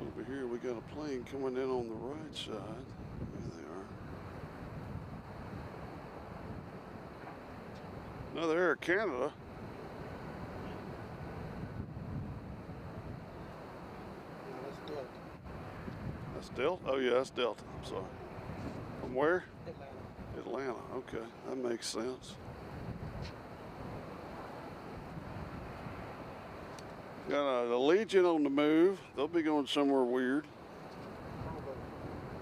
Over here we got a plane coming in on the right side. There they are. Another Air Canada. No, that's Delta. That's Delta? Oh yeah, that's Delta. I'm sorry. From where? Atlanta. Atlanta. Okay, that makes sense. Got a Legion on the move. They'll be going somewhere weird.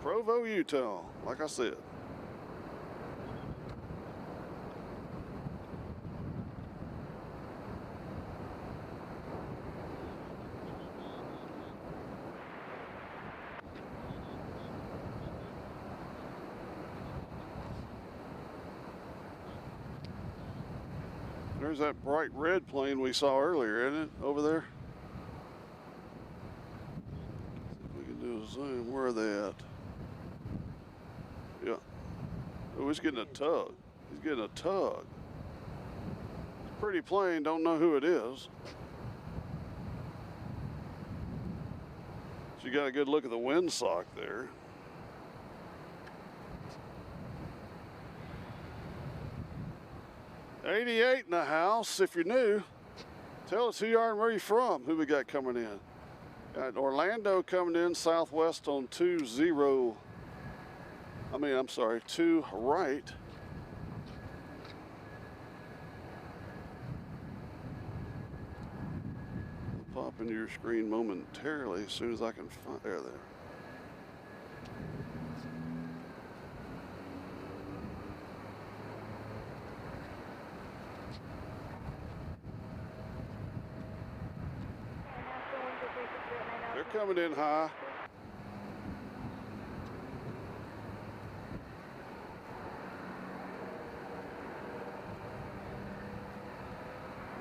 Provo, Utah, like I said. There's that bright red plane we saw earlier, isn't it? Over there. See if we can do a zoom. Where are they at? Yeah. Oh, he's getting a tug. He's getting a tug. It's a pretty plane. Don't know who it is. So you got a good look at the windsock there. '88 in the house. If you're new, tell us who you are and where you're from. Who we got coming in? Got Orlando coming in Southwest on 2 right. pop into your screen momentarily as soon as I can find. There. They're coming in high.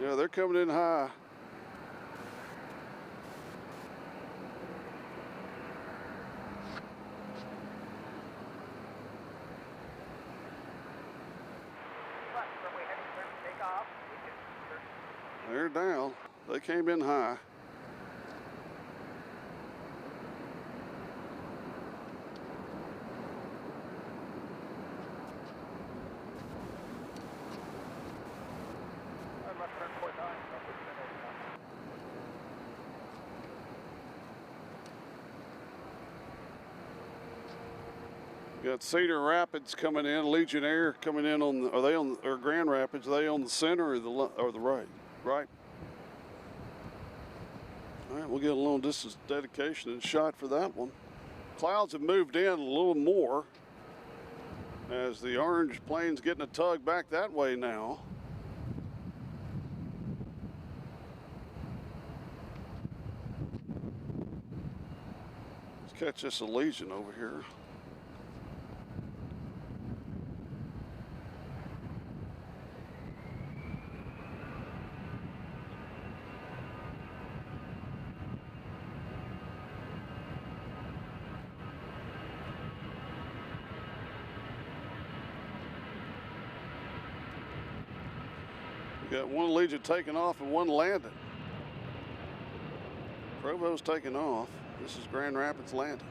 Yeah, they're coming in high. They're down. They came in high. Got Cedar Rapids coming in, Legionnaire coming in on the, are they on, or Grand Rapids, are they on the center or the right? Right. All right, we'll get a long distance dedication and shot for that one. Clouds have moved in a little more as the orange plane's getting a tug back that way now. Let's catch this Legion over here. We got one Legion taking off and one landing. Provo's taking off. This is Grand Rapids landing.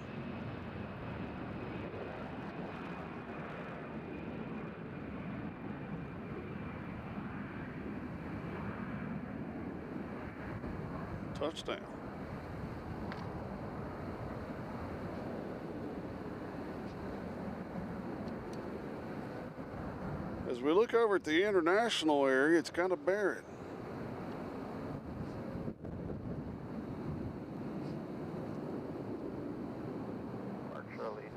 Touchdown. As we look over at the international area, it's kind of barren. Mark Charlie at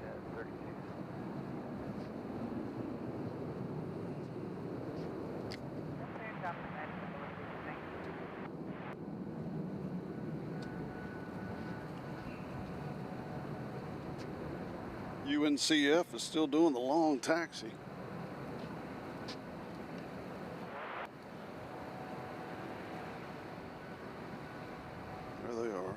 32. UNCF is still doing the long taxi. There they are.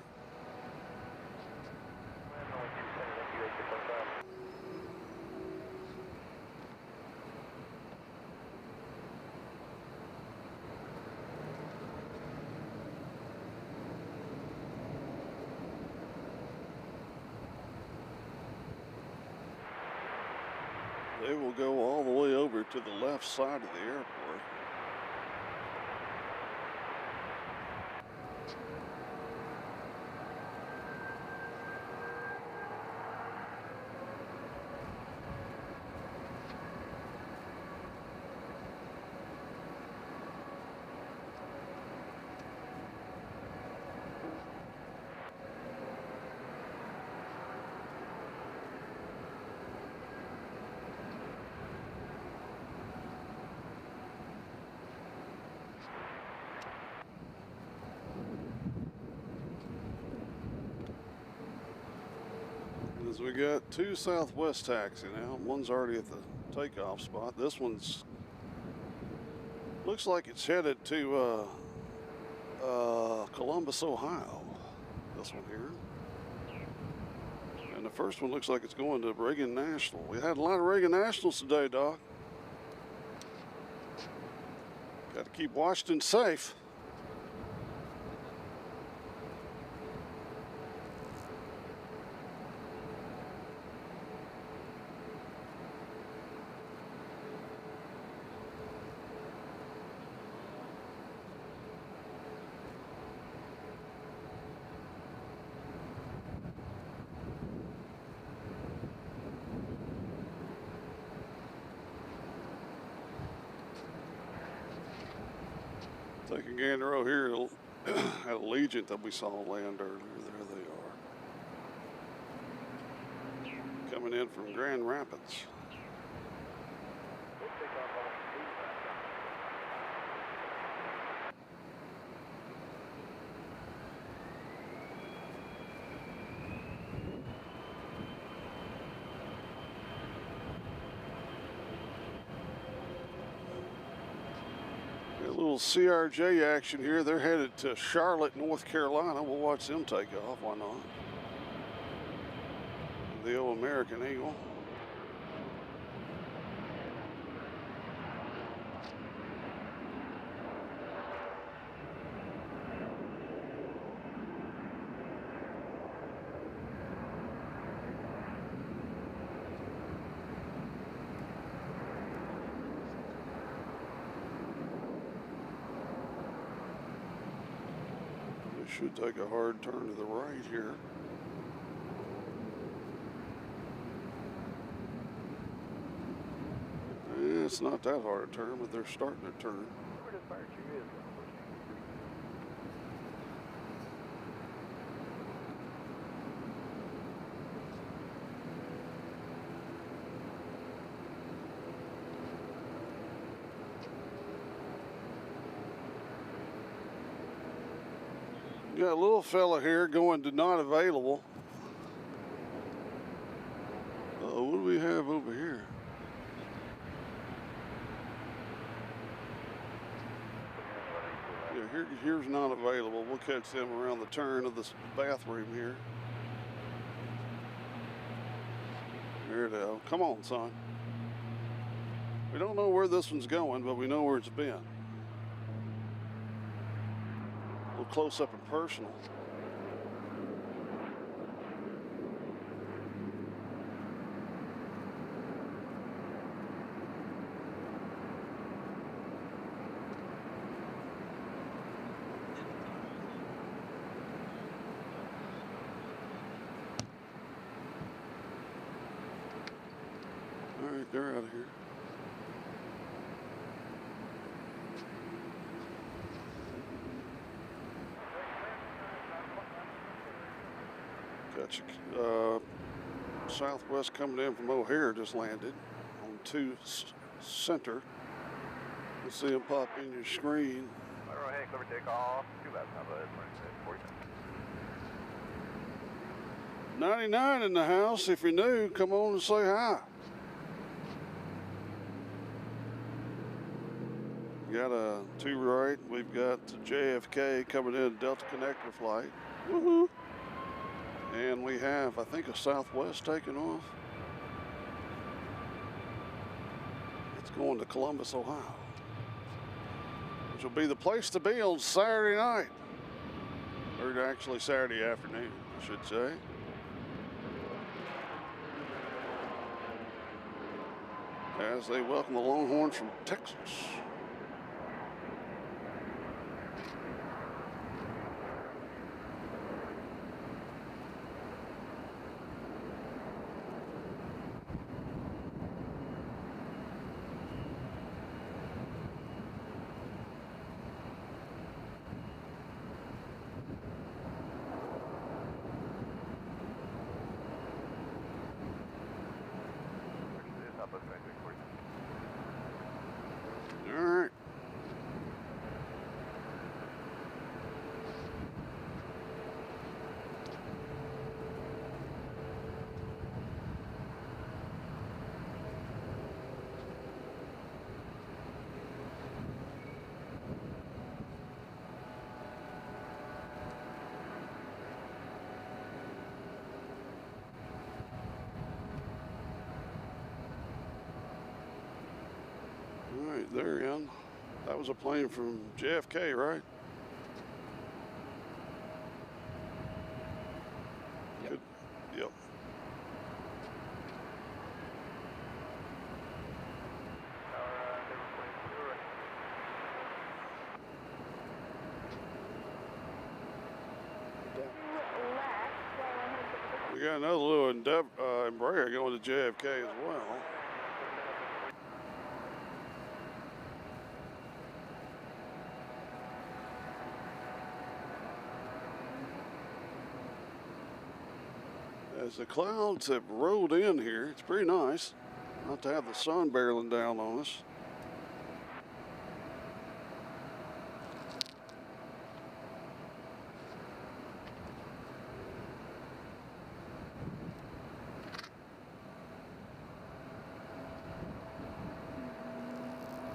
They will go all the way over to the left side of the airport. As we got two Southwest taxi now. One's already at the takeoff spot. This one's looks like it's headed to Columbus, Ohio. This one here. And the first one looks like it's going to Reagan National. We had a lot of Reagan Nationals today, Doc. Got to keep Washington safe. Take a gander over here. At Allegiant that we saw land earlier. There they are. Coming in from Grand Rapids. We'll take off on speed right now. A little CRJ action here. They're headed to Charlotte, North Carolina. We'll watch them take off. Why not? The old American Eagle. Should take a hard turn to the right here. It's not that hard a turn, but they're starting to turn. Where the fire chief is. Got a little fella here going to not available. What do we have over here? Yeah, here's not available. We'll catch them around the turn of this bathroom here. There it is. Come on, son. We don't know where this one's going, but we know where it's been. A little close up and personal. All right, they're out of here. Gotcha. Southwest coming in from O'Hare just landed on 2 center. You'll see them pop in your screen. All right, clever takeoff. 2 laps now, bud. 40 minutes. 99 in the house. If you're new, come on and say hi. Got a 2 right. We've got JFK coming in, Delta Connector flight. Woohoo! And we have, I think, a Southwest taking off. It's going to Columbus, Ohio, which will be the place to be on Saturday night. Or actually Saturday afternoon, I should say. As they welcome the Longhorns from Texas. All right. All right, they're in. That was a plane from JFK, right? Yep. Good. Yep. We got another little Embraer going to JFK as well. As the clouds have rolled in here, it's pretty nice not to have the sun barreling down on us.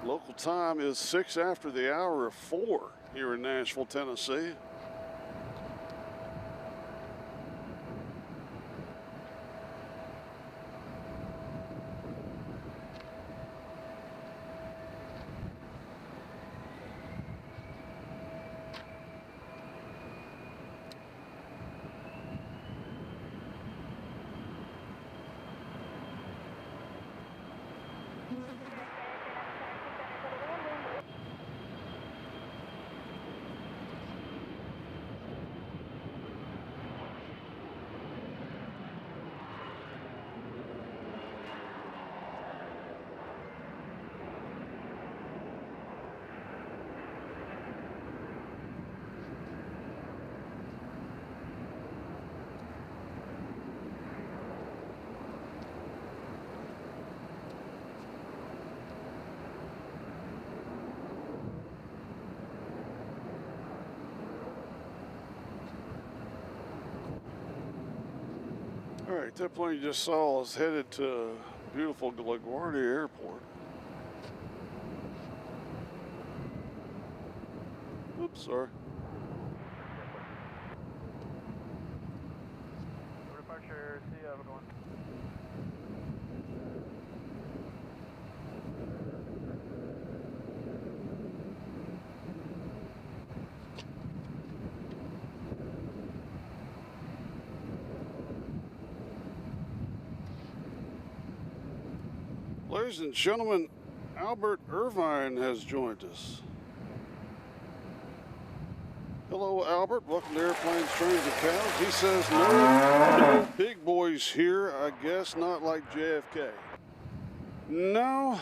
Local time is 6 after the hour of 4 here in Nashville, Tennessee. All right, that plane you just saw is headed to beautiful LaGuardia Airport. Oops, sorry. Departure, see you, have a good one. Ladies and gentlemen, Albert Irvine has joined us. Hello, Albert. Welcome to Airplanes, Trains, and Cows. He says no big boys here. I guess not like JFK. No.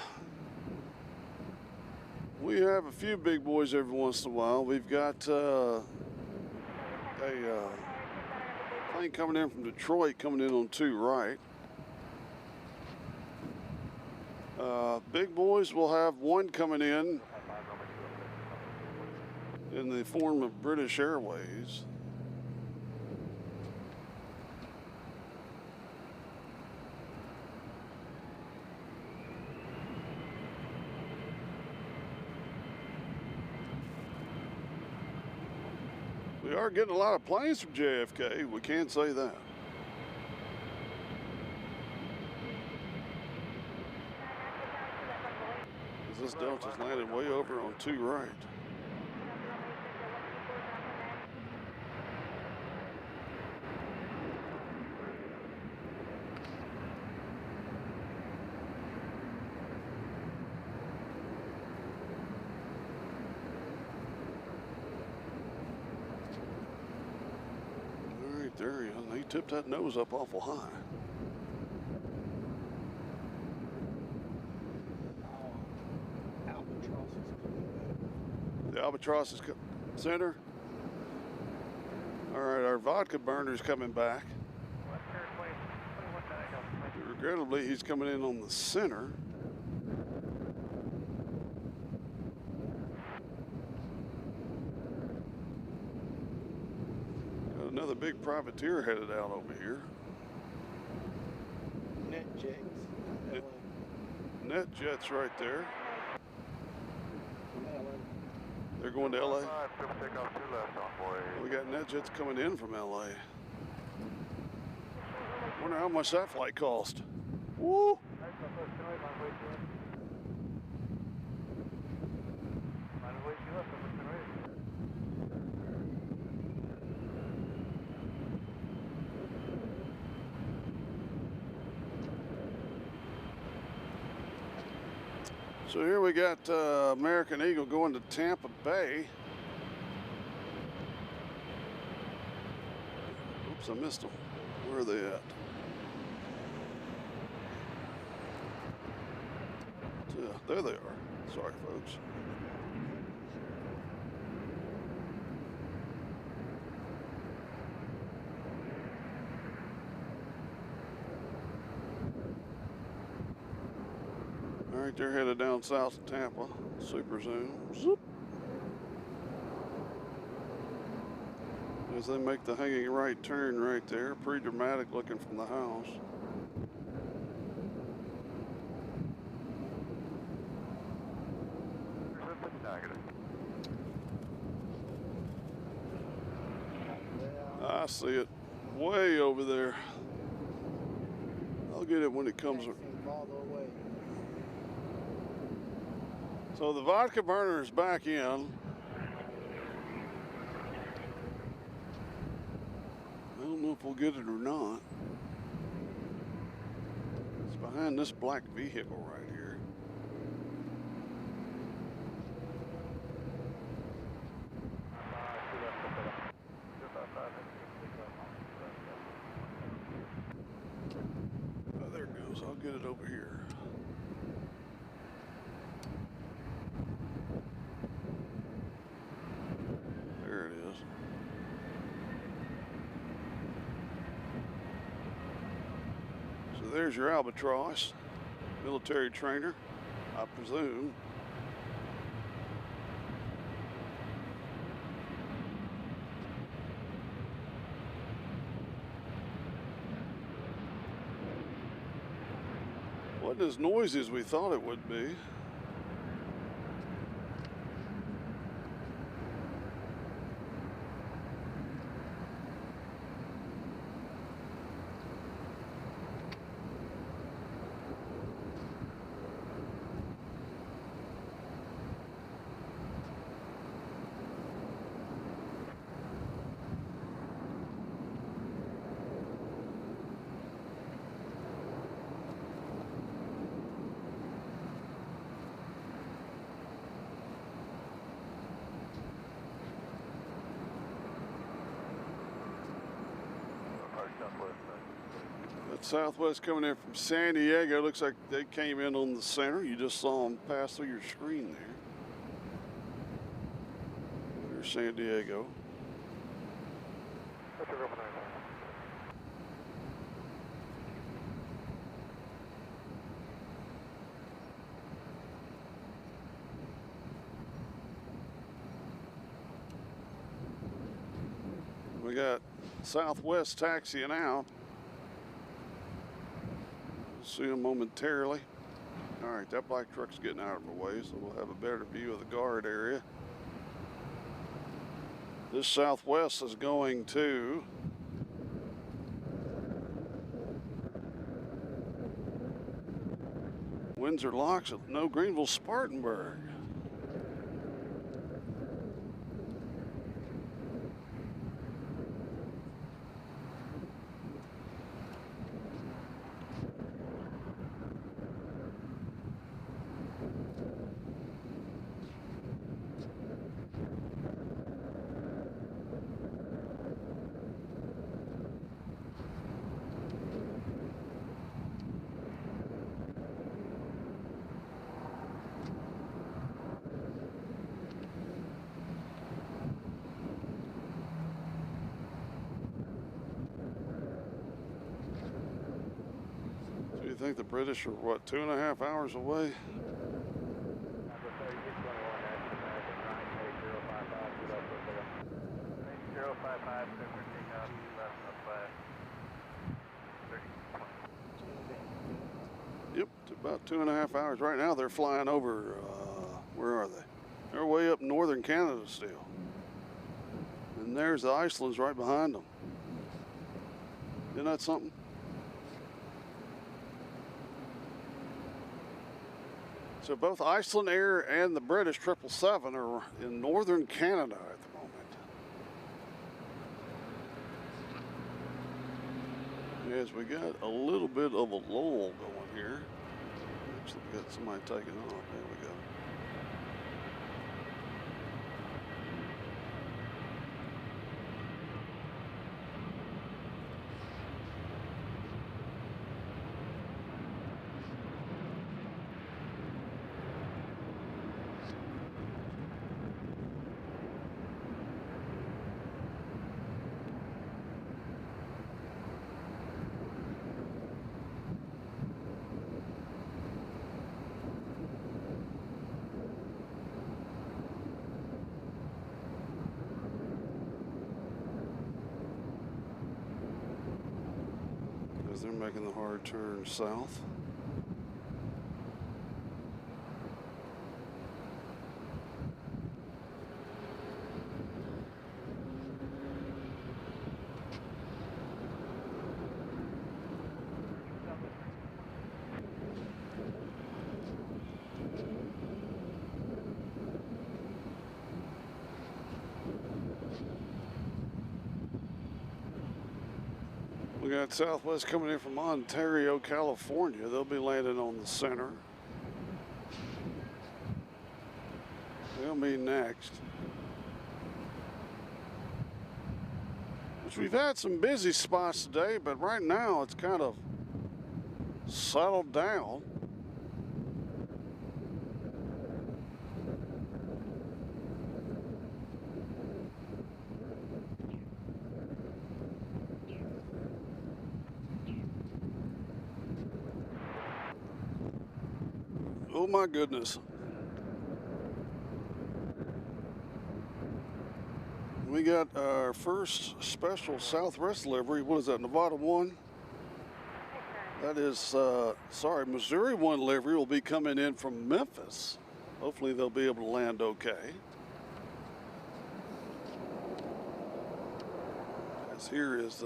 We have a few big boys every once in a while. We've got a plane coming in from Detroit, coming in on 2 right. Big boys will have one coming in the form of British Airways. We are getting a lot of planes from JFK, we can't say that. This Delta's landed way over on 2 right. All right, there he is. He tipped that nose up awful high. The Albatross is center. All right, our vodka burner's coming back. Regrettably, he's coming in on the center. Got another big privateer headed out over here. NetJet's right there. They're going to LA. We got NetJets coming in from LA. Wonder how much that flight cost. Woo! So here we got American Eagle going to Tampa Bay. Oops, I missed them. Where are they at? Yeah, there they are. Sorry, folks. right, they're headed down south of Tampa. Super zoom. Zoop. As they make the hanging right turn right there. Pretty dramatic looking from the house. Negative. I see it way over there. I'll get it when it comes. Can't see farther away. So the vodka burner is back in. I don't know if we'll get it or not. It's behind this black vehicle right here. Oh, there it goes. I'll get it over here. There it is. So there's your albatross, military trainer, I presume. Wasn't as noisy as we thought it would be. That Southwest coming in from San Diego. Looks like they came in on the center. You just saw them pass through your screen there. There's San Diego. We got Southwest taxiing out. We'll see them momentarily. All right, that black truck's getting out of the way, so we'll have a better view of the guard area. This Southwest is going to Windsor Locks, no Greenville Spartanburg. You think the British are, what, 2.5 hours away? Yep, it's about 2.5 hours. Right now they're flying over, where are they? They're way up in northern Canada still. And there's the Iceland's right behind them. Isn't that something? So both Iceland Air and the British 777 are in northern Canada at the moment. As we got a little bit of a lull going here. Actually, we got somebody taking off. There we go. as they're making the hard turn south. We got Southwest coming in from Ontario, California. They'll be landing on the center. They'll be next. Which we've had some busy spots today, but right now it's kind of settled down. Oh my goodness. We got our first special Southwest delivery. What is that, Nevada 1? That is, Missouri 1 delivery will be coming in from Memphis. Hopefully they'll be able to land okay. As here is,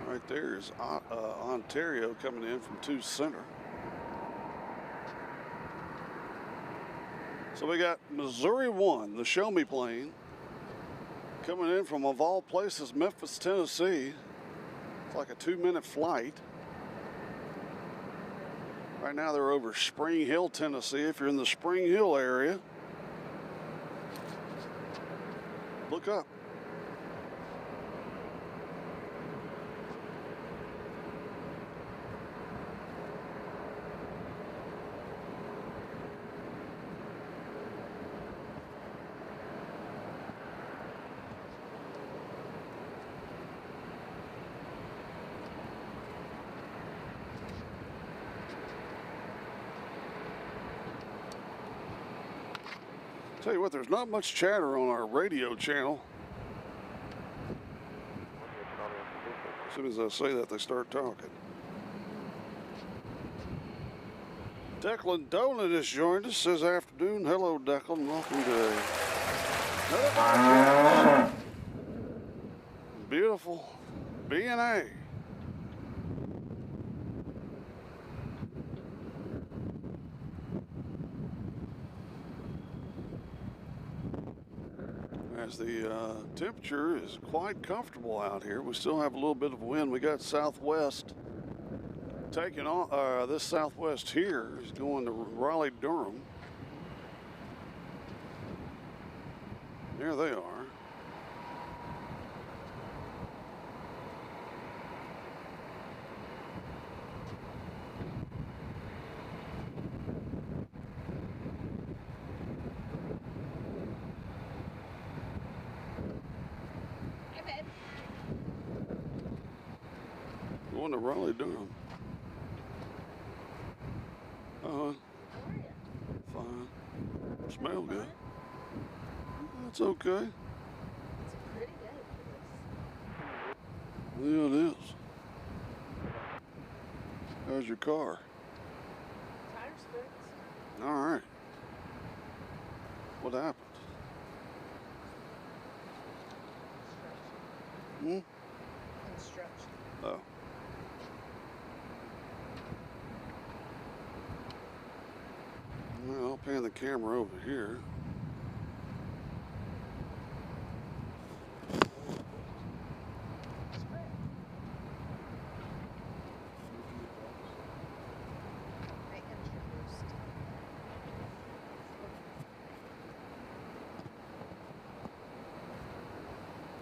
right there is Ontario coming in from 2 Center. So we got Missouri 1, the Show Me plane, coming in from, of all places, Memphis, Tennessee. It's like a 2-minute flight. Right now they're over Spring Hill, Tennessee. If you're in the Spring Hill area, look up. Tell you what, there's not much chatter on our radio channel. As soon as I say that, they start talking. Declan Dolan has joined us this afternoon. Hello, Declan. Welcome to another podcast. Beautiful KBNA. As the temperature is quite comfortable out here. We still have a little bit of wind. We got Southwest taking on, this Southwest here is going to Raleigh, Durham. There they are. Going to Raleigh, Durham. Fine. Smell good. That's okay. It's a pretty day for this. Yeah, it is. How's your car? Tires fixed. All right. What happened? Construction. Oh. Well, I'll pan the camera over here. I introduced.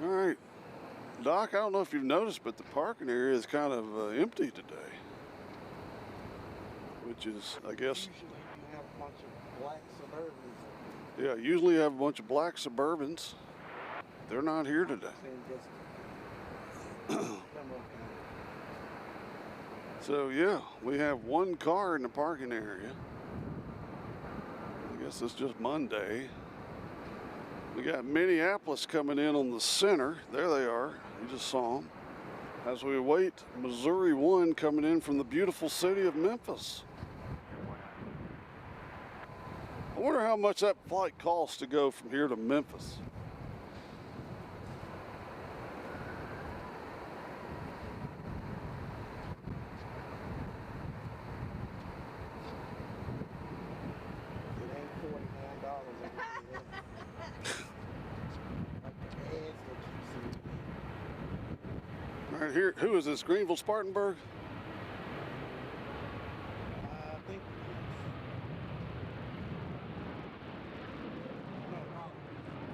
All right. Doc, I don't know if you've noticed, but the parking area is kind of empty today. Which is, I guess... Usually you have a bunch of black Suburbans. Yeah, usually you have a bunch of black Suburbans. They're not here today. Saying just come up So yeah, we have one car in the parking area. I guess it's just Monday. We got Minneapolis coming in on the center. There they are. You just saw them. as we await Missouri 1 coming in from the beautiful city of Memphis. I wonder how much that flight costs to go from here to Memphis. It ain't $49 every day. Like the ads that you see. Right here, who is this? Greenville Spartanburg? I think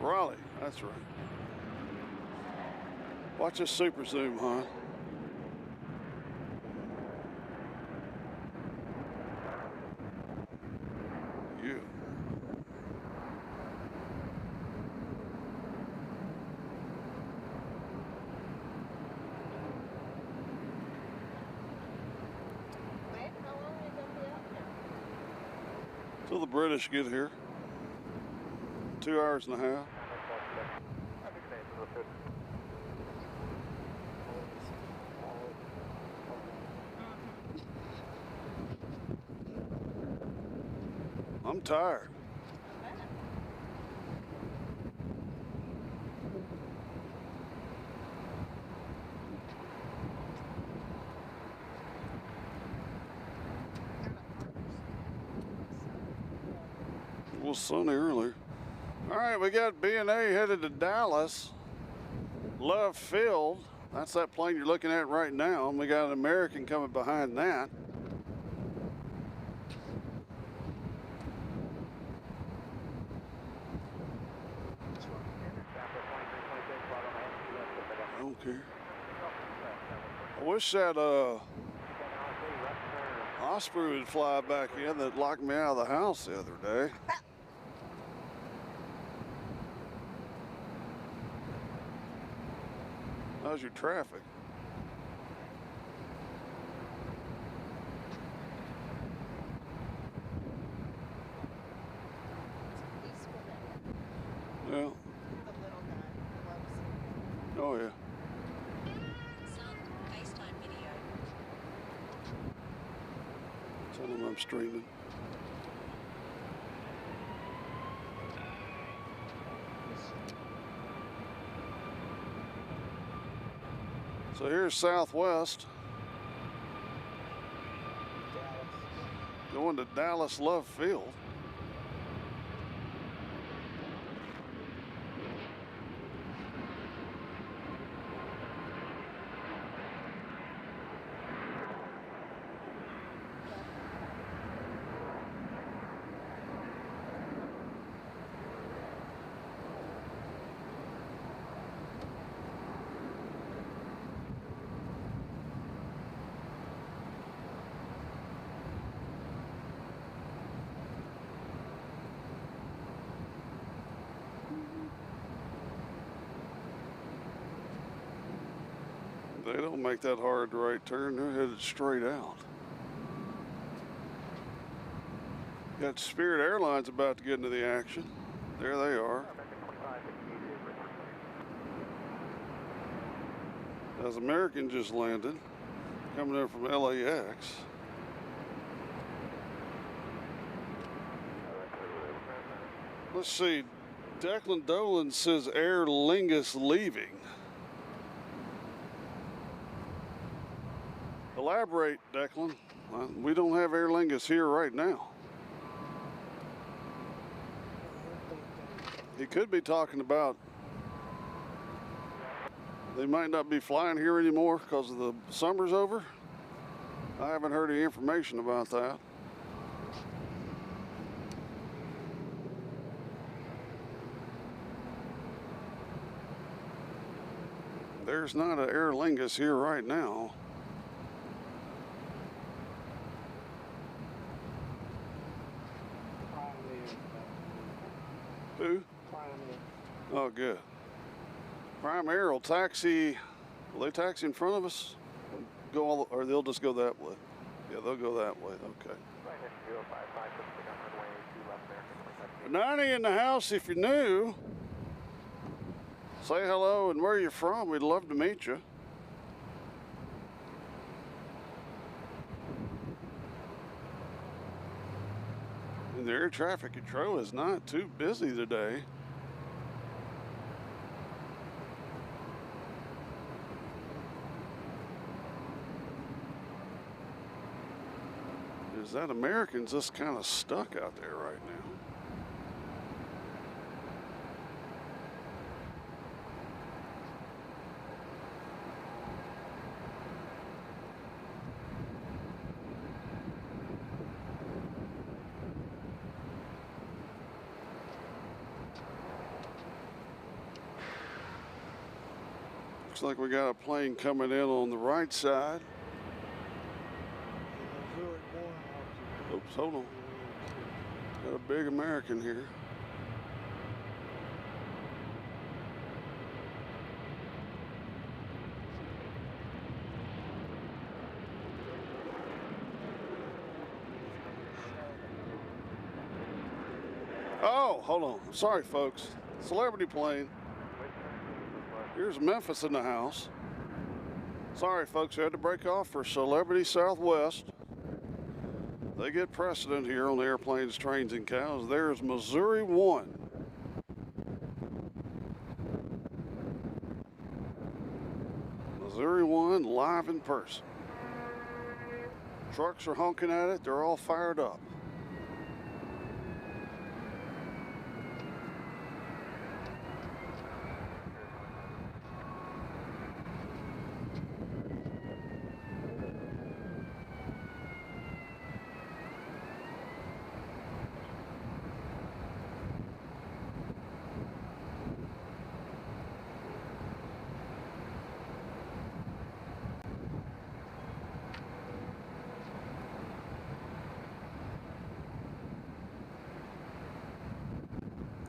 Raleigh, that's right. Watch this super zoom, huh? Yeah. Wait, how long are you going to be out there? Till the British get here. 2 hours and a half. I'm tired. It was sunny earlier. All right, we got BNA headed to Dallas. Love Field. That's that plane you're looking at right now. And we got an American coming behind that. I don't care. I wish that Osprey would fly back in that locked me out of the house the other day. How's your traffic? Peaceful day. Well, The little guy loves it. oh yeah. Some FaceTime video. Tell them I'm streaming. So here's Southwest Dallas. going to Dallas Love Field. They don't make that hard right turn. They're headed straight out. Got Spirit Airlines about to get into the action. There they are. As American just landed, coming in from LAX. Let's see. Declan Dolan says Aer Lingus leaving. Elaborate, Declan. We don't have Aer Lingus here right now. He could be talking about they might not be flying here anymore because of the summer's over. I haven't heard any information about that. There's not an Aer Lingus here right now. Who? Oh, good. Prime Air will taxi. Will they taxi in front of us? Go all, or they'll just go that way. Yeah, they'll go that way. Okay. 90 in the house. If you're new, say hello and where you're from. We'd love to meet you. And the air traffic control is not too busy today. Is that American's just kind of stuck out there right now? Looks like we got a plane coming in on the right side. Oops, hold on. Got a big American here. Oh, hold on. Sorry, folks. Celebrity plane. Here's Memphis in the house. Sorry, folks. We had to break off for Celebrity Southwest. They get precedent here on the airplanes, trains, and cows. There's Missouri 1. Missouri 1 live in person. Trucks are honking at it. They're all fired up.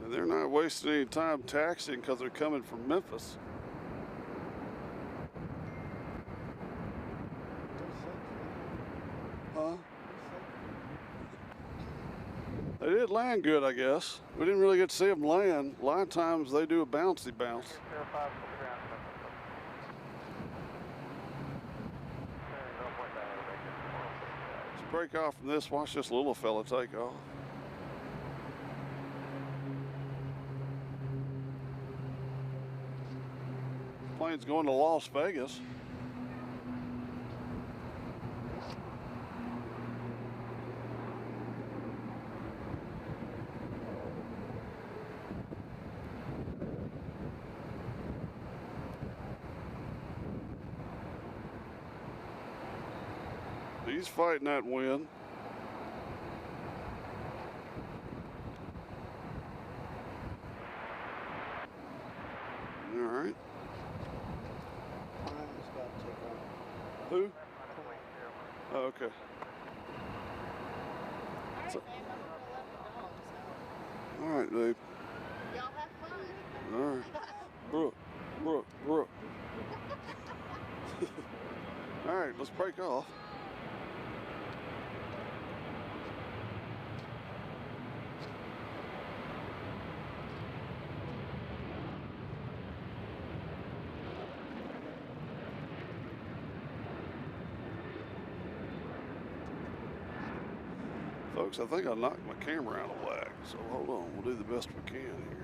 And they're not wasting any time taxiing because they're coming from Memphis. Huh? They did land good, I guess. We didn't really get to see them land. A lot of times they do a bouncy bounce. Let's break off from this. Watch this little fella take off. Plane's going to Las Vegas. He's fighting that wind. All right. Who? Oh, okay. So, all right, Dave. Y'all have fun. All right. Brooke. All right, let's break off. Folks, I think I knocked my camera out of whack, so hold on, we'll do the best we can here.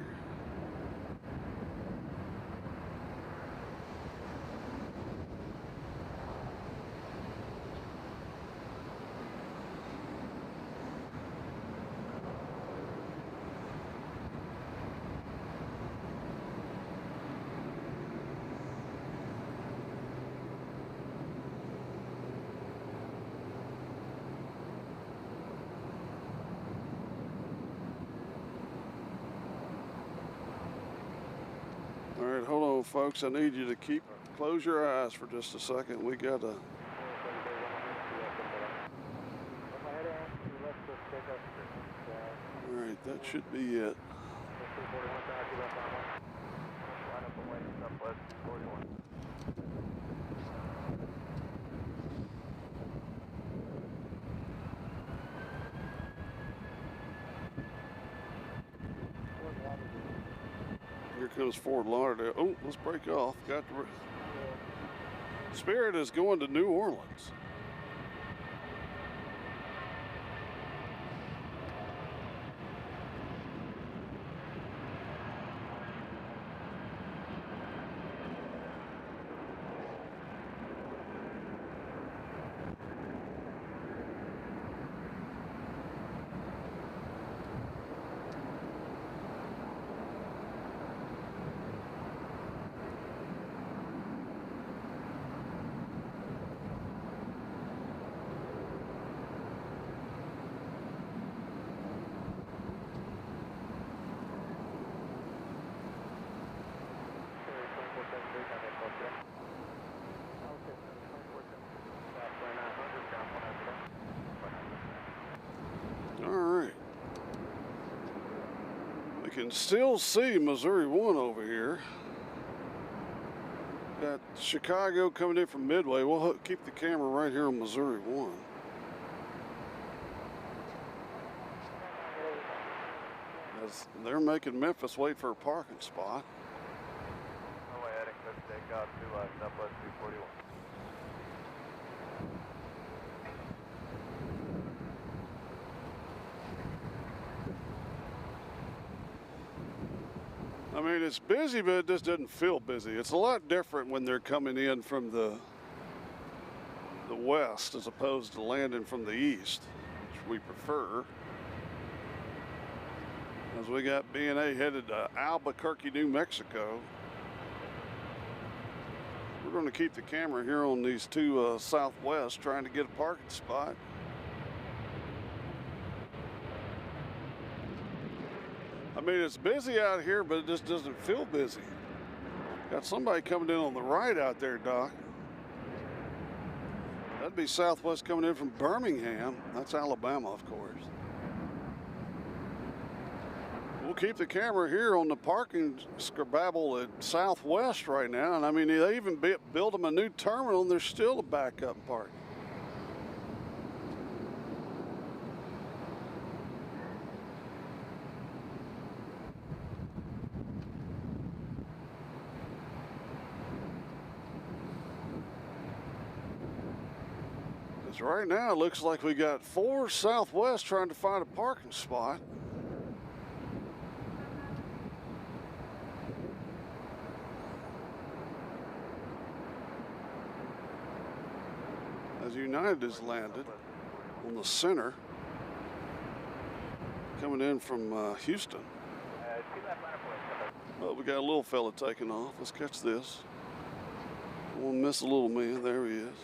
All right, hold on, folks. I need you to close your eyes for just a second. We got to. All right, that should be it. Here comes Fort Lauderdale. Oh, let's break off. Got the Spirit is going to New Orleans. can still see Missouri 1 over here. Got Chicago coming in from Midway. We'll keep the camera right here on Missouri 1. As they're making Memphis wait for a parking spot. Runway heading clear for takeoff to Southwest 241. I mean, it's busy, but it just doesn't feel busy. It's a lot different when they're coming in from the west as opposed to landing from the east, which we prefer. As we got BNA headed to Albuquerque, New Mexico. We're going to keep the camera here on these two southwest, trying to get a parking spot. I mean, it's busy out here, but it just doesn't feel busy. Got somebody coming in on the right out there, Doc. That'd be Southwest coming in from Birmingham. That's Alabama, of course. We'll keep the camera here on the parking skerbabble at Southwest right now. And I mean, they even built them a new terminal and they're still a backup park. Because right now it looks like we got 4 Southwest trying to find a parking spot. As United has landed on the center, coming in from Houston. Well, we got a little fella taking off. Let's catch this. Won't miss a little man. There he is.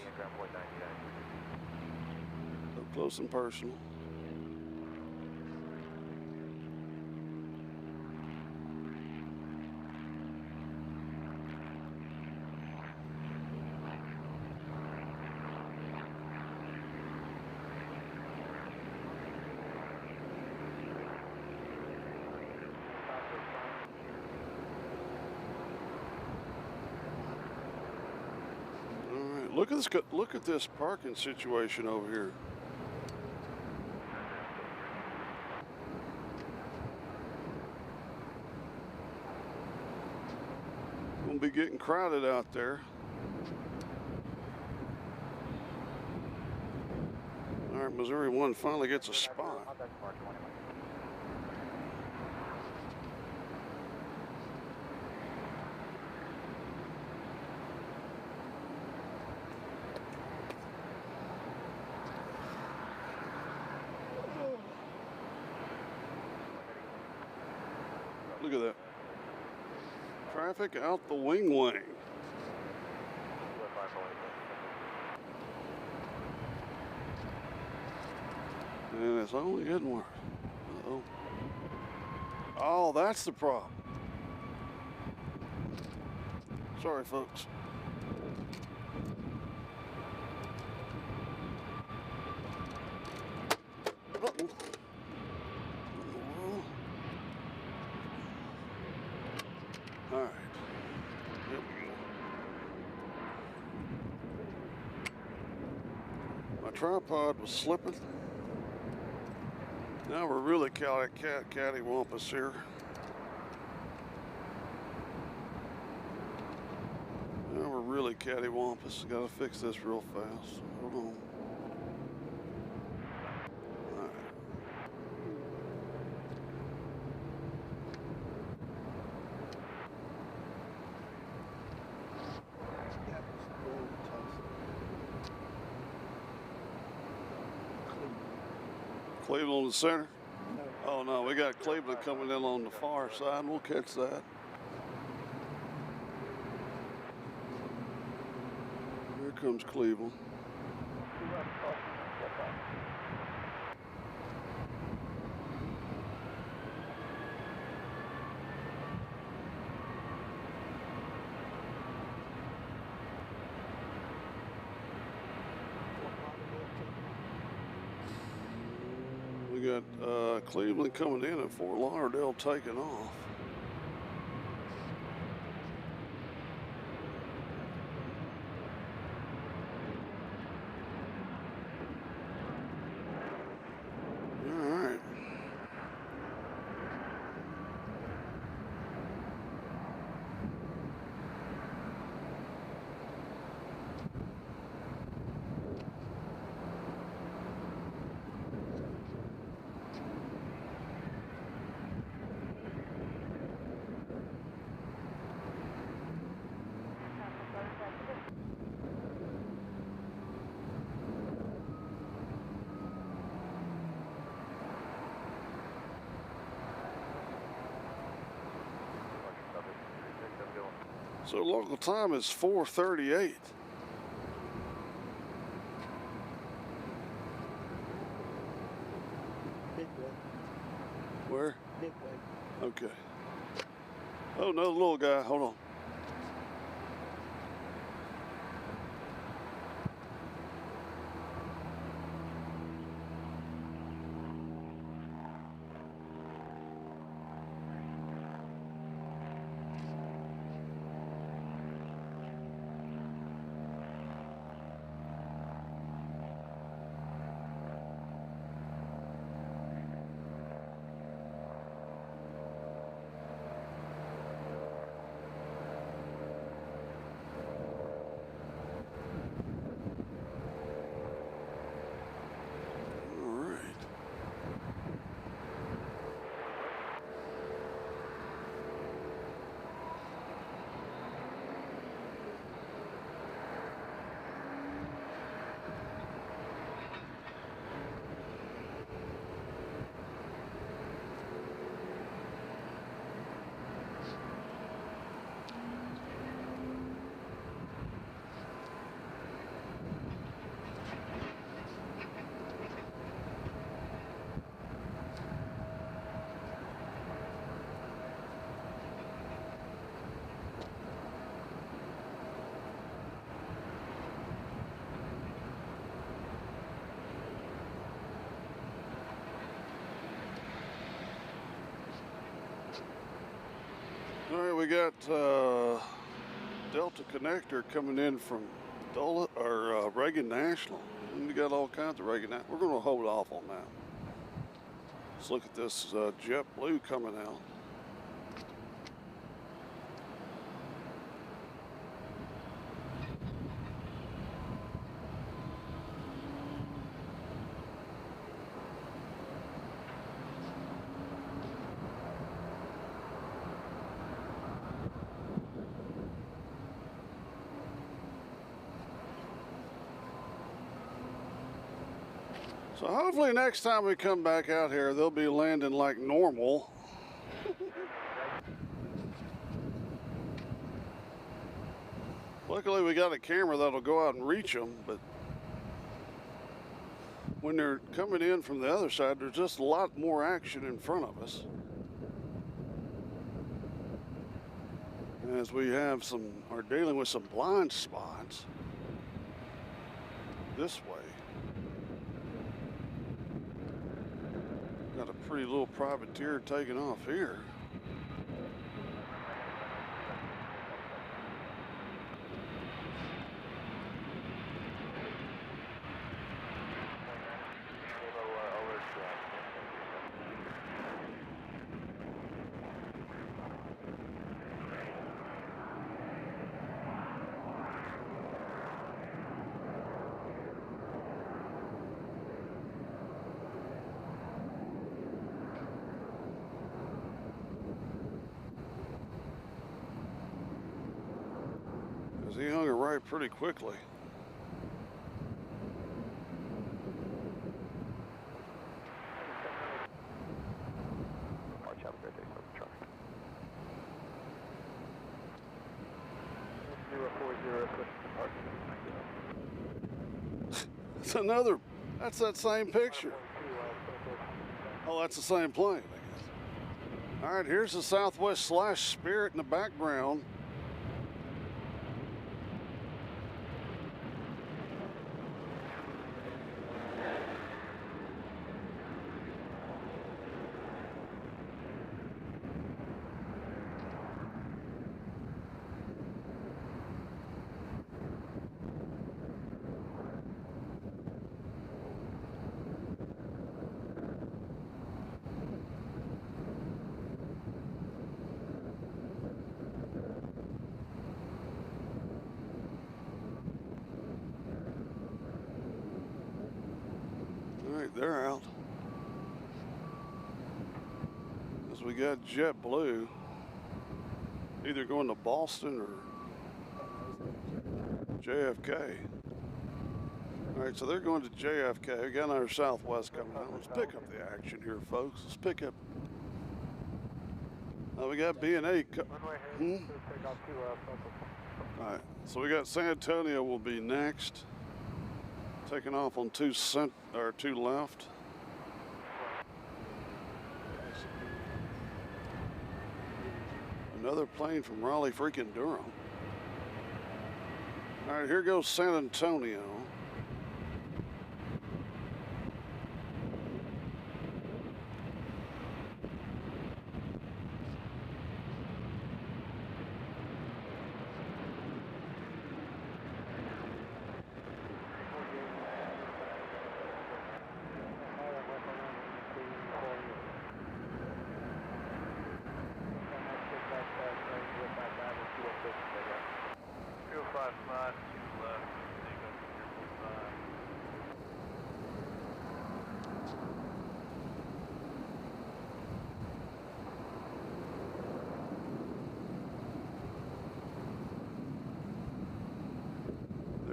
Up close and personal. Look at this parking situation over here. Gonna be getting crowded out there. All right, Missouri 1 finally gets a spot. Look at that. Traffic out the wing. And it's only getting worse. Uh-oh. Oh, that's the problem. Sorry, folks. Uh-oh. All right. Yep. My tripod was slipping. Now we're really cattywampus here. Now we're really cattywampus. Got to fix this real fast. Hold on. All right. Cleveland in the center? Oh no, we got Cleveland coming in on the far side. We'll catch that. Here comes Cleveland. We got Cleveland coming in and Fort Lauderdale taking off. All right. So local time is 4:38. Big way. Where? Big way. Okay. Oh, no, little guy. Hold on. All right, we got Delta Connector coming in from Reagan National. And we got all kinds of Reagan. We're going to hold off on that. Let's look at this JetBlue coming out. So hopefully next time we come back out here, they'll be landing like normal. Luckily we got a camera that'll go out and reach them, but when they're coming in from the other side, there's just a lot more action in front of us. As we are dealing with some blind spots this way. Got a pretty little privateer taking off here. He hung it right pretty quickly. March, have a great day, Southern Traffic. 040, It's another, that's that same picture. Oh, that's the same plane, I guess. All right, here's the Southwest/Spirit in the background. they're out. As we got JetBlue, either going to Boston or JFK. All right, so they're going to JFK. We got another Southwest coming out. Let's pick up the action here, folks. Let's pick up. We got BNA. All right, so we got San Antonio will be next. Taking off on 2 left. Another plane from Raleigh, freaking Durham. All right, here goes San Antonio.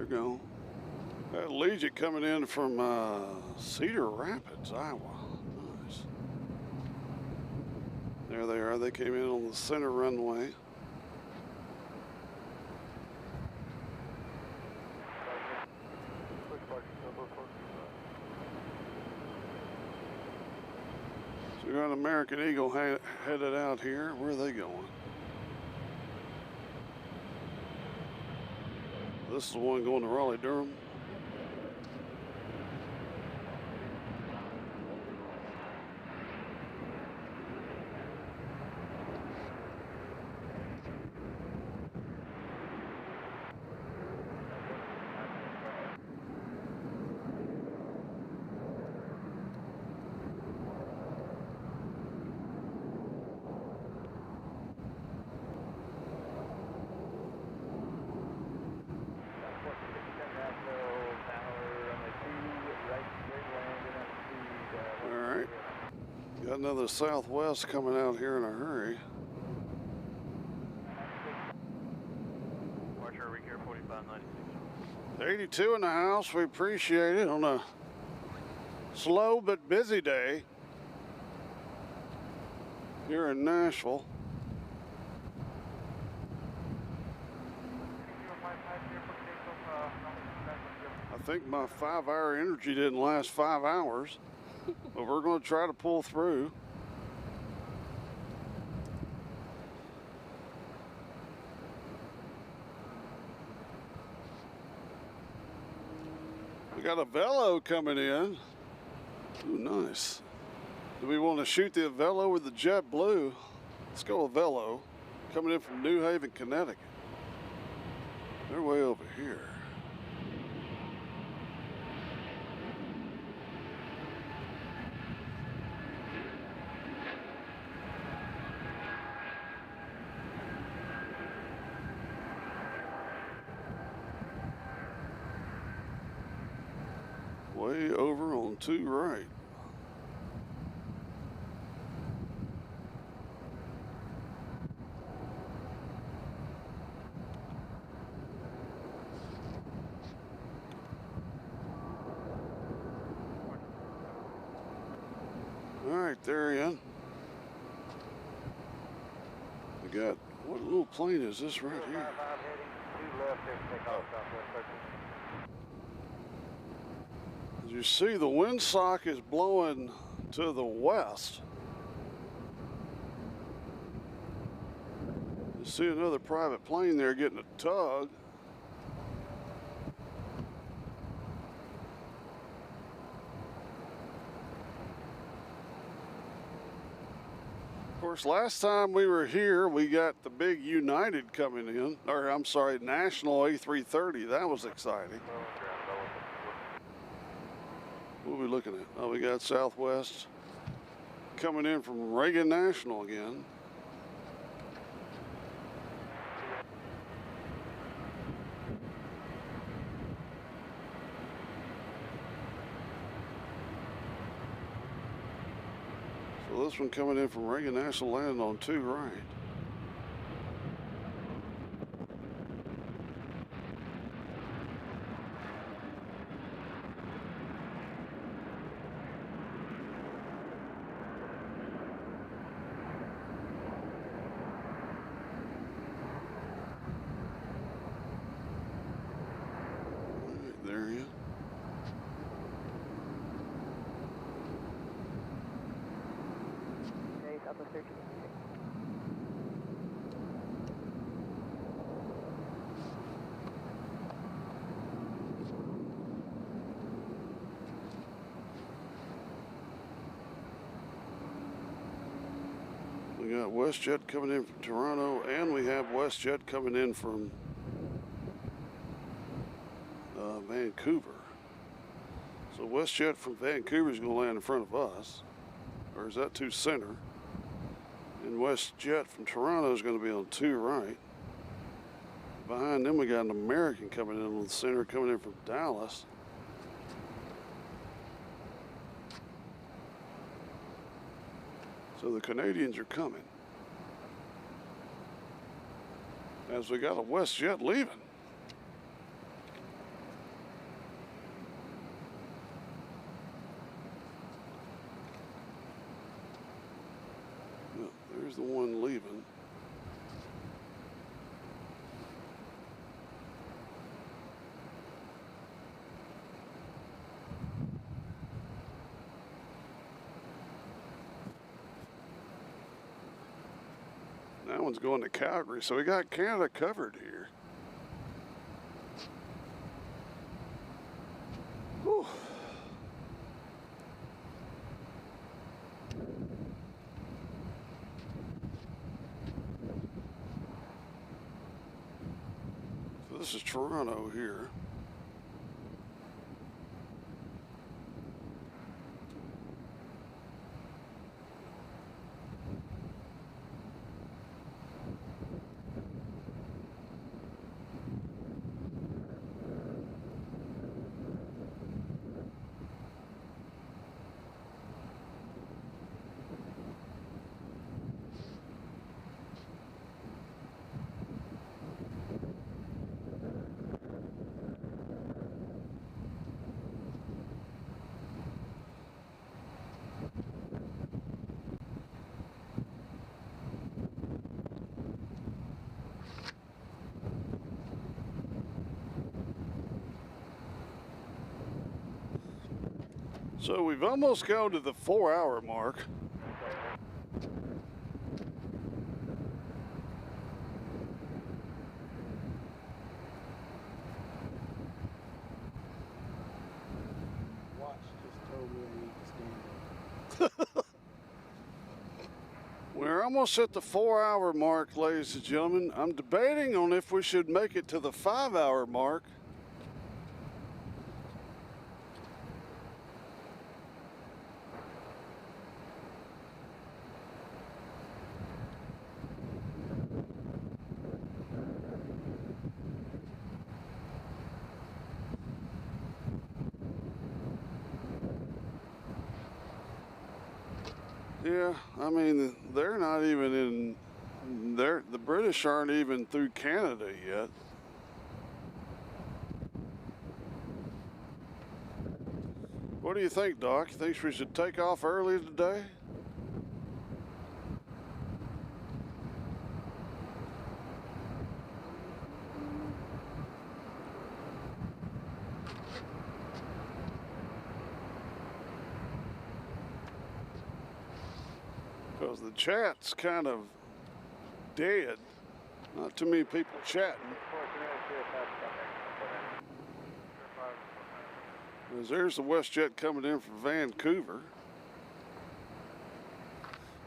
Go. That Legion coming in from Cedar Rapids, Iowa. Nice. There they are. They came in on the center runway. So we got an American Eagle headed out here. Where are they going? This is the one going to Raleigh, Durham. Got another Southwest coming out here in a hurry. Marcher, we care 4596. 82 in the house. We appreciate it on a slow but busy day here in Nashville. I think my 5-hour energy didn't last 5 hours. But we're going to try to pull through. We got a Velo coming in. Ooh, nice. Do we want to shoot the Velo with the JetBlue? Let's go with Velo. Coming in from New Haven, Connecticut. They're way over here. Way over on 2 right. All right, they're in. We got, what little plane is this right here? As you see, the windsock is blowing to the west. You see another private plane there getting a tug. Of course, last time we were here, we got the big United coming in, or I'm sorry, National A330. That was exciting. What are we looking at? Oh, we got Southwest coming in from Reagan National again. So this one coming in from Reagan National landing on 2 right. There he is. Okay, Southwest 13. We got WestJet coming in from Toronto, and we have WestJet coming in from Vancouver. So WestJet from Vancouver is going to land in front of us, or is that 2 center? And WestJet from Toronto is going to be on 2 right. Behind them we got an American coming in on the center, coming in from Dallas. So the Canadians are coming. As we got a WestJet leaving. There's the one leaving. That one's going to Calgary, so we got Canada covered here. Whew. So this is Toronto here. So we've almost gone to the 4-hour mark. Watch just told me I need to stand up. We're almost at the 4-hour mark, ladies and gentlemen. I'm debating on if we should make it to the 5-hour mark. Yeah, I mean, they're not even in, the British aren't even through Canada yet. What do you think, Doc? You think we should take off early today? Because the chat's kind of dead. Not too many people chatting. As there's the WestJet coming in from Vancouver.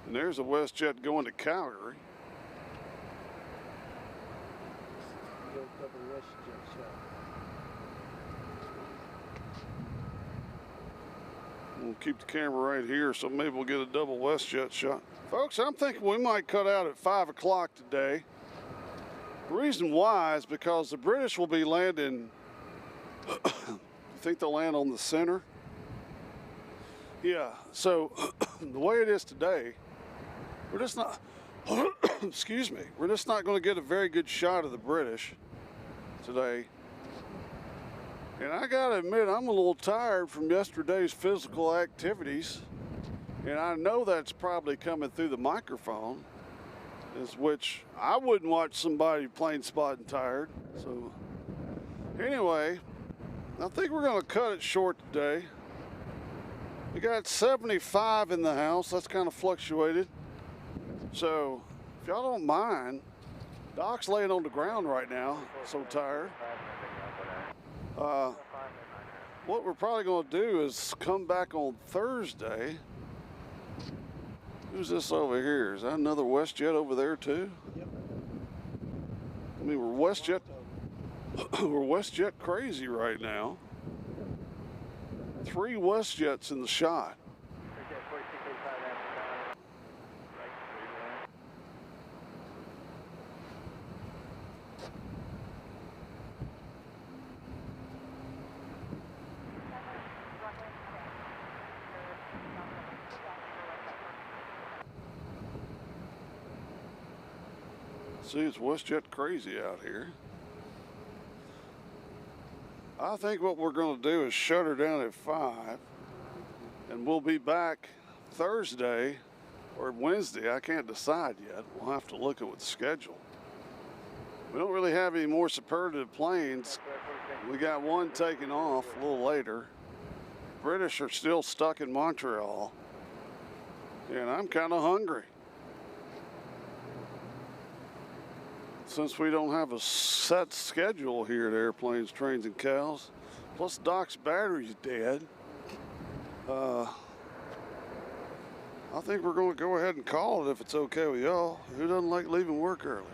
And there's a WestJet going to Calgary. Go double WestJet shot. We'll keep the camera right here, so maybe we'll get a double WestJet shot. Folks, I'm thinking we might cut out at 5 o'clock today. The reason why is because the British will be landing. You think they'll land on the center? Yeah, so the way it is today, we're just not, excuse me, we're just not going to get a very good shot of the British today. And I got to admit, I'm a little tired from yesterday's physical activities. And I know that's probably coming through the microphone, which I wouldn't watch somebody plane spotting tired. So anyway, I think we're going to cut it short today. We got 75 in the house. That's kind of fluctuated. So if y'all don't mind, Doc's laying on the ground right now, so tired. What we're probably going to do is come back on Thursday. Who's this over here? Is that another WestJet over there too? Yep. I mean, we're WestJet crazy right now. 3 WestJets in the shot. See, it's WestJet crazy out here. I think what we're going to do is shut her down at 5, and we'll be back Thursday or Wednesday. I can't decide yet. We'll have to look at the schedule. We don't really have any more superlative planes. We got one taking off a little later. British are still stuck in Montreal, and I'm kind of hungry. Since we don't have a set schedule here at Airplanes, Trains, and Cows, plus Doc's battery's dead, I think we're going to go ahead and call it if it's okay with y'all. Who doesn't like leaving work early?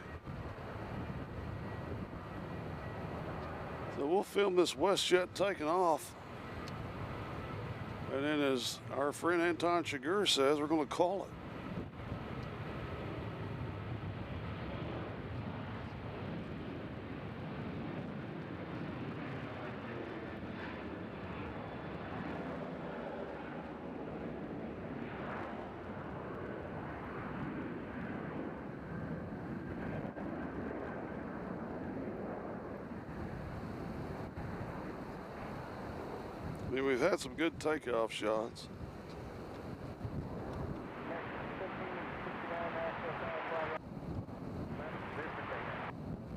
So we'll film this WestJet taking off, and then as our friend Anton Chigurh says, we're going to call it. I mean, we've had some good takeoff shots.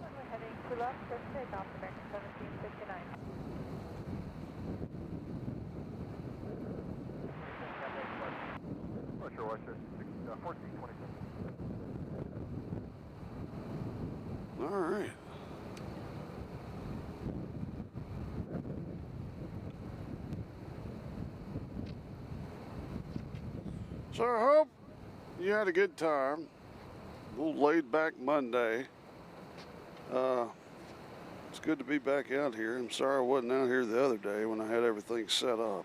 We're heading to left, first takeoff, American 1759. Sure, WestJet 1427. All right. So I hope you had a good time. A little laid back Monday. It's good to be back out here. I'm sorry I wasn't out here the other day when I had everything set up.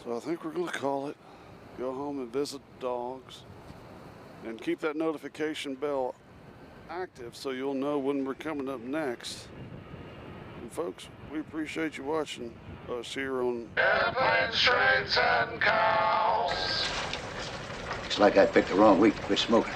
So I think we're going to call it. Go home and visit the dogs. And keep that notification bell active so you'll know when we're coming up next. And folks, we appreciate you watching us here on Airplanes, Trains, and Cows. Looks like I picked the wrong week to quit smoking.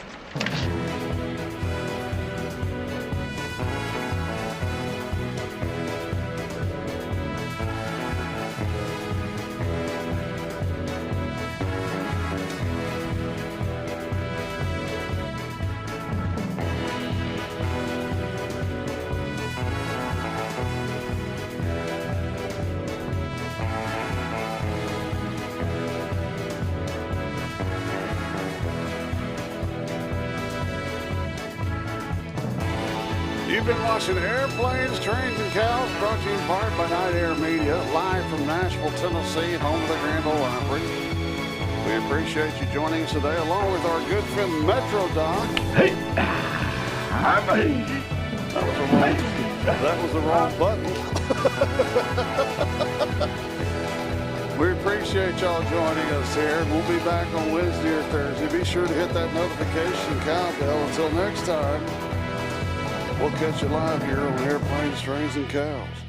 You've been watching Airplanes, Trains, and Cows, brought to you in part by Night Air Media, live from Nashville, Tennessee, home of the Grand Ole Opry. We appreciate you joining us today, along with our good friend Metro Doc. Hey, I'm a... That was the wrong button. We appreciate y'all joining us here. We'll be back on Wednesday or Thursday. Be sure to hit that notification cowbell. Until next time, We'll catch you live here on Airplanes, Trains, and Cows.